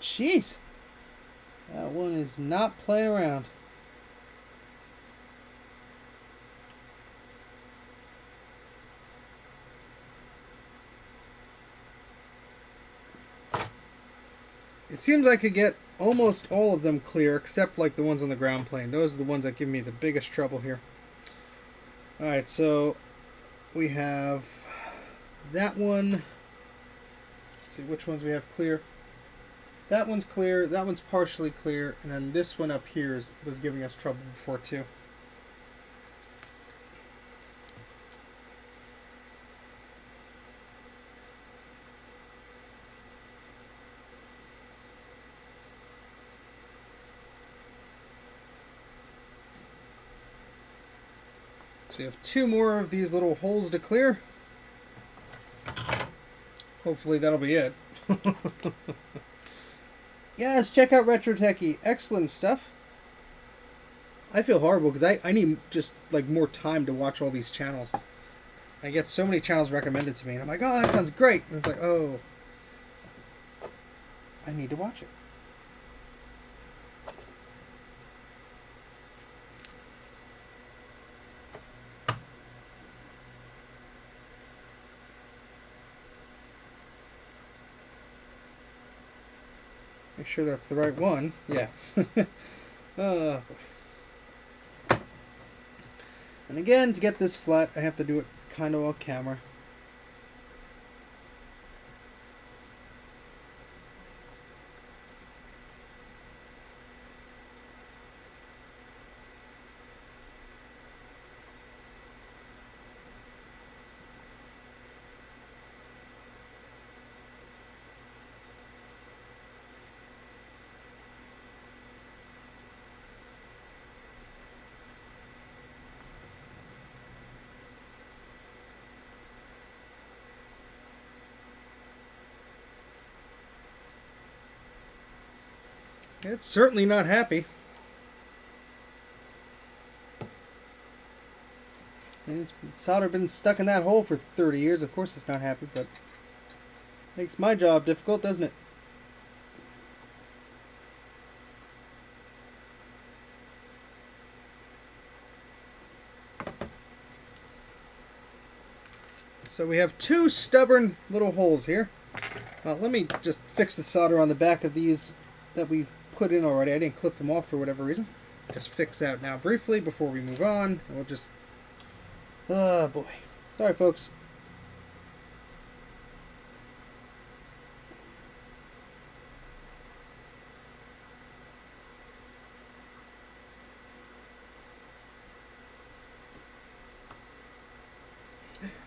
S1: Jeez, that one is not playing around. It seems I could get almost all of them clear, except like the ones on the ground plane. Those are the ones that give me the biggest trouble here. Alright, so we have that one. Let's see which ones we have clear. That one's clear, that one's partially clear, and then this one up here was giving us trouble before too. So you have two more of these little holes to clear. Hopefully that'll be it. Yes, check out Retro Techie. Excellent stuff. I feel horrible because I need just like more time to watch all these channels. I get so many channels recommended to me, and I'm like, oh, that sounds great. And it's like, oh, I need to watch it. Make sure that's the right one. Yeah. Oh, boy. And again, to get this flat, I have to do it kind of off camera. It's certainly not happy. And it's solder been stuck in that hole for 30 years. Of course it's not happy, but makes my job difficult, doesn't it? So we have two stubborn little holes here. Well, let me just fix the solder on the back of these that we've put in already. I didn't clip them off for whatever reason. Just fix that now briefly before we move on. And we'll just... Oh, boy. Sorry, folks.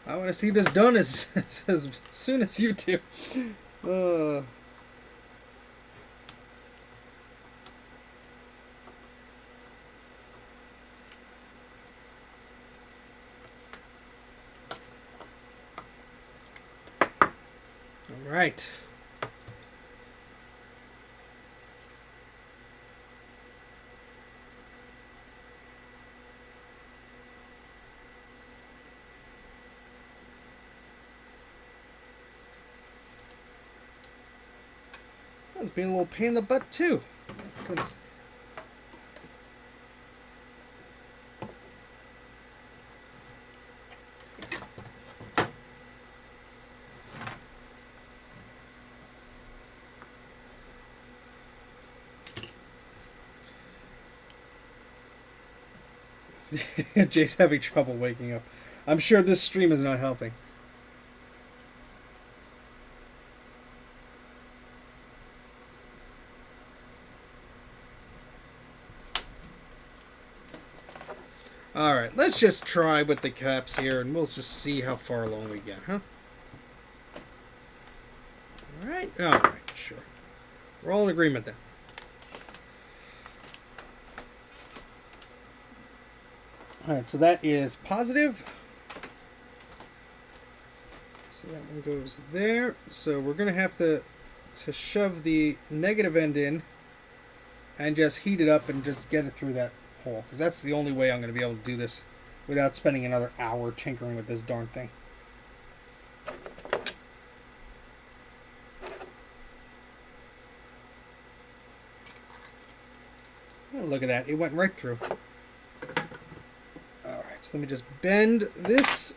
S1: I want to see this done as soon as you do. All right. It's being a little pain in the butt too. Goodness. Jay's having trouble waking up. I'm sure this stream is not helping. Alright, let's just try with the caps here and we'll just see how far along we get, huh? Alright, sure. We're all in agreement then. Alright, so that is positive. So that one goes there. So we're going to have to shove the negative end in and just heat it up and just get it through that hole. Because that's the only way I'm going to be able to do this without spending another hour tinkering with this darn thing. Oh, look at that. It went right through. So let me just bend this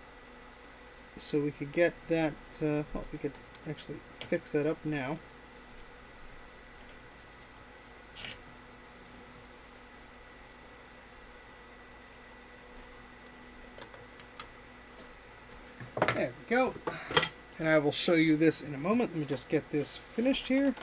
S1: so we could get that, well, we could actually fix that up now. There we go. And I will show you this in a moment. Let me just get this finished here.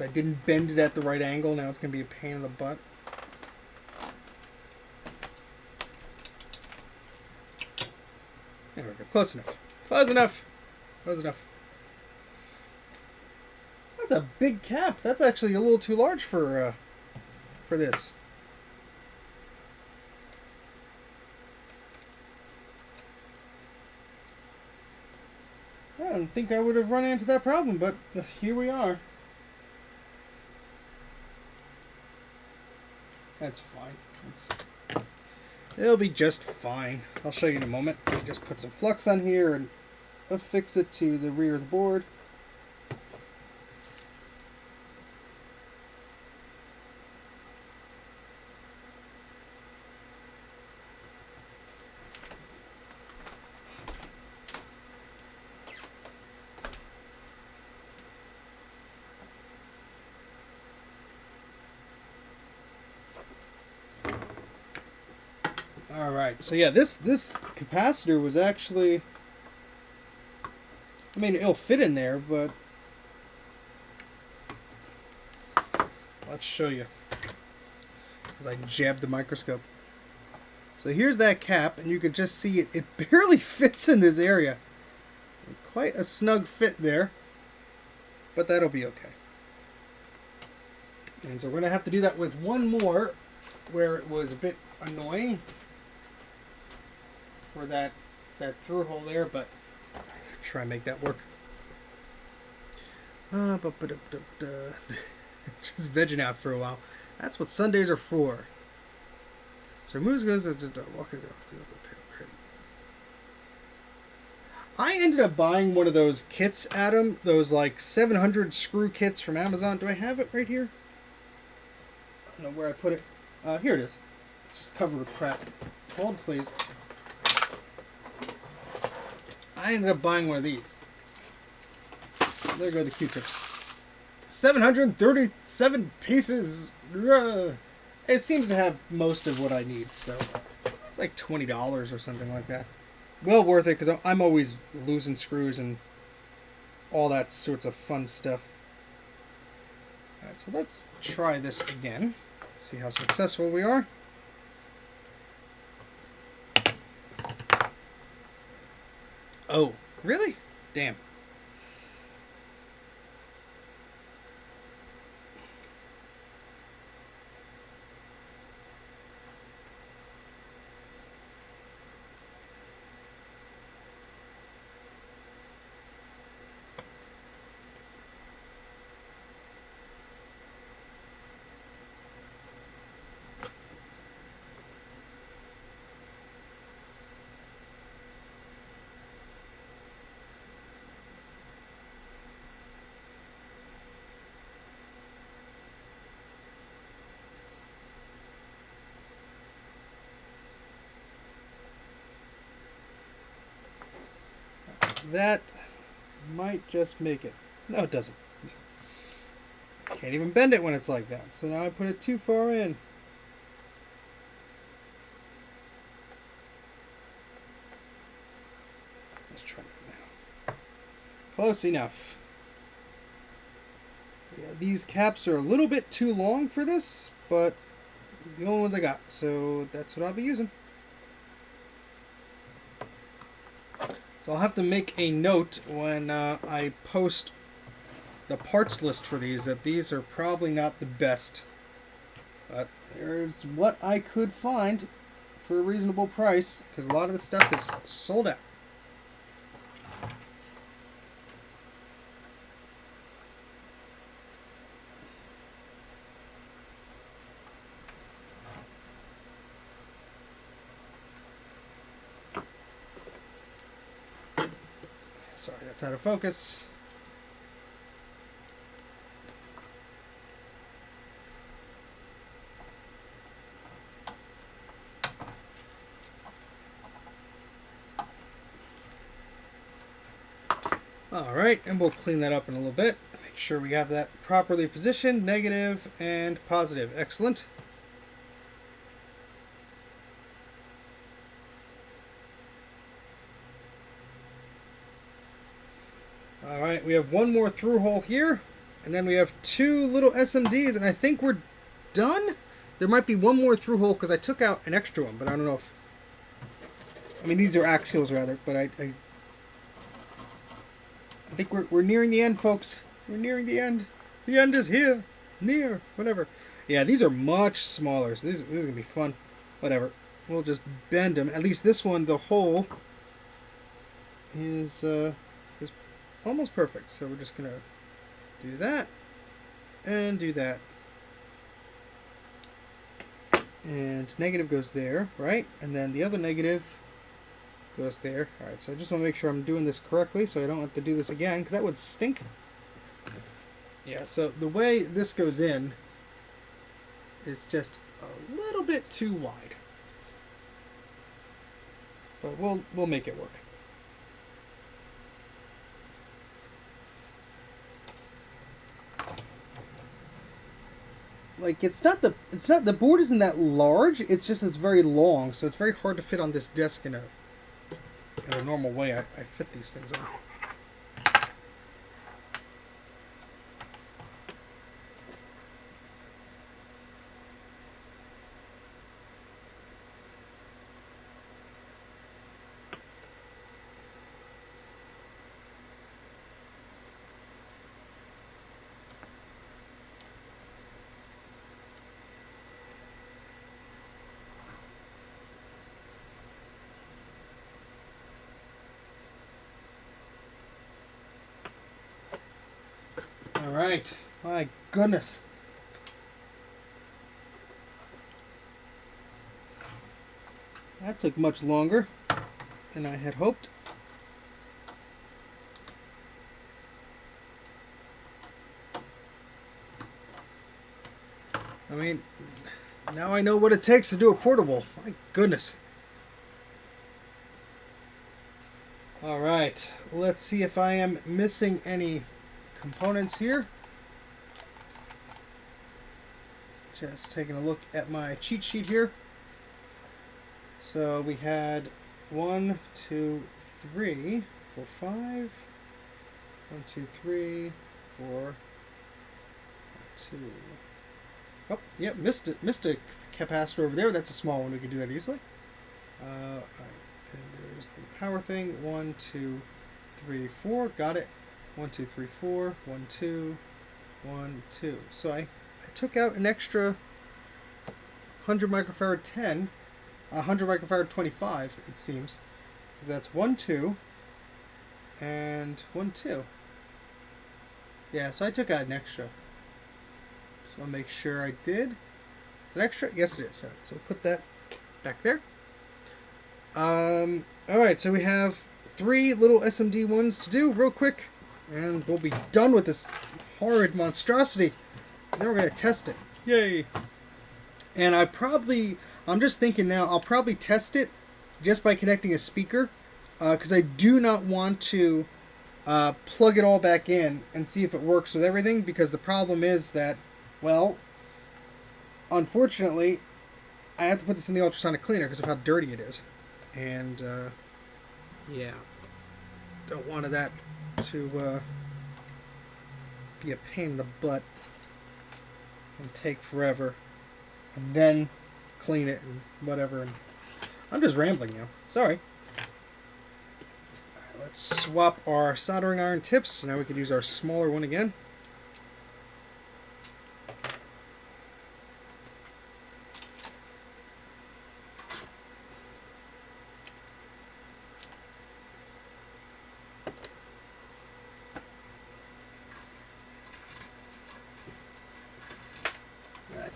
S1: I didn't bend it at the right angle. Now it's going to be a pain in the butt. There we go. Close enough. Close enough. Close enough. That's a big cap. That's actually a little too large for this. I don't think I would have run into that problem, but here we are. That's fine. It'll be just fine. I'll show you in a moment. Just put some flux on here and affix it to the rear of the board. Alright, so yeah, this capacitor was actually, I mean, it'll fit in there, but let's show you. As I jab the microscope. So here's that cap, and you can just see it barely fits in this area. Quite a snug fit there, but that'll be okay. And so we're going to have to do that with one more, where it was a bit annoying for that through hole there, but try and make that work. Just vegging out for a while. That's what Sundays are for. So moves goes walking. I ended up buying one of those kits, Adam. Those like 700 screw kits from Amazon. Do I have it right here? I don't know where I put it. Here it is. It's just covered with crap. Hold, please. I ended up buying one of these. There go the Q-tips. 737 pieces. It seems to have most of what I need, so It's like $20 or something like that. Well worth it because I'm always losing screws and all that sorts of fun stuff. Alright, so let's try this again. See how successful we are. Oh, really? Damn. That might just make it. No, it doesn't. Can't even bend it when it's like that. So now I put it too far in. Let's try that now. Close enough. Yeah, these caps are a little bit too long for this, but the only ones I got. So that's what I'll be using. So I'll have to make a note when I post the parts list for these that these are probably not the best. But there's what I could find for a reasonable price because a lot of the stuff is sold out. Sorry, that's out of focus. All right, and we'll clean that up in a little bit. Make sure we have that properly positioned, negative and positive. Excellent. All right, we have one more through hole here, and then we have two little SMDs, and I think we're done. There might be one more through hole because I took out an extra one, but I don't know if... I mean, these are axials rather, but I think we're nearing the end, folks. We're nearing the end. The end is here. Near. Whatever. Yeah, these are much smaller, so this is going to be fun. Whatever. We'll just bend them. At least this one, the hole is almost perfect. So we're just going to do that and do that. And negative goes there, right? And then the other negative goes there. Alright, so I just want to make sure I'm doing this correctly so I don't have to do this again, because that would stink. Yeah, so the way this goes in is just a little bit too wide. But we'll make it work. Like the board isn't that large, it's just it's very long, so it's very hard to fit on this desk in a normal way. I fit these things on. All right, my goodness. That took much longer than I had hoped. I mean, now I know what it takes to do a portable. My goodness. All right, let's see if I am missing any components here. Just taking a look at my cheat sheet here. So we had 1, 2, 3, 4, 5. 1, 2, 3, 4, 2. Oh, yep, missed it. Missed a capacitor over there. That's a small one. We can do that easily. All right, then there's the power thing. 1, 2, 3, 4. Got it. 1, 2, 3, 4. 1, 2. 1, 2. So I took out an extra 100 microfarad 10, 100 microfarad 25, it seems. Because that's 1, 2, and 1, 2. Yeah, so I took out an extra. So I'll make sure I did. It's an extra? Yes, it is. All right, so we'll put that back there. Alright, so we have 3 little SMD ones to do real quick. And we'll be done with this horrid monstrosity. And then we're going to test it. Yay! And I'm just thinking now, I'll probably test it just by connecting a speaker. Because I do not want to plug it all back in and see if it works with everything, because the problem is that, well, unfortunately, I have to put this in the ultrasonic cleaner because of how dirty it is. And, yeah, don't want that to be a pain in the butt and take forever and then clean it and whatever. And I'm just rambling now. Sorry. Let's swap our soldering iron tips. Now we can use our smaller one again.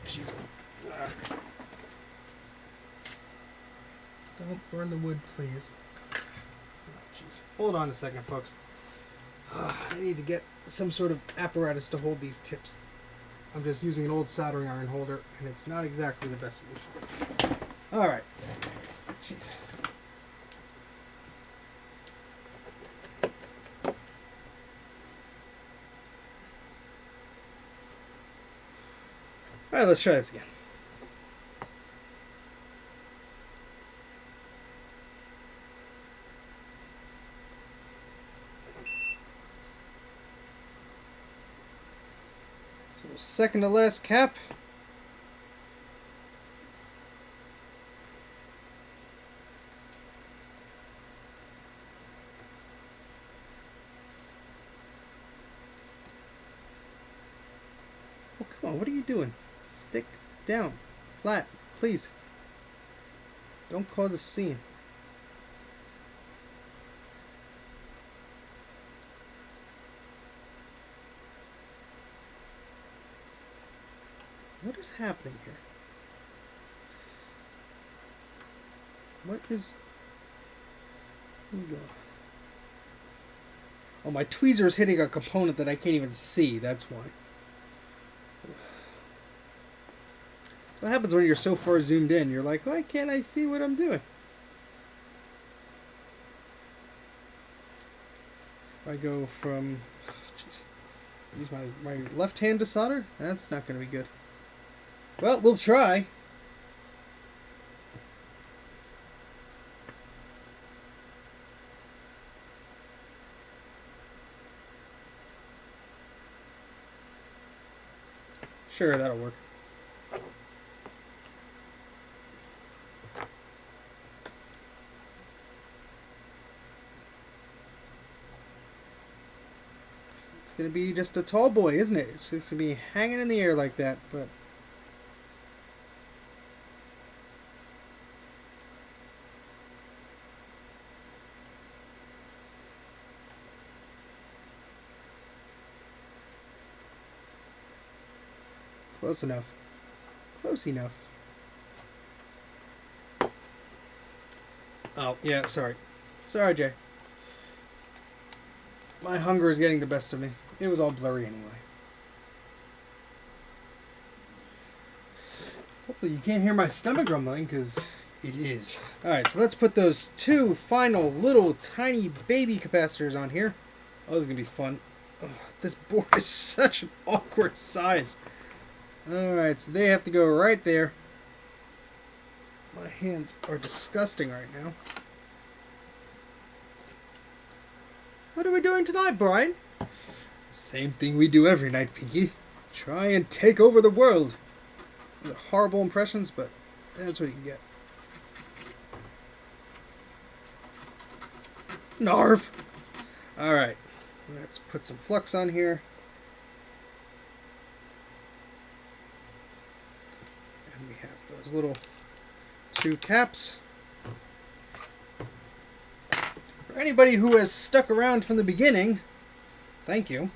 S1: Jeez. Don't burn the wood, please. Jeez. Hold on a second, folks. I need to get some sort of apparatus to hold these tips. I'm just using an old soldering iron holder, and it's not exactly the best solution. Alright. Jeez. Alright, let's try this again. So second to last cap. Oh, come on, what are you doing? Stick down, flat, please. Don't cause a scene. What is happening here? What is... Oh, my tweezer is hitting a component that I can't even see. That's why. What happens when you're so far zoomed in? You're like, why can't I see what I'm doing? If I go from... Jeez. Use my left hand to solder? That's not going to be good. Well, we'll try. Sure, that'll work. It's going to be just a tall boy, isn't it? It's just going to be hanging in the air like that, but... Close enough. Close enough. Oh, yeah, sorry. Sorry, Jay. My hunger is getting the best of me. It was all blurry anyway. Hopefully you can't hear my stomach grumbling, because it is. Alright, so let's put those 2 final little tiny baby capacitors on here. Oh, this is going to be fun. Oh, this board is such an awkward size. Alright, so they have to go right there. My hands are disgusting right now. What are we doing tonight, Brian? Same thing we do every night, Pinky. Try and take over the world. Horrible impressions, but that's what you get. Narv! Alright, let's put some flux on here. And we have those little 2 caps. For anybody who has stuck around from the beginning, thank you.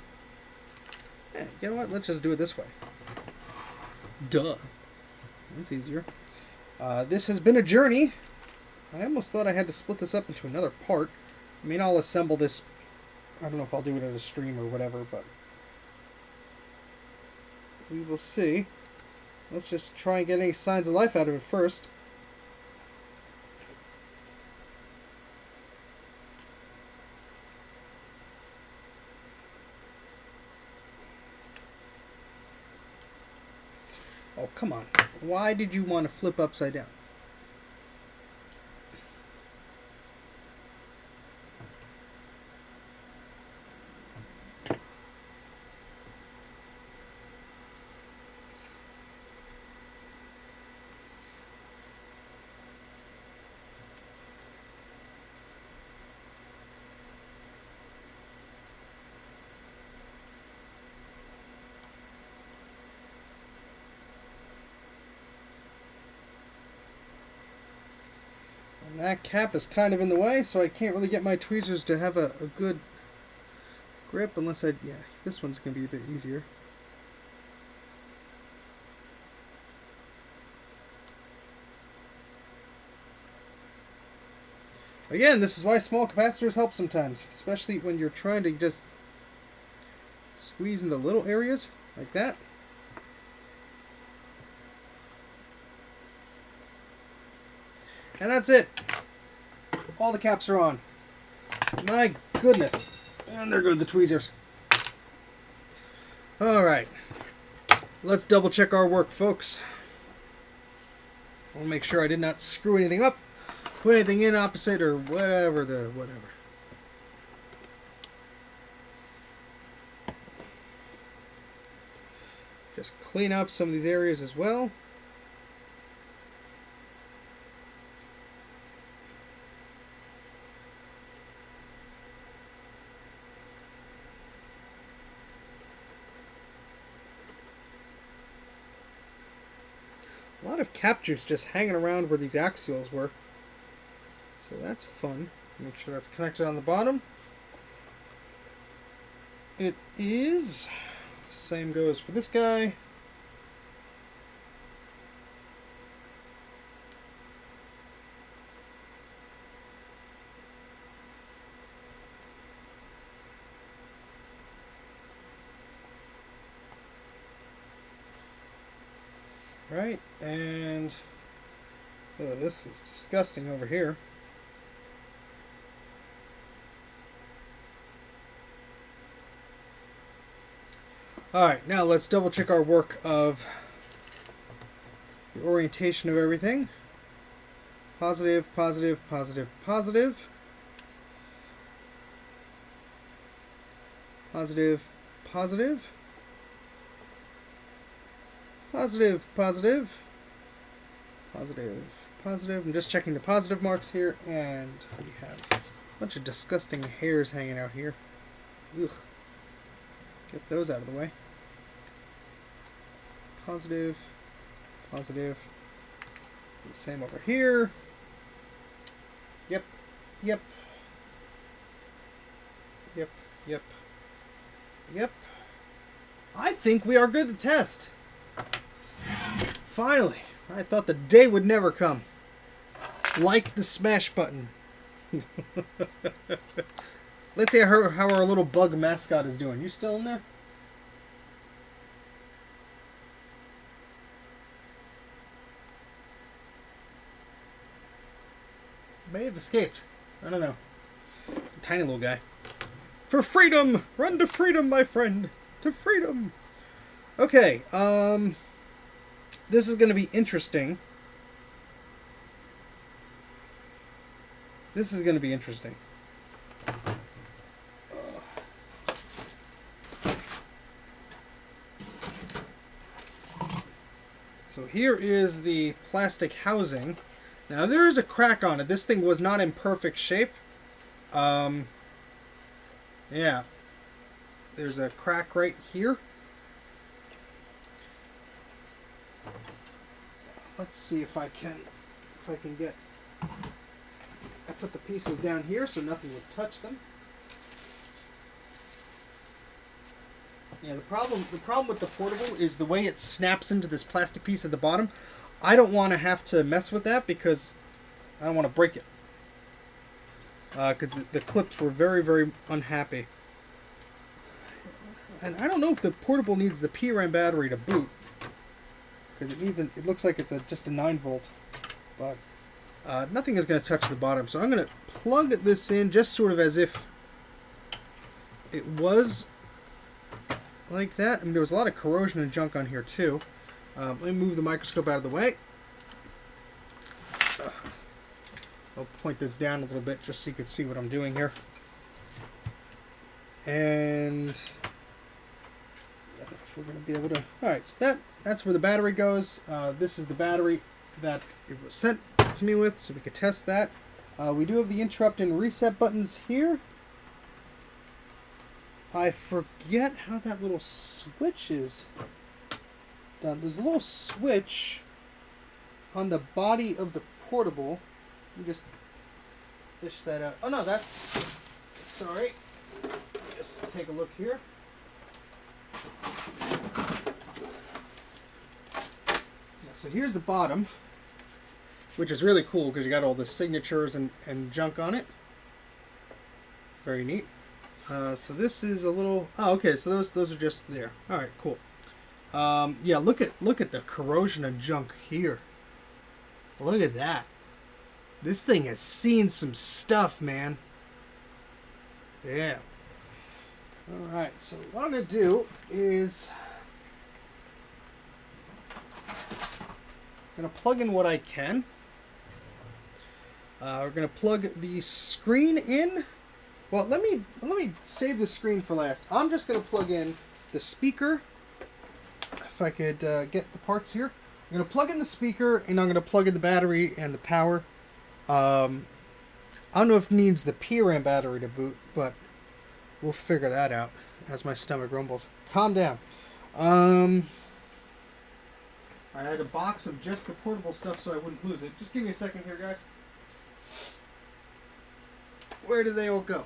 S1: Hey, you know what? Let's just do it this way. Duh. That's easier. This has been a journey. I almost thought I had to split this up into another part. I mean, I'll assemble this. I don't know if I'll do it at a stream or whatever, but we will see. Let's just try and get any signs of life out of it first. Oh, come on. Why did you want to flip upside down? And that cap is kind of in the way, so I can't really get my tweezers to have a good grip unless I... Yeah, this one's going to be a bit easier. Again, this is why small capacitors help sometimes, especially when you're trying to just squeeze into little areas like that. And that's it. All the caps are on. My goodness. And there go the tweezers. Alright. Let's double check our work, folks. I want to make sure I did not screw anything up. Put anything in opposite or whatever. Just clean up some of these areas as well. A lot of captures just hanging around where these axials were. So that's fun. Make sure that's connected on the bottom. It is. Same goes for this guy. Right, and oh, this is disgusting over here. Alright, now let's double check our work of the orientation of everything. Positive, positive, positive, positive. Positive, positive. Positive, positive. Positive, positive. I'm just checking the positive marks here, and we have a bunch of disgusting hairs hanging out here. Ugh. Get those out of the way. Positive, positive. The same over here. Yep, yep. Yep, yep. Yep. I think we are good to test. Finally. I thought the day would never come. Like the smash button. Let's see how our little bug mascot is doing. You still in there? May have escaped. I don't know. It's a tiny little guy. For freedom! Run to freedom, my friend! To freedom! Okay, this is going to be interesting. This is going to be interesting. So here is the plastic housing. Now there is a crack on it. This thing was not in perfect shape. Yeah. There's a crack right here. Let's see if I can get... I put the pieces down here so nothing would touch them. Yeah, the problem with the portable is the way it snaps into this plastic piece at the bottom. I don't want to have to mess with that because I don't want to break it. Because the clips were very, very unhappy. And I don't know if the portable needs the PRAM battery to boot. Because it looks like it's just a 9-volt. But nothing is going to touch the bottom. So I'm going to plug this in just sort of as if it was like that. I mean, there was a lot of corrosion and junk on here too. Let me move the microscope out of the way. I'll point this down a little bit just so you can see what I'm doing here. And if we're going to be able to... Alright, so that's where the battery goes. This is the battery that it was sent to me with, so we could test that. We do have the interrupt and reset buttons here. I forget how that little switch is done. There's a little switch on the body of the portable. Let me just fish that out. Oh no, that's... Sorry. Just take a look here. Yeah, so here's the bottom, which is really cool because you got all the signatures and junk on it. Very neat. So this is a little... Oh, okay, so those are just there. All right, cool. Yeah, look at the corrosion and junk here. Look at that. This thing has seen some stuff, man. Yeah. All right, so what I'm going to do is... I'm going to plug in what I can. We're going to plug the screen in. Well, let me save the screen for last. I'm just going to plug in the speaker. If I could get the parts here. I'm going to plug in the speaker, and I'm going to plug in the battery and the power. I don't know if it needs the PRAM battery to boot, but we'll figure that out as my stomach rumbles. Calm down. I had a box of just the portable stuff so I wouldn't lose it. Just give me a second here, guys. Where did they all go?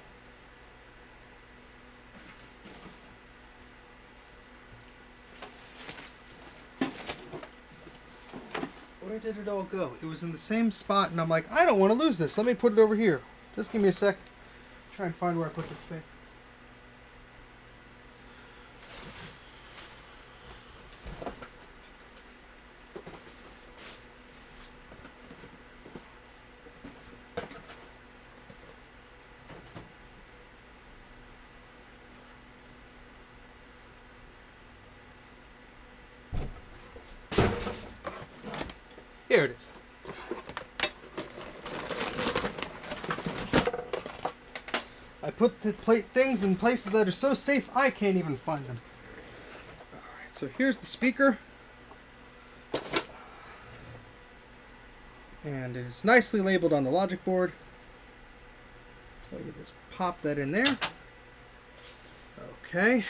S1: Where did it all go? It was in the same spot, and I'm like, I don't want to lose this. Let me put it over here. Just give me a sec. Try and find where I put this thing. Here it is. I put the things in places that are so safe I can't even find them. Alright, so here's the speaker. And it is nicely labeled on the logic board. So you just pop that in there. Okay.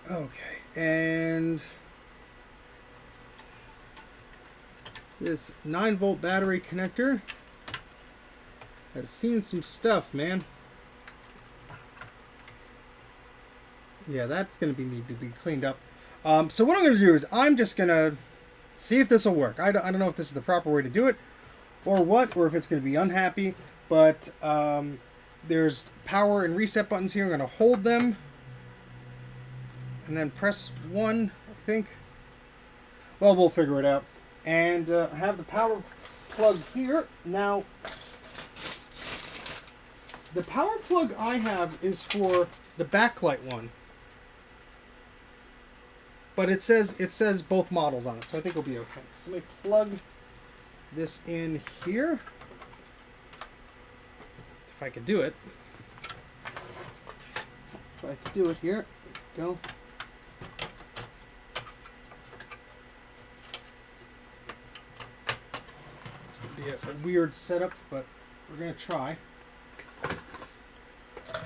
S1: Okay, and this 9-volt battery connector has seen some stuff, man. Yeah, that's going to need to be cleaned up. So what I'm going to do is I'm just going to see if this will work. I don't know if this is the proper way to do it or what, or if it's going to be unhappy, but there's power and reset buttons here. I'm going to hold them. And then press 1, I think. Well, we'll figure it out. And I have the power plug here. Now, the power plug I have is for the backlight one. but it says both models on it, so I think we'll be okay. So let me plug this in here, if I could do it. If I could do it here, go. It's gonna be a weird setup, but we're gonna try.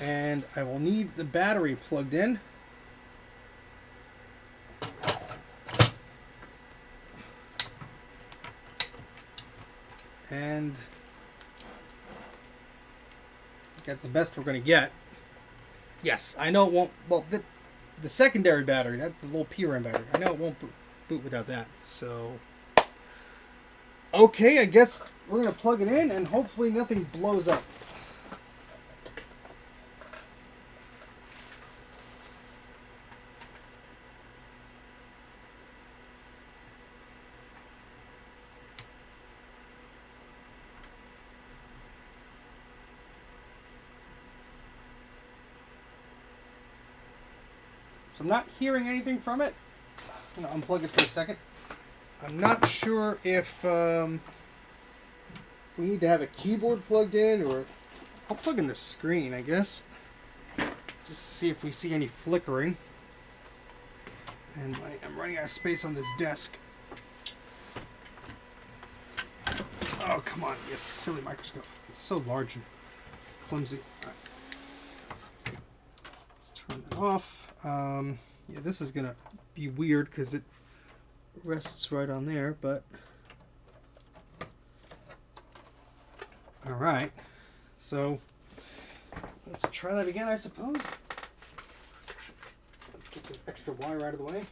S1: And I will need the battery plugged in. And that's the best we're going to get. Yes, I know it won't. Well, the secondary battery, that the little PRAM battery, I know it won't boot without that. So, okay, I guess we're going to plug it in and hopefully nothing blows up. So I'm not hearing anything from it. I'm going to unplug it for a second. I'm not sure if we need to have a keyboard plugged in, or I'll plug in the screen, I guess. Just to see if we see any flickering. And I'm running out of space on this desk. Oh, come on, you silly microscope. It's so large and clumsy. All right. Let's turn that off. Yeah, this is gonna be weird because it rests right on there, but all right. So let's try that again, I suppose. Let's get this extra wire out of the way.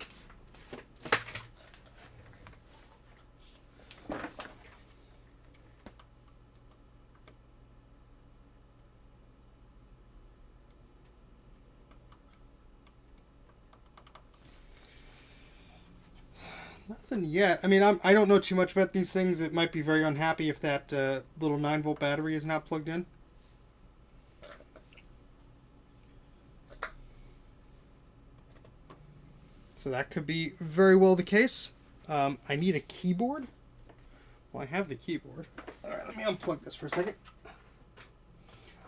S1: Nothing yet. I mean, I don't know too much about these things. It might be very unhappy if that little 9-volt battery is not plugged in. So that could be very well the case. I need a keyboard. Well, I have the keyboard. All right, let me unplug this for a second.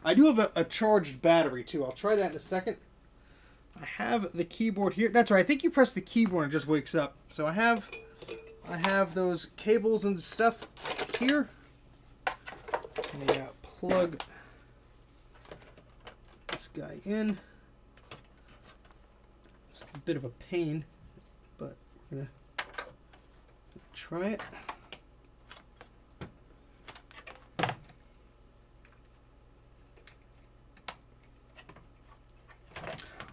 S1: I do have a charged battery too. I'll try that in a second. I have the keyboard here. That's right. I think you press the keyboard and it just wakes up. So I have those cables and stuff here. Let me plug this guy in. It's a bit of a pain, but we're gonna try it.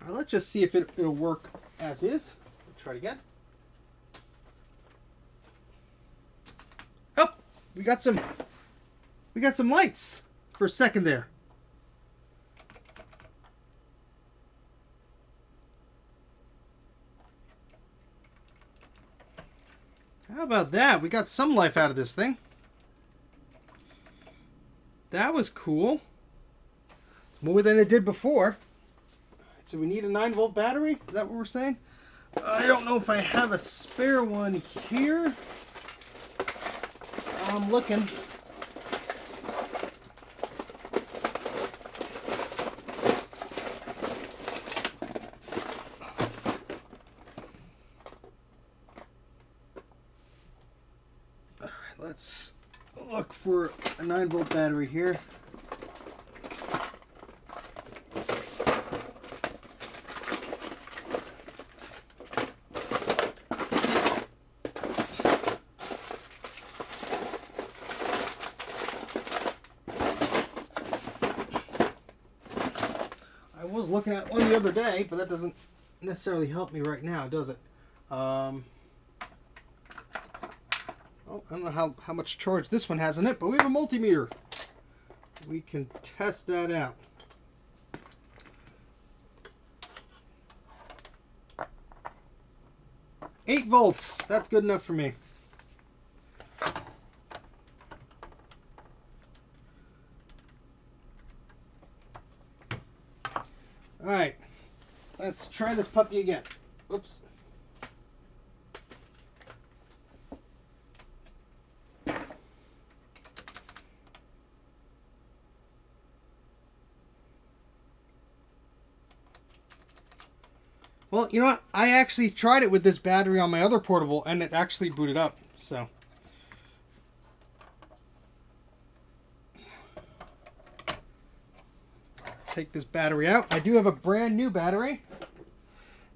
S1: Let's just see if it'll work as is. Let's try it again. Oh, we got some lights for a second there. How about that? We got some life out of this thing. That was cool. It's more than it did before. So we need a 9-volt battery? Is that what we're saying? I don't know if I have a spare one here. I'm looking. All right, let's look for a 9-volt battery here. Looking at one the other day, but that doesn't necessarily help me right now, does it? Oh, I don't know how much charge this one has in it, but we have a multimeter. We can test that out. $8 volts. That's good enough for me. Alright, let's try this puppy again. Oops. Well, you know what? I actually tried it with this battery on my other portable, and it actually booted up. So, take this battery out. I do have a brand new battery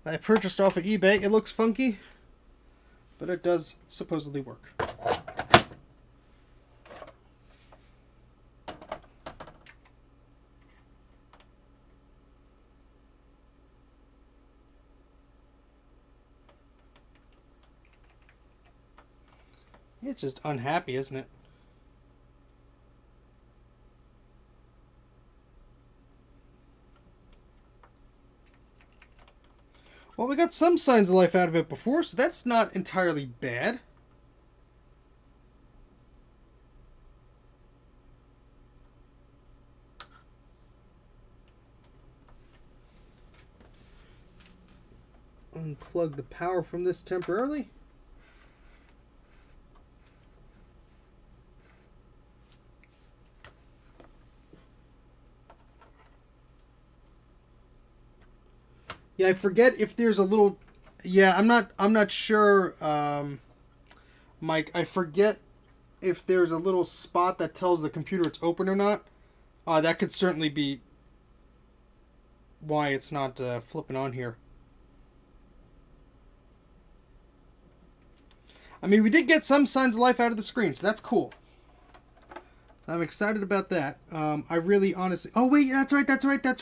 S1: that I purchased off of eBay. It looks funky, but it does supposedly work. It's just unhappy, isn't it? Well, we got some signs of life out of it before, so that's not entirely bad. Unplug the power from this temporarily. Yeah, I forget if there's a little. Yeah, I'm not sure, Mike. I forget if there's a little spot that tells the computer it's open or not. That could certainly be why it's not flipping on here. I mean, we did get some signs of life out of the screen, so that's cool. I'm excited about that. I really honestly... Oh, wait, that's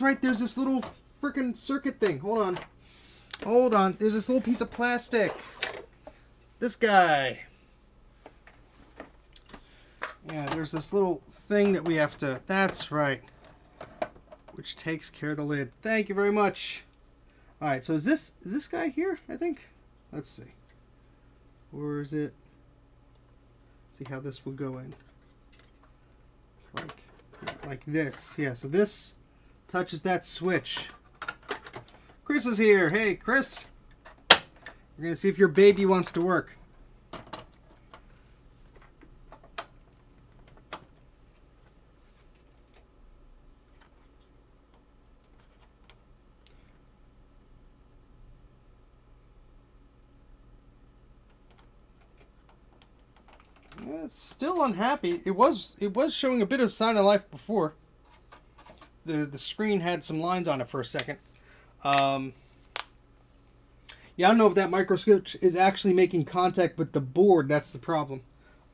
S1: right. There's this little freaking circuit thing. Hold on. There's this little piece of plastic. This guy. Yeah, there's this little thing that we have to... That's right. Which takes care of the lid. Thank you very much. All right, so is this guy here, I think? Let's see. Or is it... See how this will go in. Like this. Yeah, so this touches that switch. Chris is here. Hey, Chris. We're going to see if your baby wants to work. It's still unhappy. It was showing a bit of sign of life before. The screen had some lines on it for a second. Yeah, I don't know if that micro switch is actually making contact with the board. That's the problem.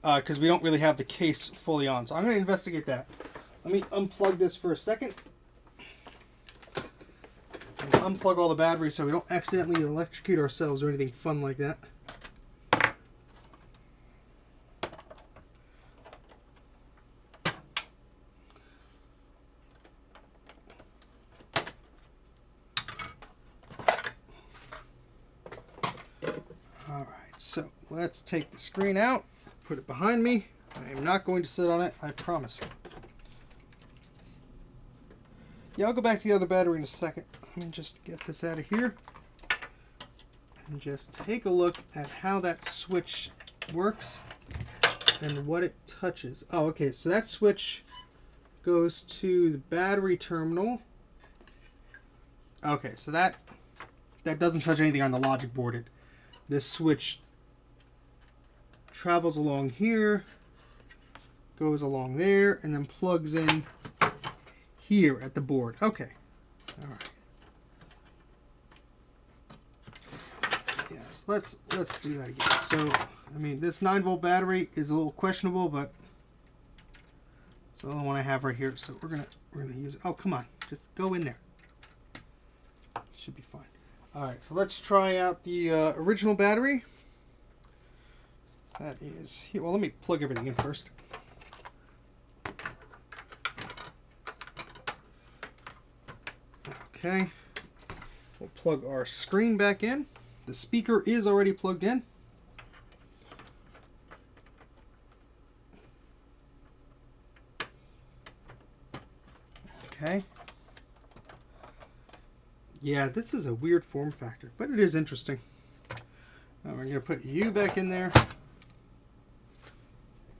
S1: Because we don't really have the case fully on. So I'm going to investigate that. Let me unplug this for a second. And unplug all the batteries so we don't accidentally electrocute ourselves or anything fun like that. So let's take the screen out, put it behind me. I am not going to sit on it, I promise. Yeah, I'll go back to the other battery in a second. Let me just get this out of here and just take a look at how that switch works and what it touches. Oh, okay, so that switch goes to the battery terminal. Okay, so that doesn't touch anything on the logic board. This switch travels along here, goes along there, and then plugs in here at the board. Okay. All right. Yes, let's do that again. So, I mean, this 9-volt battery is a little questionable, but it's the only one I have right here. So we're gonna use it. Oh, come on, just go in there. Should be fine. All right, so let's try out the original battery. That is here. Well, let me plug everything in first. Okay. We'll plug our screen back in. The speaker is already plugged in. Okay. Yeah, this is a weird form factor, but it is interesting. Now we're going to put you back in there.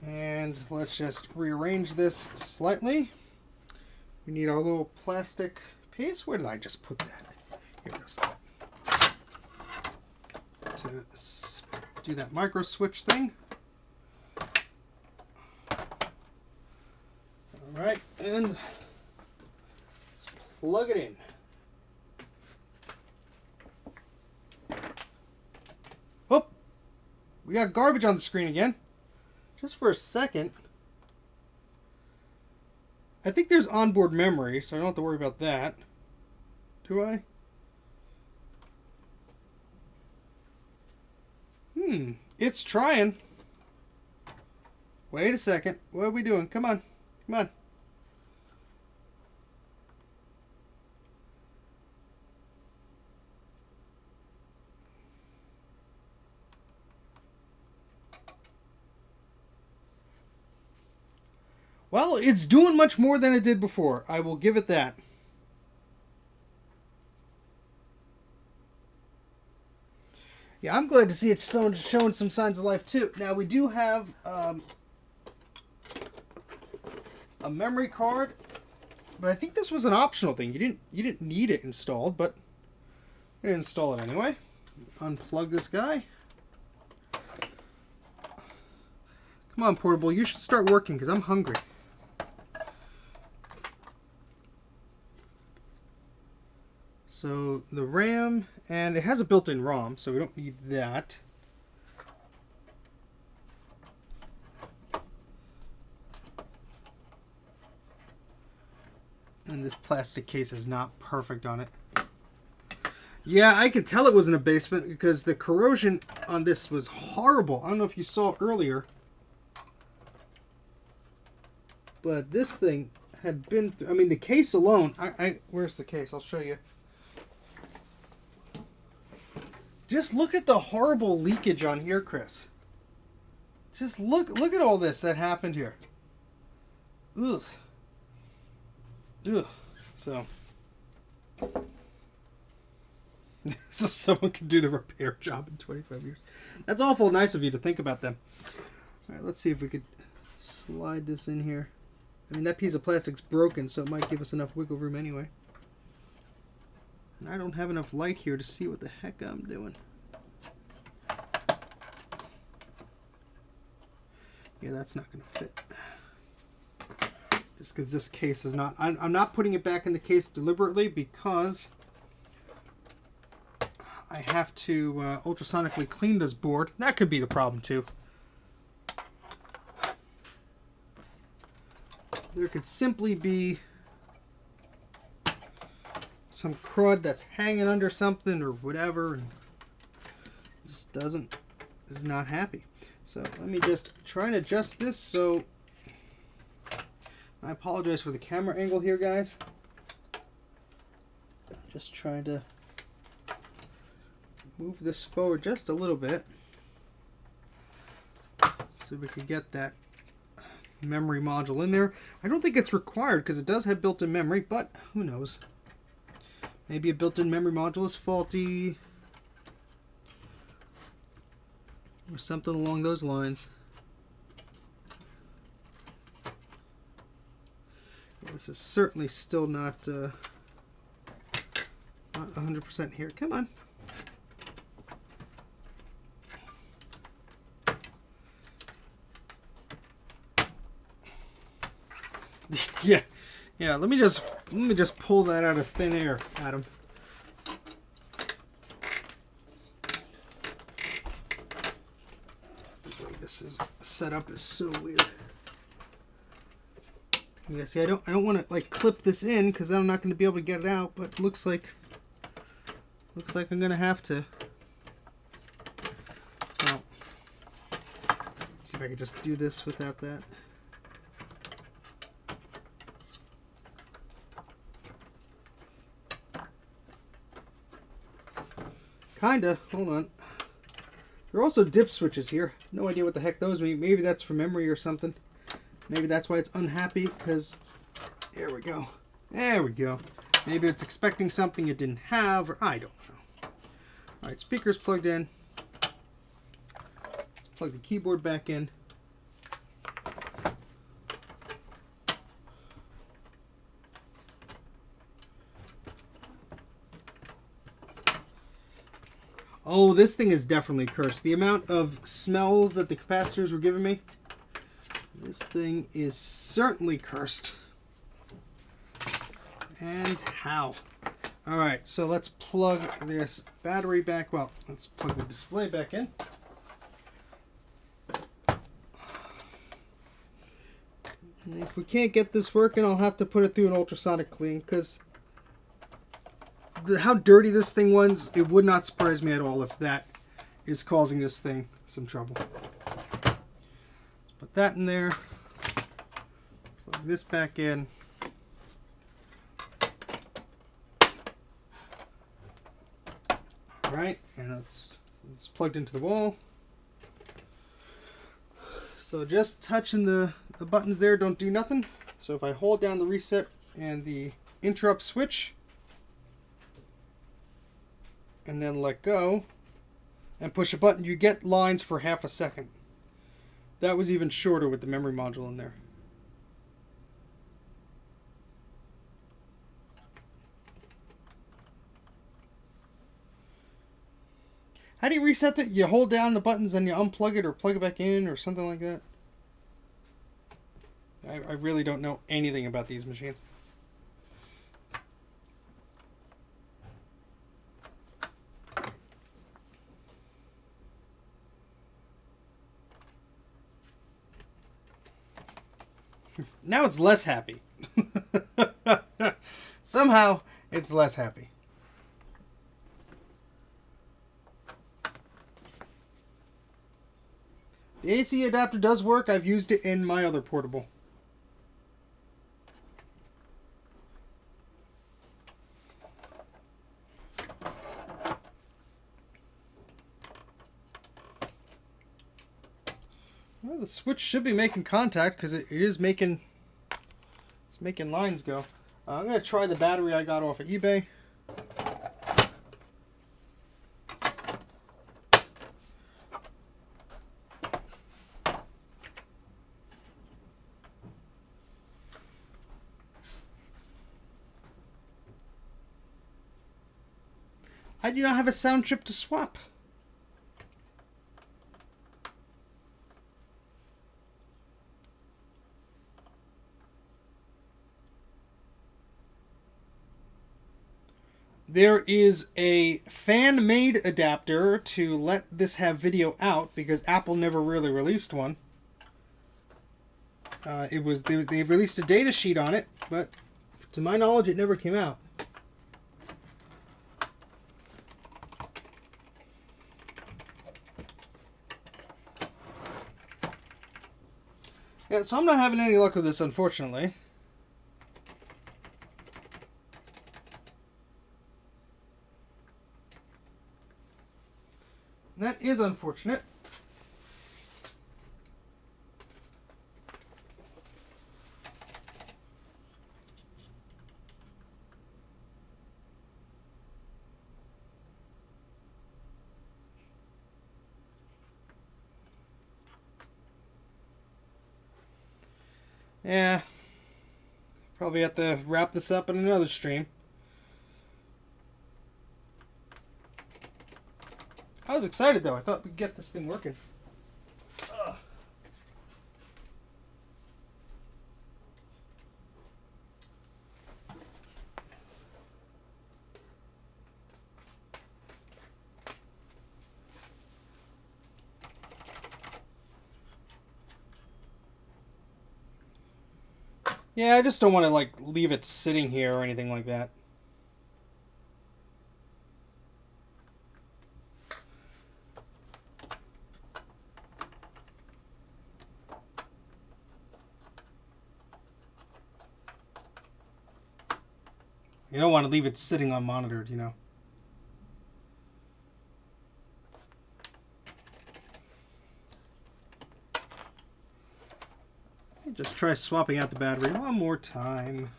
S1: And let's just rearrange this slightly. We need our little plastic piece. Where did I just put that? Here it goes. to do that micro switch thing. All right, and let's plug it in. Oh, we got garbage on the screen again. Just for a second. I think there's onboard memory, so I don't have to worry about that. Do I? It's trying. Wait a second. What are we doing? Come on. Come on. Well, it's doing much more than it did before. I will give it that. Yeah, I'm glad to see it showing some signs of life too. Now we do have a memory card, but I think this was an optional thing. You didn't need it installed, but I'm gonna install it anyway. Unplug this guy. Come on, Portable, you should start working because I'm hungry. So the RAM, and it has a built-in ROM, so we don't need that. And this plastic case is not perfect on it. Yeah, I could tell it was in a basement because the corrosion on this was horrible. I don't know if you saw earlier, but this thing had been through, I mean, the case alone, where's the case? I'll show you. Just look at the horrible leakage on here, Chris. Just look at all this that happened here. Ugh. Ugh. So someone could do the repair job in 25 years. That's awful nice of you to think about them. All right, let's see if we could slide this in here. I mean, that piece of plastic's broken, so it might give us enough wiggle room anyway. And I don't have enough light here to see what the heck I'm doing. Yeah, that's not going to fit. Just because this case is not... I'm not putting it back in the case deliberately because I have to ultrasonically clean this board. That could be the problem too. There could simply be some crud that's hanging under something or whatever and just is not happy. So let me just try and adjust this. So I apologize for the camera angle here, guys. Just trying to move this forward just a little bit so we can get that memory module in there. I don't think it's required because it does have built-in memory, but who knows? Maybe a built-in memory module is faulty or something along those lines. This is certainly still not 100% here. Come on. Yeah. Let me just pull that out of thin air, Adam. The way this is set up is so weird. Yeah, see, I don't want to like clip this in because then I'm not going to be able to get it out. But looks like I'm going to have to. Well, see if I can just do this without that. Kinda. Hold on. There are also dip switches here. No idea what the heck those mean. Maybe that's for memory or something. Maybe that's why it's unhappy, because... There we go. There we go. Maybe it's expecting something it didn't have, or I don't know. Alright, speaker's plugged in. Let's plug the keyboard back in. Oh, this thing is definitely cursed. The amount of smells that the capacitors were giving me, this thing is certainly cursed. And how? Alright, so let's plug this battery back. Well, let's plug the display back in. And if we can't get this working, I'll have to put it through an ultrasonic clean, because how dirty this thing was, it would not surprise me at all if that is causing this thing some trouble. Let's put that in there. Plug this back in. Alright, and it's plugged into the wall. So just touching the buttons there don't do nothing. So if I hold down the reset and the interrupt switch, and then let go, and push a button, you get lines for half a second. That was even shorter with the memory module in there. How do you reset that? You hold down the buttons and you unplug it or plug it back in or something like that? I really don't know anything about these machines. Now it's less happy. Somehow it's less happy. The AC adapter does work. I've used it in my other portable. Well, the switch should be making contact because it is making lines go. I'm going to try the battery I got off of eBay. I do not have a sound chip to swap. There is a fan-made adapter to let this have video out because Apple never really released one. They released a data sheet on it, but to my knowledge, it never came out. Yeah, so I'm not having any luck with this, unfortunately. That is unfortunate. Yeah, probably have to wrap this up in another stream. I was excited though. I thought we'd get this thing working. Ugh. Yeah, I just don't want to like leave it sitting here or anything like that. You don't want to leave it sitting unmonitored, you know. Just try swapping out the battery one more time.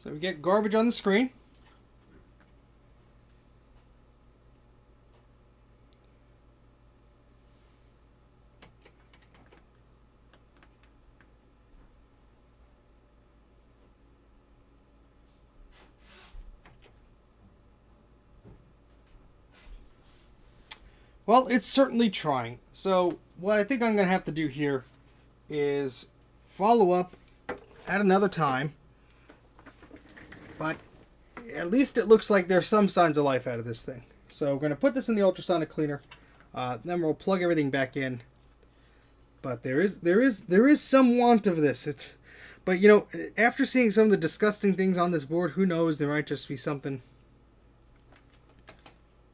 S1: So we get garbage on the screen. Well, it's certainly trying. So what I think I'm going to have to do here is follow up at another time. But at least it looks like there's some signs of life out of this thing. So we're going to put this in the ultrasonic cleaner. Then we'll plug everything back in. But there is some want of this. But you know, after seeing some of the disgusting things on this board, who knows? There might just be something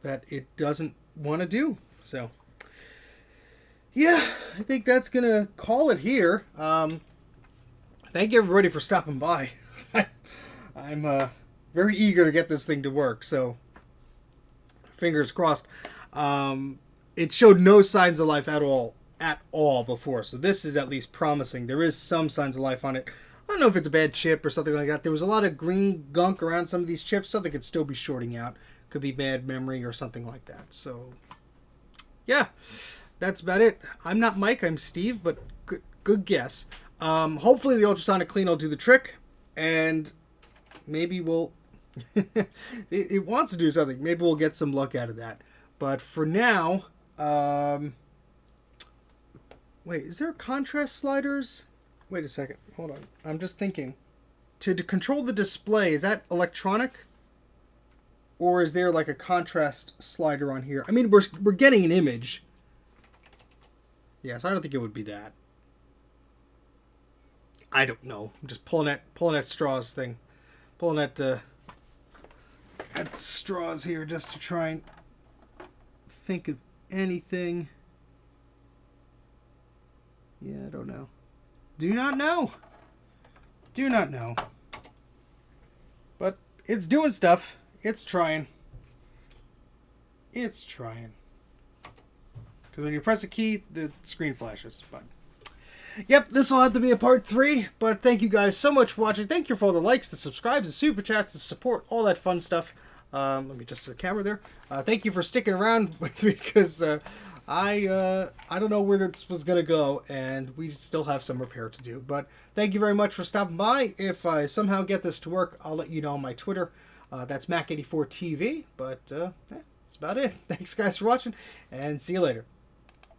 S1: that it doesn't want to do. So yeah, I think that's gonna call it here. Thank you everybody for stopping by. I'm very eager to get this thing to work, so fingers crossed. It showed no signs of life at all before, so this is at least promising. There is some signs of life on it. I don't know if it's a bad chip or something like that. There was a lot of green gunk around some of these chips. Something could still be shorting out. Could be bad memory or something like that. So yeah, that's about it. I'm not Mike, I'm Steve, but good guess. Hopefully the ultrasonic clean will do the trick, and maybe we'll it wants to do something. Maybe we'll get some luck out of that. But for now, wait, is there contrast sliders? Wait a second, hold on. I'm just thinking. To control the display, is that electronic? Or is there like a contrast slider on here? I mean, we're getting an image. Yes, I don't think it would be that. I don't know. I'm just pulling that straws thing. Pulling at straws here just to try and think of anything. Yeah, I don't know. Do not know. Do not know. But it's doing stuff. It's trying. It's trying. Because when you press a key, the screen flashes. But yep, this will have to be a part 3. But thank you guys so much for watching. Thank you for all the likes, the subscribes, the super chats, the support, all that fun stuff. Let me just the camera there. Thank you for sticking around with me, because I don't know where this was gonna go, and we still have some repair to do. But thank you very much for stopping by. If I somehow get this to work, I'll let you know on my Twitter. That's Mac84 TV. But that's about it. Thanks guys for watching, and see you later.